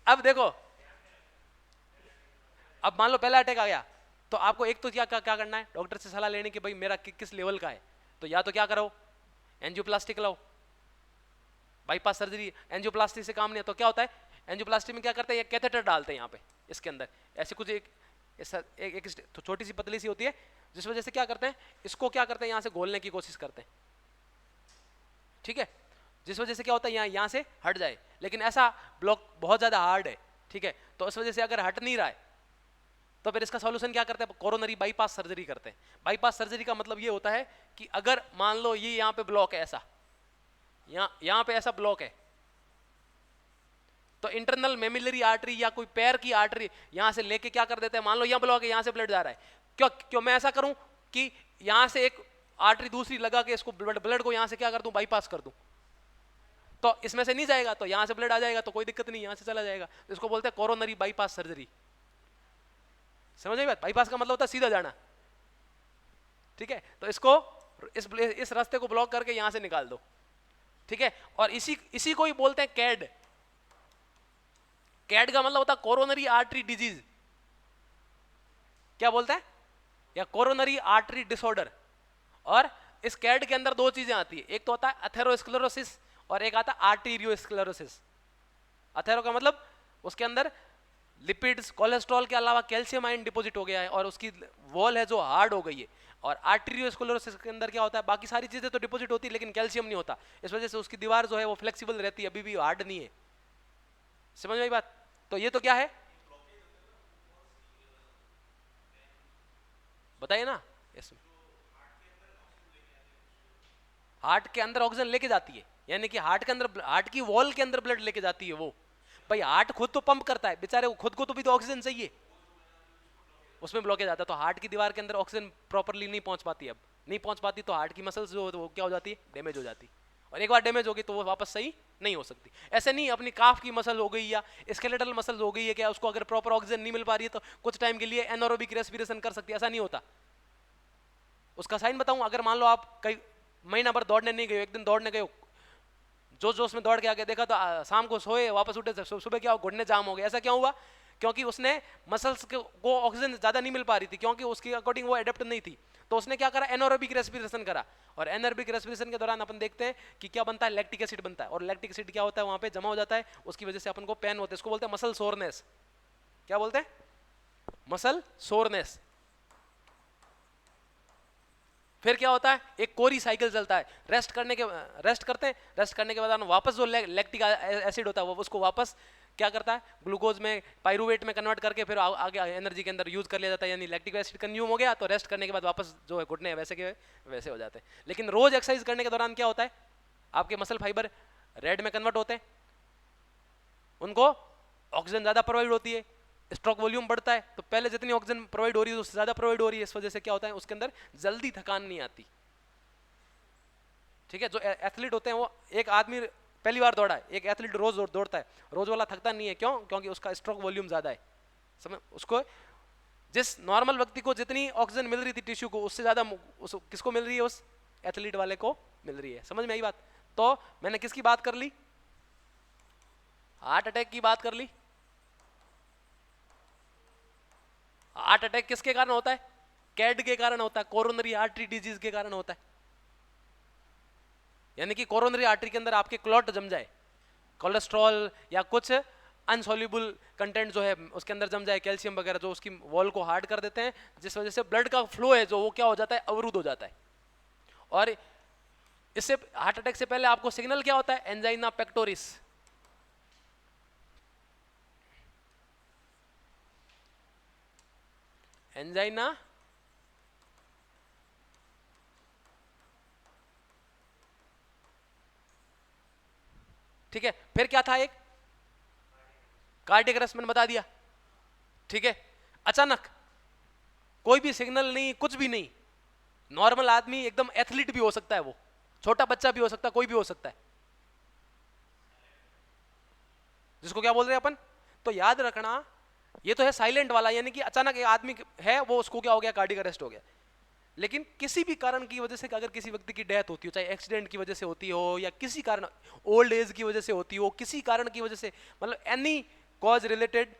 अब देखो, अब मान लो पहला अटैक आ गया, तो आपको एक तो क्या करना है, डॉक्टर से सलाह लेने की, भाई मेरा किस लेवल का है, तो या तो क्या करो, एंजियोप्लास्टी कराओ, बाईपास सर्जरी, एंजियोप्लास्टी से काम नहीं है तो क्या होता है, एंजियोप्लास्टी में क्या करते हैं, कैथेटर डालते हैं यहाँ पे इसके अंदर, ऐसे कुछ एक तो छोटी सी पतली सी होती है, जिस वजह से क्या करते हैं, इसको क्या करते हैं, यहाँ से घोलने की कोशिश करते हैं, ठीक है, जिस वजह से क्या होता है, यहाँ से हट जाए, लेकिन ऐसा ब्लॉक बहुत ज्यादा हार्ड है, ठीक है, तो इस वजह से अगर हट नहीं रहा है तो फिर इसका सॉल्यूशन क्या करते हैं, कोरोनरी बाईपास सर्जरी करते हैं। बाईपास सर्जरी का मतलब ये होता है कि अगर मान लो ये यहाँ पे ब्लॉक है, ऐसा यहाँ पे ऐसा ब्लॉक है, तो इंटरनल मेमिलरी आर्टरी या कोई पैर की आर्टरी यहां से लेके क्या कर देते हैं, मान लो यहाँ ब्लॉक है, यहाँ से ब्लड जा रहा है, क्यों क्यों मैं ऐसा करूं कि यहां से एक आर्टरी दूसरी लगा के इसको ब्लड को यहां से क्या कर दूं, बाईपास कर दूं, तो इसमें से नहीं जाएगा, तो यहां से ब्लड आ जाएगा, तो कोई दिक्कत नहीं, यहां से चला जाएगा, तो इसको बोलते हैं कोरोनरी बाईपास सर्जरी। समझ आई बात, बाईपास का मतलब होता है सीधा जाना, ठीक है, तो इसको इस रास्ते को ब्लॉक करके यहां से निकाल दो, ठीक है। और इसी को ही बोलते हैं कैड। कैड का मतलब होता है कोरोनरी आर्टरी डिजीज, क्या बोलते हैं, या कोरोनरी आर्टरी डिसऑर्डर। और इस कैड के अंदर दो चीजें आती है, एक तो होता है अथेरोस्क्लेरोसिस और एक आता है आर्टीरियोस्क्लेरोसिस। अथेरो का मतलब उसके अंदर लिपिड्स, कोलेस्ट्रॉल के अलावा कैल्शियम आयन डिपॉजिट हो गया है और उसकी वॉल है जो हार्ड हो गई है। और आर्टीरियोस्क्लेरोसिस के अंदर क्या होता है, बाकी सारी चीजें तो डिपॉजिट होती है लेकिन कैल्शियम नहीं होता, इस वजह से उसकी दीवार जो है वो फ्लेक्सिबल रहती है, अभी भी हार्ड नहीं है। समझ में आई बात। तो ये तो क्या है, बताइए ना इसमें। हार्ट के अंदर ऑक्सीजन लेके जाती है, यानी कि हार्ट के अंदर, हार्ट की वॉल के अंदर ब्लड लेके जाती है वो। भाई हार्ट खुद तो पंप करता है बेचारे, खुद को तो भी तो ऑक्सीजन चाहिए, उसमें ब्लॉकेज आता है, तो हार्ट की दीवार के अंदर ऑक्सीजन प्रॉपरली नहीं पहुंच पाती, अब नहीं पहुंच पाती तो हार्ट की मसल्स जो वो क्या हो जाती है, डैमेज हो जाती, और एक बार डैमेज होगी तो वो वापस सही नहीं हो सकती। ऐसे नहीं अपनी काफ की मसल हो गई या स्केलेटल मसल हो गई है क्या, उसको अगर प्रॉपर ऑक्सीजन नहीं मिल पा रही है तो कुछ टाइम के लिए एनारोबिक रेस्पिरेशन कर सकती है, ऐसा नहीं होता। उसका साइन बताऊं, अगर मान लो आप कई महीना भर दौड़ने नहीं गए, एक दिन दौड़ने गए, जोश जोश में दौड़ के आके देखा तो शाम को सोए, वापस उठे सुबह क्या घुटने जाम हो गए, ऐसा क्यों हुआ? क्योंकि उसने मसल्स को ऑक्सीजन ज्यादा नहीं मिल पा रही थी, क्योंकि उसके अकॉर्डिंग वो एडेप्ट नहीं थी, तो उसने क्या करा, एनारोबिक रेस्पिरेशन करा, और एनारोबिक रेस्पिरेशन के दौरान अपन देखते हैं कि क्या बनता है, लैक्टिक एसिड बनता है, और लैक्टिक एसिड क्या होता है वहां पे जमा हो जाता है, उसकी वजह से अपन को पेन होता है, इसको बोलते हैं मसल सोरनेस। क्या बोलते हैं? Muscle soreness. फिर क्या होता है, एक कोरी साइकिल चलता है, रेस्ट करते हैं, रेस्ट करने के बाद वापस जो लैक्टिक एसिड होता है वो उसको वापस क्या करता है, ग्लूकोज में, पायरूवेट में कन्वर्ट करके फिर आगे एनर्जी के अंदर यूज कर लिया जाता है, यानी लैक्टिक एसिड कंज्यूम हो गया तो रेस्ट करने के बाद वापस जो है घुटने वैसे के वैसे हो जाते हैं। लेकिन रोज एक्सरसाइज करने के दौरान क्या होता है, आपके मसल फाइबर रेड में कन्वर्ट होते हैं, उनको ऑक्सीजन ज्यादा प्रोवाइड होती है, स्ट्रोक वॉल्यूम बढ़ता है, तो पहले जितनी ऑक्सीजन प्रोवाइड हो रही है उससे ज्यादा प्रोवाइड हो रही है, इस वजह से क्या होता है, उसके अंदर जल्दी थकान नहीं आती। ठीक है, जो एथलीट होते हैं वो, एक आदमी पहली बार दौड़ा है, एक एथलीट रोज दौड़ता है, रोज वाला थकता नहीं है, क्यों? क्योंकि उसका स्ट्रोक वॉल्यूम ज्यादा है, समझ? उसको जिस नॉर्मल व्यक्ति को जितनी ऑक्सीजन मिल रही थी टिश्यू को, उससे ज्यादा किसको मिल रही है, उस एथलीट वाले को मिल रही है। समझ में आई बात? तो मैंने किसकी बात कर ली, हार्ट अटैक की बात कर ली। हार्ट अटैक किसके कारण होता है? कैड के कारण होता है, कोरोनरी आर्टरी डिजीज के कारण होता है, यानी कि कोरोनरी आर्टरी के अंदर आपके क्लॉट जम जाए, कोलेस्ट्रॉल या कुछ अनसोल्यूबल कंटेंट जो है उसके अंदर जम जाए, कैल्शियम वगैरह, जो उसकी वॉल को हार्ड कर देते हैं, जिस वजह से ब्लड का फ्लो है जो वो क्या हो जाता है, अवरुद्ध हो जाता है। और इससे हार्ट अटैक से पहले आपको सिग्नल क्या होता है, एंजाइना पेक्टोरिस। एंजाइना ठीक है, फिर क्या था, एक कार्डियक अरेस्ट मैंने बता दिया। ठीक है, अचानक कोई भी सिग्नल नहीं, कुछ भी नहीं, नॉर्मल आदमी एकदम एथलीट भी हो सकता है, वो छोटा बच्चा भी हो सकता है, कोई भी हो सकता है, जिसको क्या बोल रहे हैं अपन। तो याद रखना ये तो है साइलेंट वाला, यानी कि अचानक एक आदमी है वो, उसको क्या हो गया, कार्डियक अरेस्ट हो गया। लेकिन किसी भी कारण की वजह से अगर किसी व्यक्ति की डेथ होती हो, चाहे एक्सीडेंट की वजह से होती हो या किसी कारण ओल्ड एज की वजह से होती हो, किसी कारण की वजह से, मतलब any cause related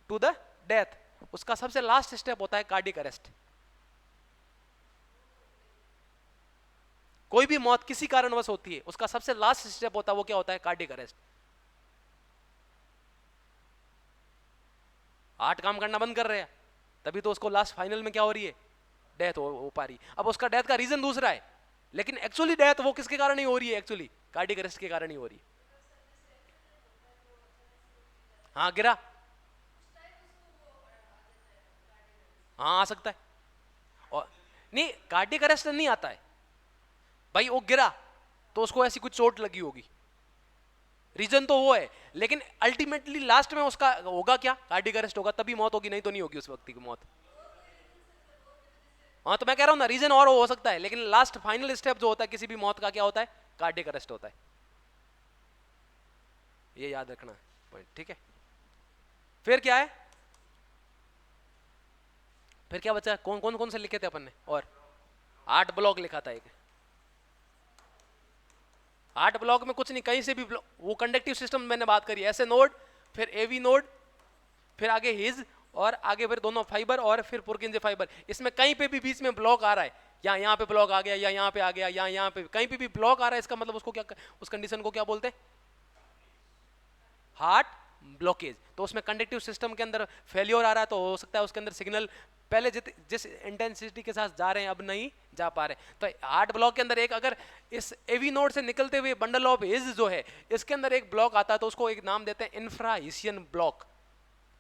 to the death, उसका सबसे लास्ट स्टेप होता है कार्डियक अरेस्ट। कोई भी मौत किसी कारणवश होती है, उसका सबसे लास्ट स्टेप होता है वो क्या होता है, कार्डियक अरेस्ट। हार्ट काम करना बंद कर रहे हैं, तभी तो उसको लास्ट फाइनल में क्या हो रही है, डेथ हो पा रही। अब उसका डेथ का रीजन दूसरा है, लेकिन एक्चुअली डेथ वो किसके कारण ही हो रही है, एक्चुअली कार्डियक अरेस्ट के कारण ही हो रही है। हाँ गिरा, हाँ आ सकता है, और नहीं कार्डियक अरेस्ट नहीं आता है भाई, वो गिरा तो उसको ऐसी कुछ चोट लगी होगी, रीजन तो वो है, लेकिन अल्टीमेटली लास्ट में उसका होगा क्या, कार्डियक अरेस्ट होगा, तभी मौत होगी, नहीं तो नहीं होगी उस व्यक्ति की मौत। हाँ तो मैं कह रहा हूं ना, रीजन और हो सकता है, लेकिन लास्ट फाइनल स्टेप जो होता है किसी भी मौत का क्या होता है, कार्डियक अरेस्ट होता है। ये याद रखना पॉइंट, ठीक है। फिर क्या है, फिर क्या बचा, कौन कौन कौन से लिखे थे अपन ने, और 8 ब्लॉक लिखा था एक। 8 ब्लॉक में कुछ नहीं, कहीं से भी वो कंडक्टिव सिस्टम मैंने बात करी, ऐसे नोड, फिर एवी नोड, फिर आगे हिज, और आगे फिर दोनों फाइबर, और फिर पुरकिंजे फाइबर। इसमें कहीं पे भी बीच में ब्लॉक आ रहा है, या यहाँ पे ब्लॉक आ गया, या यहाँ पे आ गया, या यहाँ पे कहीं पे भी ब्लॉक आ रहा है, इसका मतलब उसको क्या, उस कंडीशन को क्या बोलते हैं, हार्ट ब्लॉकेज। तो उसमें कंडक्टिव सिस्टम के अंदर फेलियर आ रहा है, तो हो सकता है उसके अंदर सिग्नल पहले जिस इंटेंसिटी के साथ जा रहे हैं अब नहीं जा पा रहे। तो हार्ट ब्लॉक के अंदर एक, अगर इस एवी नोड से निकलते हुए बंडल ऑफ हिज जो है, इसके अंदर एक ब्लॉक आता है, तो उसको एक नाम देते हैं इंफ्राहिसियन ब्लॉक।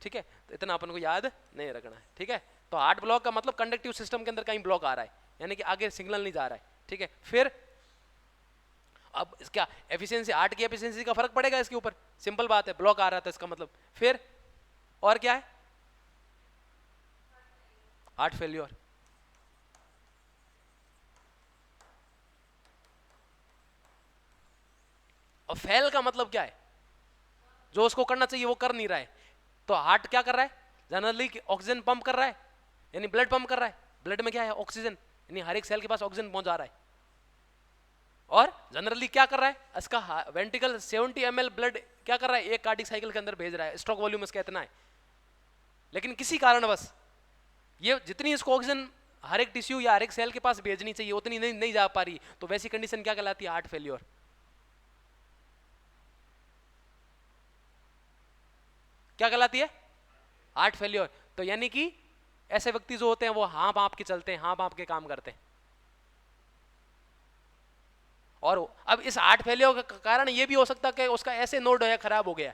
ठीक है, तो इतना अपन को याद नहीं रखना है, ठीक है। तो हार्ट ब्लॉक का मतलब कंडक्टिव सिस्टम के अंदर कहीं ब्लॉक आ रहा है, यानी कि आगे सिग्नल नहीं जा रहा है, ठीक है। फिर अब क्या एफिशिएंसी, हार्ट की एफिशिएंसी का फर्क पड़ेगा इसके ऊपर? सिंपल बात है, ब्लॉक आ रहा था इसका मतलब। फिर और क्या है? Heart failure. और फेल का मतलब क्या है? जो उसको करना चाहिए वो कर नहीं रहा है। तो हार्ट क्या कर रहा है? जनरली ऑक्सीजन पंप कर रहा है, यानी ब्लड पंप कर रहा है। ब्लड में क्या है? ऑक्सीजन, यानी हर एक सेल के पास ऑक्सीजन पहुंचा रहा है। और जनरली क्या कर रहा है? इसका वेंट्रिकल 70 ml ब्लड क्या कर रहा है? एक कार्डिक साइकिल के अंदर भेज रहा है, स्ट्रोक वॉल्यूम इसका इतना है। लेकिन किसी कारणवश ये जितनी इसको ऑक्सीजन हर एक टिश्यू या हर एक सेल के पास भेजनी चाहिए उतनी नहीं जा पा रही, तो वैसी कंडीशन क्या कहलाती है? Heart failure. क्या कहलाती है? Heart failure. तो यानी कि ऐसे व्यक्ति जो होते हैं वो हाँ बाप के चलते हैं, हाँ बाप के काम करते हैं। और अब इस हार्ट फेल्योर का कारण ये भी हो सकता है कि उसका ऐसे नोड है खराब हो गया,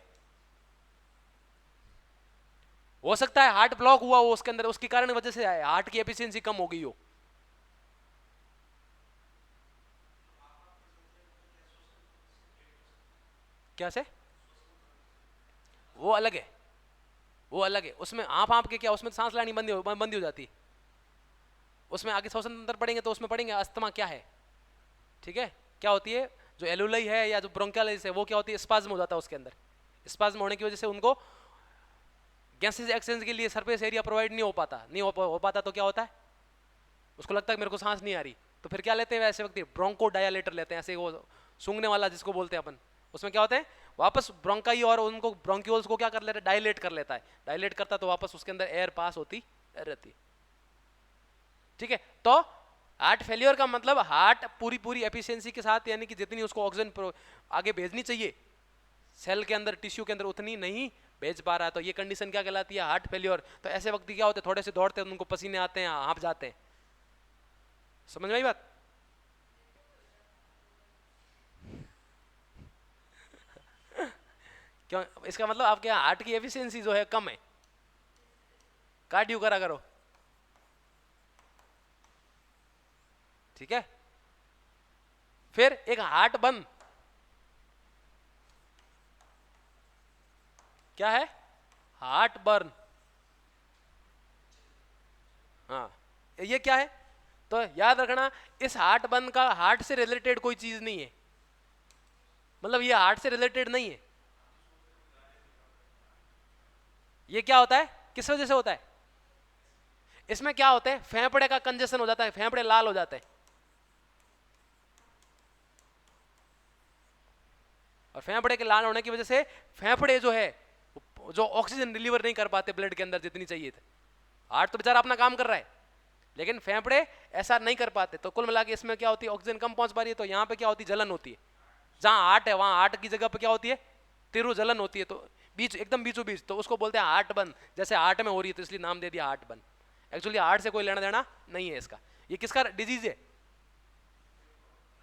हो सकता है हार्ट ब्लॉक हुआ हो उसके अंदर, उसके कारण वजह से हार्ट की एफिशिएंसी कम हो गई हो। क्या से? वो अलग है, वो अलग है। उसमें आप के क्या, उसमें सांस लेनी बंदी हो जाती। उसमें आगे श्वसन तंत्र पढ़ेंगे तो उसमें पढ़ेंगे अस्थमा क्या है, ठीक है? क्या होती है जो एलुलाई है या जो ब्रोंकियालिस है वो क्या होती है? स्पाज्म हो जाता है उसके अंदर। स्पाज्म होने की वजह से उनको गैसेस एक्सचेंज के लिए सरफेस एरिया प्रोवाइड नहीं हो पाता, हो पाता तो क्या होता है? उसको लगता है मेरे को सांस नहीं आ रही, तो फिर क्या लेते हैं ऐसे व्यक्ति? ब्रोंको डायलेटर लेते हैं, ऐसे वो सूंघने वाला जिसको बोलते हैं अपन। उसमें क्या होता है? वापस ब्रोंकाई और उनको ब्रोंक्यूल्स को क्या कर लेता है? डायलेट कर लेता है। डायलेट करता तो वापस उसके अंदर एयर पास होती रहती, ठीक है? तो हार्ट फेलियर का मतलब हार्ट पूरी एफिशिएंसी के साथ, यानी कि जितनी उसको ऑक्सीजन आगे भेजनी चाहिए सेल के अंदर, टिश्यू के अंदर, उतनी नहीं भेज पा रहा है। तो ये कंडीशन क्या कहलाती है? Heart failure. तो ऐसे वक्त क्या होते हैं? थोड़े से दौड़ते हैं उनको पसीने आते हैं, हाँफ जाते हैं। समझ में आई बात? क्यों? इसका मतलब आपके हार्ट की एफिशिएंसी जो है कम है। कार्डियो करा करो, ठीक है? फिर एक हार्ट बर्न, क्या है? Heart burn. हाँ, ये क्या है? तो याद रखना, इस हार्ट बर्न का हार्ट से रिलेटेड कोई चीज नहीं है, मतलब ये हार्ट से रिलेटेड नहीं है। ये क्या होता है? किस वजह से होता है? इसमें क्या होता है? फेफड़े का कंजेशन हो जाता है, फेफड़े लाल हो जाते हैं। और फेफड़े के लाल होने की वजह से फेफड़े जो है जो ऑक्सीजन डिलीवर नहीं कर पाते ब्लड के अंदर जितनी चाहिए थे। हार्ट तो बेचारा अपना काम कर रहा है, लेकिन फेफड़े ऐसा नहीं कर पाते। तो कुल मिला के इसमें क्या होती है? ऑक्सीजन कम पहुंच पा रही है, तो यहाँ पे क्या होती है? जलन होती है। जहाँ हार्ट है वहाँ हार्ट की जगह पे क्या होती है? तिरु जलन होती है, तो बीच एकदम बीचों बीच, तो उसको बोलते हैं हार्ट बर्न। जैसे हार्ट में हो रही है तो इसलिए नाम दे दिया हार्ट बर्न। एक्चुअली हार्ट से कोई लेना देना नहीं है इसका। ये किसका डिजीज है?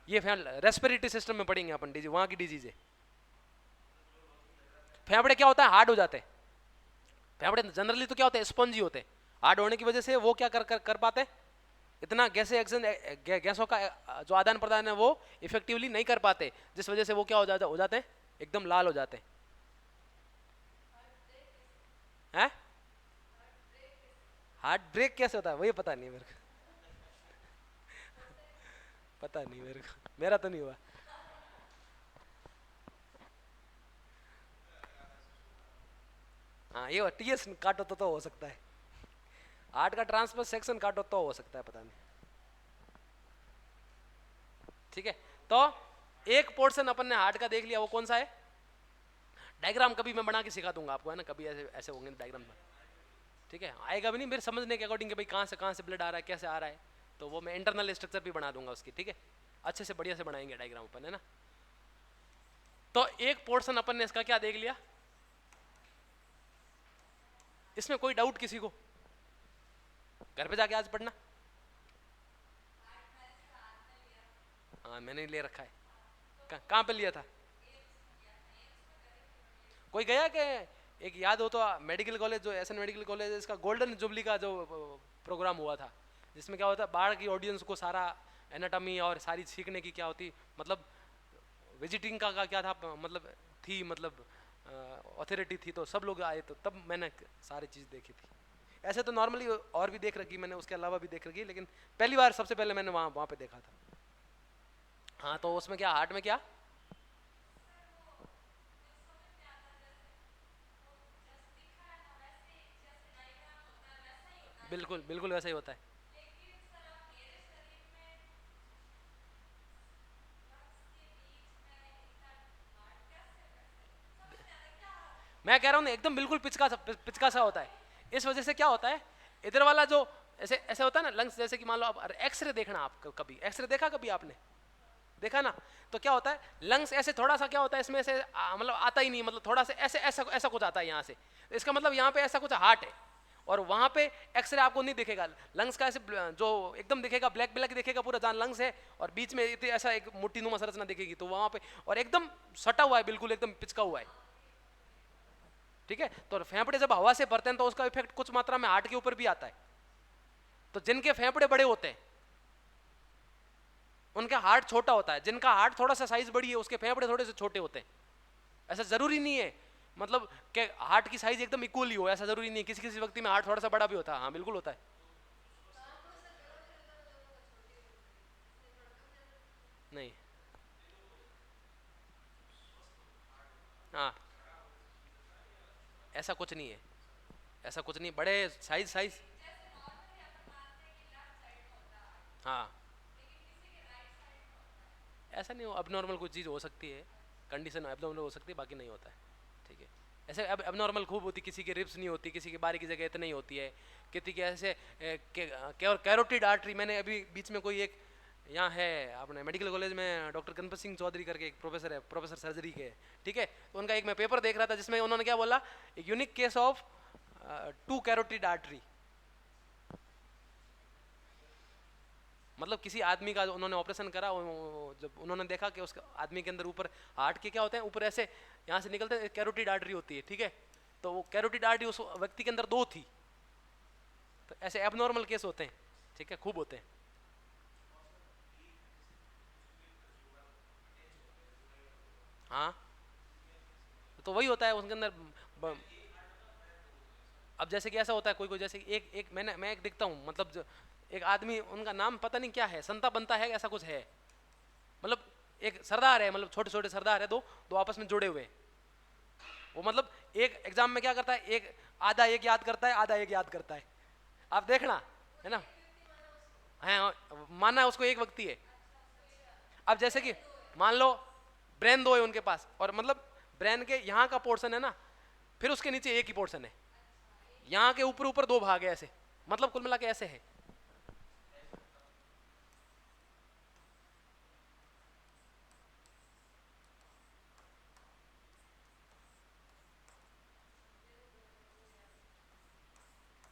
ये रेस्पिरेटरी सिस्टम में पढ़ेंगे अपन, डिजीज वहाँ की डिजीज है। फेफड़े क्या होता है? हार्ड हो जाते हैं। फेफड़े जनरली तो क्या होते हैं? स्पंजी होते हैं। हार्ड होने की वजह से वो क्या कर पाते? इतना गैसों का जो आदान प्रदान है वो इफेक्टिवली नहीं कर पाते, जिस वजह से वो क्या हो जाते हैं? एकदम लाल हो जाते हैं। हार्ट ब्रेक कैसे होता है वही पता नहीं मेरे को, पता नहीं मेरे को, मेरा तो नहीं हुआ। हाँ, ये टीएस काटो तो हो सकता है, हार्ट का ट्रांसफर सेक्शन काटो तो हो सकता है, पता नहीं, ठीक है? तो एक पोर्शन अपन ने हार्ट का देख लिया, वो कौन सा है? डायग्राम कभी मैं बना के सिखा दूंगा आपको, है ना? कभी ऐसे ऐसे होंगे डायग्राम, ठीक है? आएगा भी नहीं मेरे समझने के अकॉर्डिंग कि भाई कहाँ से ब्लड आ रहा है, कैसे आ रहा है, तो वो मैं इंटरनल स्ट्रक्चर भी बना दूंगा उसकी, ठीक है? अच्छे से बढ़िया से बनाएंगे डायग्राम अपन, है ना? तो एक पोर्शन अपन ने इसका क्या देख लिया, इसमें कोई डाउट किसी को? घर पे जाके आज पढ़ना। हाँ, मैंने ले रखा है। कहाँ पे लिया था? कोई गया कि एक याद हो तो मेडिकल कॉलेज, जो एसएन मेडिकल कॉलेज है, इसका गोल्डन जुबली का जो प्रोग्राम हुआ था, जिसमें क्या होता है बाहर की ऑडियंस को सारा एनाटॉमी और सारी सीखने की क्या होती, मतलब विजिटिंग का क्या था, मतलब थी, मतलब अथॉरिटी थी, तो सब लोग आए, तो तब मैंने सारी चीज़ देखी थी। ऐसे तो नॉर्मली और भी देख रखी मैंने, उसके अलावा भी देख रखी, लेकिन पहली बार सबसे पहले मैंने वहाँ पे देखा था। हाँ, तो उसमें क्या, हार्ट में क्या, बिल्कुल बिल्कुल वैसा ही होता है। मैं कह रहा हूँ ना, एकदम बिल्कुल पिचका सा, पिचका सा होता है। इस वजह से क्या होता है, इधर वाला जो ऐसे ऐसे होता है ना लंग्स, जैसे कि मान लो आप एक्सरे देखना, आप कभी एक्सरे देखा, कभी आपने देखा ना, तो क्या होता है, लंग्स ऐसे थोड़ा सा क्या होता है इसमें से मतलब आता ही नहीं, मतलब थोड़ा सा ऐसे ऐसा ऐसा कुछ आता है यहाँ से, तो इसका मतलब यहाँ पे ऐसा कुछ हार्ट है, और वहाँ पे एक्सरे आपको नहीं दिखेगा लंग्स का, ऐसे जो एकदम दिखेगा ब्लैक ब्लैक दिखेगा पूरा, जहाँ लंग्स है, और बीच में ऐसा एक मुट्ठी नुमा संरचना दिखेगी, तो वहाँ पे और एकदम सटा हुआ है, बिल्कुल एकदम पिचका हुआ है। ठीक है, तो फेफड़े जब हवा से भरते हैं तो उसका इफेक्ट कुछ मात्रा में हार्ट के ऊपर भी आता है। तो जिनके फेफड़े बड़े होते हैं उनका हार्ट छोटा होता है, जिनका हार्ट थोड़ा सा साइज बड़ी है उसके फेफड़े थोड़े से छोटे होते हैं। ऐसा जरूरी नहीं है मतलब कि हार्ट की साइज एकदम इक्वल ही हो, ऐसा जरूरी नहीं, किसी किसी व्यक्ति में हार्ट थोड़ा सा बड़ा भी होता है। हाँ बिल्कुल होता है। नहीं, हाँ, ऐसा कुछ नहीं है, ऐसा कुछ नहीं, बड़े साइज साइज। हाँ, ऐसा नहीं हो, अब कोई चीज़ हो सकती है, कंडीशन अब हो सकती है, बाकी नहीं होता है। ठीक है, ऐसे अब नॉर्मल खूब होती, किसी की रिप्स नहीं होती, किसी की बारी की जगह इतनी होती है, किसी के ऐसे कैरोटिड आर्टरी, मैंने अभी बीच में कोई एक यहाँ है अपने मेडिकल कॉलेज में डॉक्टर गणपत सिंह चौधरी करके एक प्रोफेसर है, प्रोफेसर सर्जरी के। ठीक है, तो उनका एक मैं पेपर देख रहा था जिसमें उन्होंने क्या बोला, एक unique case of 2 carotid artery, मतलब किसी आदमी का उन्होंने ऑपरेशन करा, जब उन्होंने देखा कि उस आदमी के अंदर ऊपर हार्ट के क्या होते हैं, ऊपर ऐसे यहाँ से निकलते हैं कैरोटिड आर्टरी होती है। ठीक है, तो वो कैरोटिड आर्टरी उस व्यक्ति के अंदर 2 थी, तो ऐसे एबनॉर्मल केस होते हैं। ठीक है, खूब होते हैं। हाँ, तो वही होता है उसके अंदर अब जैसे कि ऐसा होता है कोई कोई, जैसे एक एक मैं एक देखता हूँ, मतलब एक आदमी, उनका नाम पता नहीं क्या है, संता बनता है ऐसा कुछ है, मतलब एक सरदार है, मतलब छोटे छोटे सरदार है, दो दो आपस में जुड़े हुए। वो मतलब एक एग्जाम में क्या करता है, एक आधा एक याद करता है, आधा एक याद करता है, आप देखना, है ना। है, मानना उसको एक व्यक्ति है। अब जैसे कि मान लो ब्रेन 2 है उनके पास, और मतलब ब्रेन के यहाँ का पोर्शन है ना, फिर उसके नीचे एक ही पोर्शन है, यहाँ के ऊपर ऊपर 2 भाग है, ऐसे मतलब कुल मिला के ऐसे है।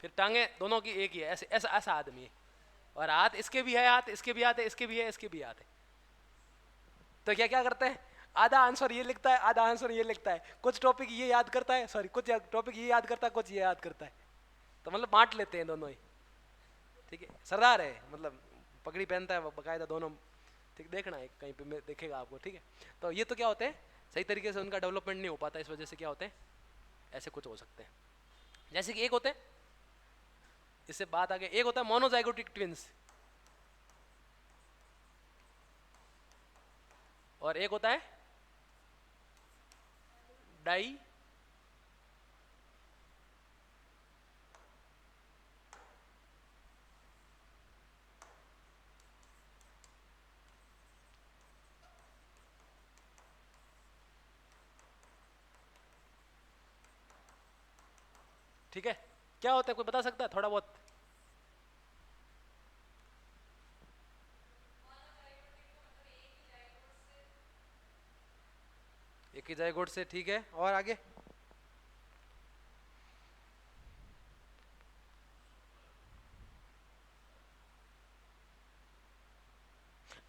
फिर टांगे दोनों की एक ही है, ऐसे ऐसा ऐसा आदमी है, और हाथ इसके भी है, हाथ इसके भी हाथ है, इसके भी है, इसके भी हाथ है। तो क्या क्या करते हैं, आधा आंसर ये लिखता है, आधा आंसर ये लिखता है, कुछ टॉपिक ये याद करता है, सॉरी कुछ टॉपिक ये याद करता है, कुछ ये याद करता है, तो मतलब बांट लेते हैं दोनों ही। ठीक है, सरदार है, मतलब पगड़ी पहनता है बकायदा दोनों। ठीक, देखना है कहीं पे देखेगा आपको। ठीक है, तो ये तो क्या होते हैं, सही तरीके से उनका डेवलपमेंट नहीं हो पाता, इस वजह से क्या होते हैं, ऐसे कुछ हो सकते हैं। जैसे कि एक होते हैं, इससे बात आगे, एक होता है मोनोजाइगोटिक ट्विंस, और एक होता है डाई ठीक है, क्या होता है, कोई बता सकता है थोड़ा बहुत। एक ही जायगोट से, ठीक है, और आगे।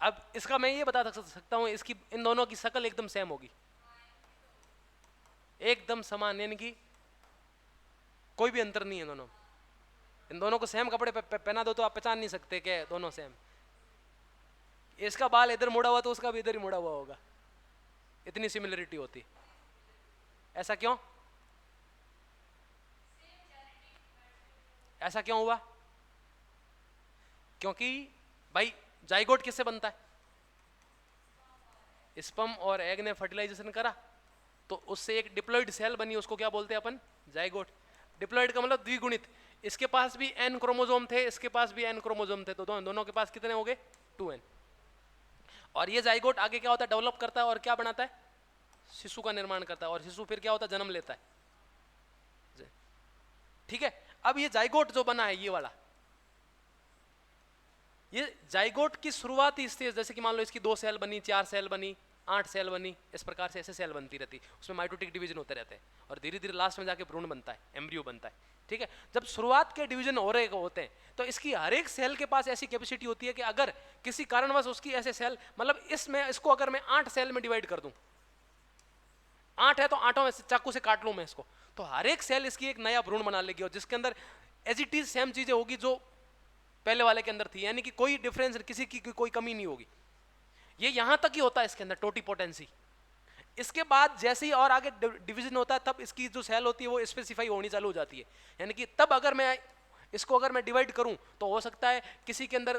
अब इसका मैं ये बता सकता हूँ, इसकी इन दोनों की शक्ल एकदम सेम होगी, एकदम समान, यानी कि कोई भी अंतर नहीं है दोनों। इन दोनों को सेम कपड़े पहना दो तो आप पहचान नहीं सकते कि दोनों सेम। इसका बाल इधर मुड़ा हुआ तो उसका भी इधर ही मुड़ा हुआ होगा, इतनी सिमिलरिटी होती। ऐसा क्यों? ऐसा क्यों हुआ? क्योंकि भाई जाइगोट किससे बनता है? स्पर्म और एग ने फर्टिलाइजेशन करा तो उससे एक डिप्लॉइड सेल बनी, उसको क्या बोलते हैं अपन? जाइगोट। डिप्लॉइड का मतलब द्विगुणित। इसके पास भी एन क्रोमोसोम थे, इसके पास भी एन क्रोमोसोम थे, तो दोनों के पास कितने हो गए? 2n। और ये जाइगोट आगे क्या होता है? डेवलप करता है और क्या बनाता है? शिशु का निर्माण करता है, और शिशु फिर क्या होता है? जन्म लेता है। ठीक है, अब ये जाइगोट जो बना है ये वाला, ये जाइगोट की शुरुआती स्टेज, जैसे कि मान लो इसकी 2 सेल बनी, 4 सेल बनी, 8 सेल बनी, इस प्रकार से ऐसे सेल बनती रहती, उसमें माइटोटिक डिवीजन होते रहते हैं और धीरे धीरे लास्ट में जाके भ्रूण बनता है, एम्ब्रियो बनता है। ठीक है, जब शुरुआत के डिवीजन हो रहे होते हैं तो इसकी हर एक सेल के पास ऐसी कैपेसिटी होती है कि अगर किसी कारणवश उसकी ऐसे सेल, मतलब इसमें इसको अगर मैं 8 सेल में डिवाइड कर दूं, 8 है तो 8 में से चाकू से काट लूं मैं इसको, तो हर एक सेल इसकी एक नया भ्रूण बना लेगी और जिसके अंदर एज इट इज सेम चीजें होगी जो पहले वाले के अंदर थी, यानी कि कोई डिफरेंस, किसी की कोई कमी नहीं होगी। ये यहां तक ही होता है इसके अंदर टोटीपोटेंसी। इसके बाद जैसे ही और आगे डिवीजन होता है तब इसकी जो सेल होती है वो स्पेसिफाई होनी चालू हो जाती है, यानी कि तब अगर मैं इसको अगर मैं डिवाइड करूं तो हो सकता है किसी के अंदर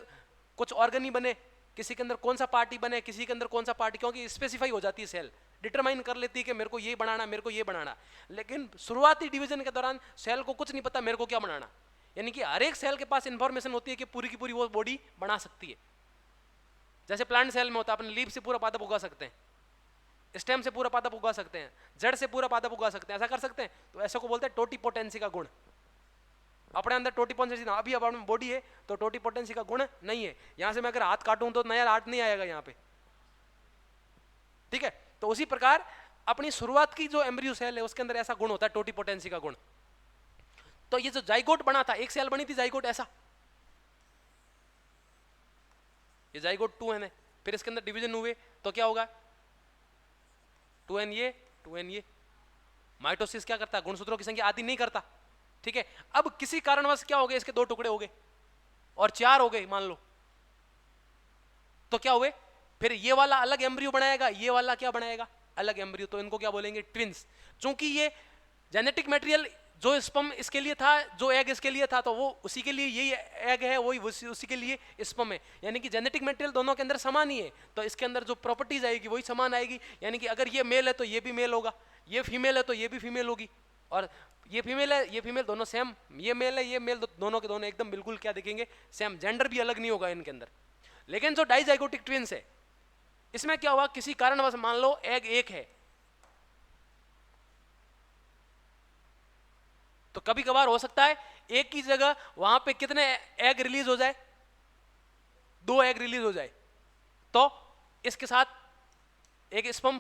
कुछ ऑर्गन ही बने, किसी के अंदर कौन सा पार्टी बने, किसी के अंदर कौन सा पार्टी, क्योंकि स्पेसिफाई हो जाती है, सेल डिटरमाइन कर लेती है कि मेरे को ये बनाना, मेरे को ये बनाना। लेकिन शुरुआती डिवीजन के दौरान सेल को कुछ नहीं पता मेरे को क्या बनाना, यानी कि हर एक सेल के पास इंफॉर्मेशन होती है कि पूरी की पूरी वो बॉडी बना सकती है। जैसे प्लांट सेल में होता है, अपन लीफ से पूरा पादप उगा सकते हैं, स्टेम से पूरा पादप उगा सकते हैं, जड़ से पूरा पादप उगा सकते हैं, ऐसा कर सकते हैं। तो ऐसा को बोलते हैं टोटीपोटेंसी का गुण। अपने अंदर टोटीपोटेंसी ना, अभी अब अपने बॉडी है तो टोटीपोटेंसी का गुण नहीं है। यहां से मैं अगर हाथ काटूं तो नया हाथ नहीं आएगा यहाँ पे। ठीक है, तो उसी प्रकार अपनी शुरुआत की जो एम्ब्रियो सेल है उसके अंदर ऐसा गुण होता है, टोटीपोटेंसी का गुण। तो ये जो जाइगोट बना था, एक सेल बनी थी जाइगोट, ऐसा ये जाइगोट 2n है, फिर इसके अंदर डिवीजन हुए तो क्या होगा? 2n ये 2n ये। माइटोसिस क्या करता है? गुणसूत्रों की संख्या आदि नहीं करता। ठीक है, अब किसी कारणवश क्या हो गए, इसके 2 टुकड़े हो गए और 4 हो गए मान लो, तो क्या हुए? फिर ये वाला अलग एम्ब्रियो बनाएगा, ये वाला क्या बनाएगा? अलग एम्ब्रियो। तो इनको क्या बोलेंगे? ट्विंस। चूंकि ये जेनेटिक मटेरियल जो स्पर्म इसके लिए था, जो एग इसके लिए था, तो वो उसी के लिए यही एग है, वही उसी के लिए स्पर्म है, यानी कि जेनेटिक मटेरियल दोनों के अंदर समान ही है, तो इसके अंदर जो प्रॉपर्टीज आएगी वही समान आएगी। यानी कि अगर ये मेल है तो ये भी मेल होगा, ये फीमेल है तो ये भी फीमेल होगी, और ये फीमेल है ये फीमेल, दोनों सेम, ये मेल है ये मेल, दोनों के दोनों एकदम बिल्कुल क्या दिखेंगे? सेम। जेंडर भी अलग नहीं होगा इनके अंदर। लेकिन जो डाइजाइगोटिक ट्विंस है, इसमें क्या हुआ? किसी कारणवश मान लो एग एक है, तो कभी कभार हो सकता है एक की जगह वहां पे कितने एग रिलीज हो जाए? 2 एग रिलीज हो जाए, तो इसके साथ एक स्पर्म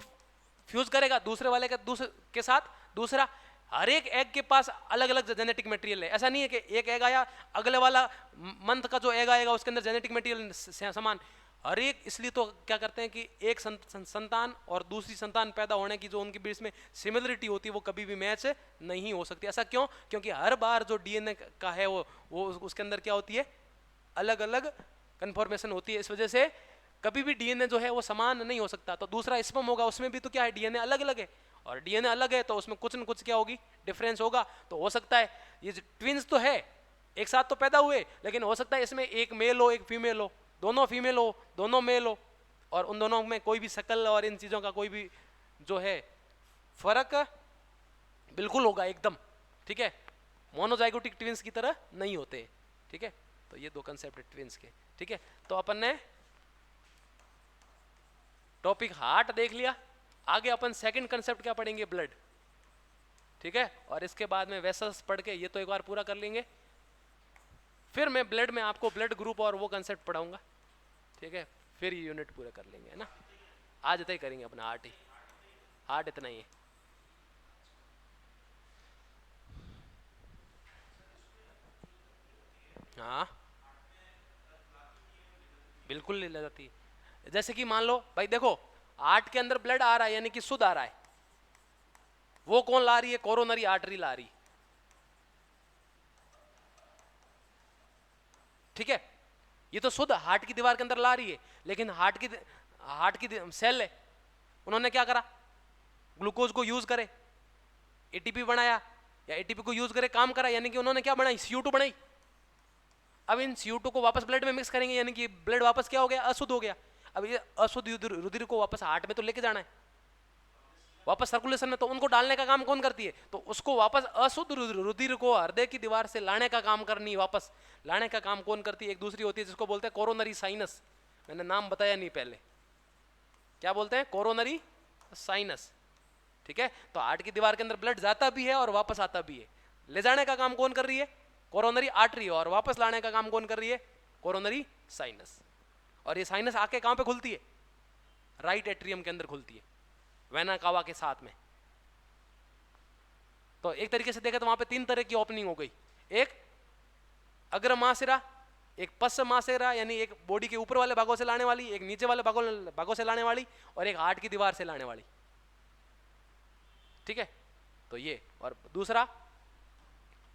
फ्यूज करेगा दूसरे वाले के साथ दूसरा। हर एक एग के पास अलग अलग जेनेटिक मटेरियल है, ऐसा नहीं है कि एक एग आया, अगले वाला मंथ का जो एग आएगा उसके अंदर जेनेटिक मटेरियल समान। हर एक, इसलिए तो क्या करते हैं कि एक संतान और दूसरी संतान पैदा होने की जो उनके बीच में सिमिलरिटी होती है वो कभी भी मैच नहीं हो सकती। ऐसा क्यों? क्योंकि हर बार जो डीएनए का है वो उसके अंदर क्या होती है? अलग अलग कन्फॉर्मेशन होती है। इस वजह से कभी भी डीएनए जो है वो समान नहीं हो सकता। तो दूसरा स्पर्म होगा, उसमें भी तो क्या है? डीएनए अलग अलग है, और डीएनए अलग है तो उसमें कुछ न कुछ क्या होगी? डिफरेंस होगा। तो हो सकता है ये ट्विंस तो है, एक साथ तो पैदा हुए, लेकिन हो सकता है इसमें एक मेल हो एक फीमेल हो, दोनों फीमेल हो दोनों मेल हो, और उन दोनों में कोई भी शकल और इन चीज़ों का कोई भी जो है फर्क बिल्कुल होगा एकदम। ठीक है, मोनोजाइगोटिक ट्विंस की तरह नहीं होते। ठीक है, तो ये 2 कंसेप्ट है ट्विंस के। ठीक है, तो अपन ने टॉपिक हार्ट देख लिया। आगे अपन सेकंड कंसेप्ट क्या पढ़ेंगे? ब्लड। ठीक है, और इसके बाद में वेसल्स पढ़ के ये तो एक बार पूरा कर लेंगे, फिर मैं ब्लड में आपको ब्लड ग्रुप और वो कंसेप्ट पढ़ाऊंगा। ठीक है, फिर ये यूनिट पूरा कर लेंगे, है ना। आज इतना ही करेंगे अपना हार्ट ही, हार्ट इतना ही है। हाँ बिल्कुल नहीं ले जाती। जैसे कि मान लो भाई देखो, हार्ट के अंदर ब्लड आ रहा है यानी कि शुद्ध आ रहा है, वो कौन ला रही है? कोरोनरी आर्टरी ला रही। ठीक है, ये तो शुद्ध हार्ट की दीवार के अंदर ला रही है, लेकिन हार्ट की सेल है, उन्होंने क्या करा, ग्लूकोज को यूज करे, एटीपी बनाया, या एटीपी को यूज करे काम करा, यानी कि उन्होंने क्या बनाई, CO2 बनाई। अब इन CO2 को वापस ब्लड में मिक्स करेंगे, यानी कि ब्लड वापस क्या हो गया, अशुद्ध हो गया। अब ये अशुद्ध रुधिर को वापस हार्ट में तो लेके जाना है, वापस सर्कुलेशन में, तो उनको डालने का काम कौन करती है, तो उसको वापस अशुद्ध रुधिर को हृदय की दीवार से लाने का काम करनी, वापस लाने का काम कौन करती है, एक दूसरी होती है जिसको बोलते हैं कोरोनरी साइनस। मैंने नाम बताया नहीं पहले, क्या बोलते हैं, कोरोनरी साइनस। ठीक है, तो हार्ट की दीवार के अंदर ब्लड जाता भी है और वापस आता भी है, ले जाने का काम कौन कर रही है, कोरोनरी आर्टरी, और वापस लाने का काम कौन कर रही है, कोरोनरी साइनस। और ये साइनस आके कहां पे खुलती है, राइट एट्रियम के अंदर खुलती है, वेना कावा के साथ में। तो एक तरीके से देखें तो वहां पे 3 तरह की ओपनिंग हो गई, एक अग्र महाशिरा, एक पश्च महाशिरा, यानी एक बॉडी के ऊपर वाले भागों से लाने वाली, एक नीचे वाले भागों से लाने वाली, और एक हार्ट की दीवार से लाने वाली। ठीक है, तो ये, और दूसरा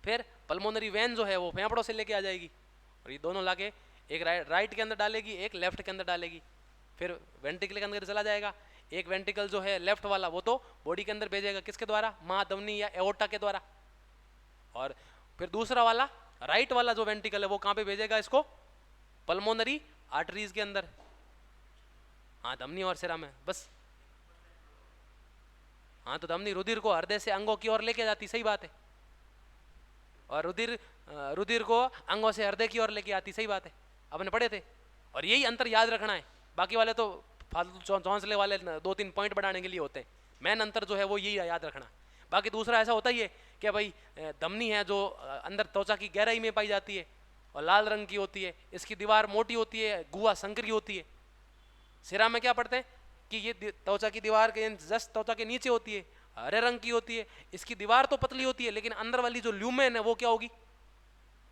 फिर पल्मोनरी वेन जो है वो फेफड़ों से लेके आ जाएगी, और ये दोनों लाके एक राइट के अंदर डालेगी, एक लेफ्ट के अंदर डालेगी, फिर वेंट्रिकल के अंदर चला जाएगा। एक वेंट्रिकल जो है लेफ्ट वाला वो तो बॉडी के अंदर भेजेगा, किसके द्वारा, महाधमनी या एओर्टा के द्वारा, और फिर दूसरा वाला राइट वाला जो वेंट्रिकल है वो कहां पे भेजेगा इसको, पल्मोनरी आर्टरीज के अंदर, हाँ धमनी और सिरा में, बस। हाँ, तो धमनी रुधिर को हृदय से अंगों की ओर लेके जाती, सही बात है, और रुधिर को अंगों से हृदय की ओर लेके आती, सही बात है, आपने पढ़े थे। और यही अंतर याद रखना है, बाकी वाले तो फालतू चौंसले वाले 2-3 पॉइंट बढ़ाने के लिए होते हैं, मेन अंतर जो है वो यही याद रखना। बाकी दूसरा ऐसा होता ही है कि भाई धमनी है जो अंदर त्वचा की गहराई में पाई जाती है और लाल रंग की होती है, इसकी दीवार मोटी होती है, गुहा संकरी होती है। सिरा में क्या पढ़ते हैं कि ये त्वचा की दीवार के जस्ट त्वचा के नीचे होती है, हरे रंग की होती है, इसकी दीवार तो पतली होती है लेकिन अंदर वाली जो ल्यूमेन है वो क्या होगी,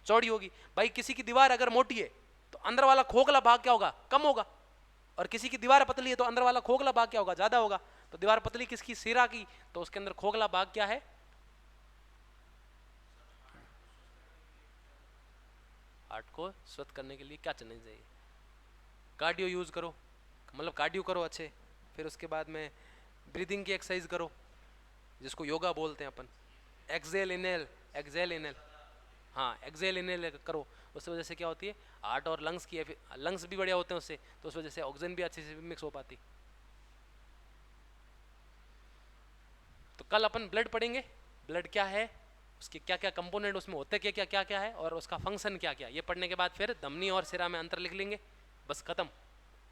चौड़ी होगी। भाई किसी की दीवार अगर मोटी है तो अंदर वाला खोखला भाग क्या होगा, कम होगा, और किसी की दीवार पतली है तो अंदर वाला खोखला भाग क्या होगा, ज्यादा होगा। तो दीवार पतली किसकी, सिरा की, तो उसके अंदर खोखला भाग क्या है, हार्ट को स्वस्थ करने के लिए क्या चलना चाहिए, कार्डियो यूज करो, मतलब कार्डियो करो अच्छे, फिर उसके बाद में ब्रीदिंग की एक्सरसाइज करो जिसको योगा बोलते हैं अपन, एक्सेल इनहेल, हाँ एक्सेल इनहेल करो, उसकी वजह से क्या होती है, हार्ट और लंग्स की, लंग्स भी बढ़िया होते हैं उससे, तो उस वजह से ऑक्सीजन भी अच्छे से मिक्स हो पाती। तो कल अपन ब्लड पढ़ेंगे, ब्लड क्या है, उसके क्या क्या कंपोनेंट उसमें होते क्या क्या क्या है, और उसका फंक्शन क्या क्या, ये पढ़ने के बाद फिर धमनी और सिरा में अंतर लिख लेंगे, बस खत्म।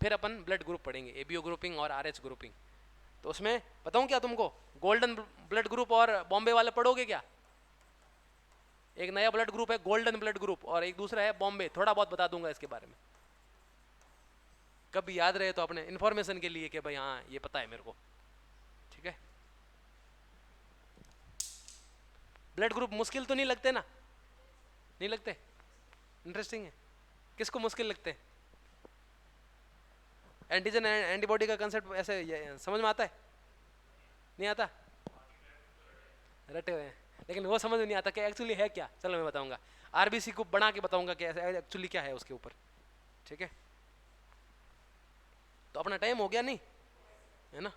फिर अपन ब्लड ग्रुप पढ़ेंगे, एबीओ ग्रुपिंग और आरएच ग्रुपिंग। तो उसमें बताऊं क्या तुमको, गोल्डन ब्लड ग्रुप और बॉम्बे वाले पढ़ोगे क्या, एक नया ब्लड ग्रुप है गोल्डन ब्लड ग्रुप और एक दूसरा है बॉम्बे, थोड़ा बहुत बता दूंगा इसके बारे में, कभी याद रहे तो अपने इंफॉर्मेशन के लिए कि भाई हाँ ये पता है मेरे को। ठीक है, ब्लड ग्रुप मुश्किल तो नहीं लगते ना, नहीं लगते, इंटरेस्टिंग है, किसको मुश्किल लगते हैं, एंटीजन एंटीबॉडी का कंसेप्ट ऐसे समझ में आता है, नहीं आता, रटे हुए हैं, लेकिन वो समझ में नहीं आता कि एक्चुअली है क्या। चलो मैं बताऊंगा, आरबीसी को बना के बताऊंगा कि एक्चुअली क्या है उसके ऊपर। ठीक है, तो अपना टाइम हो गया नहीं है ना।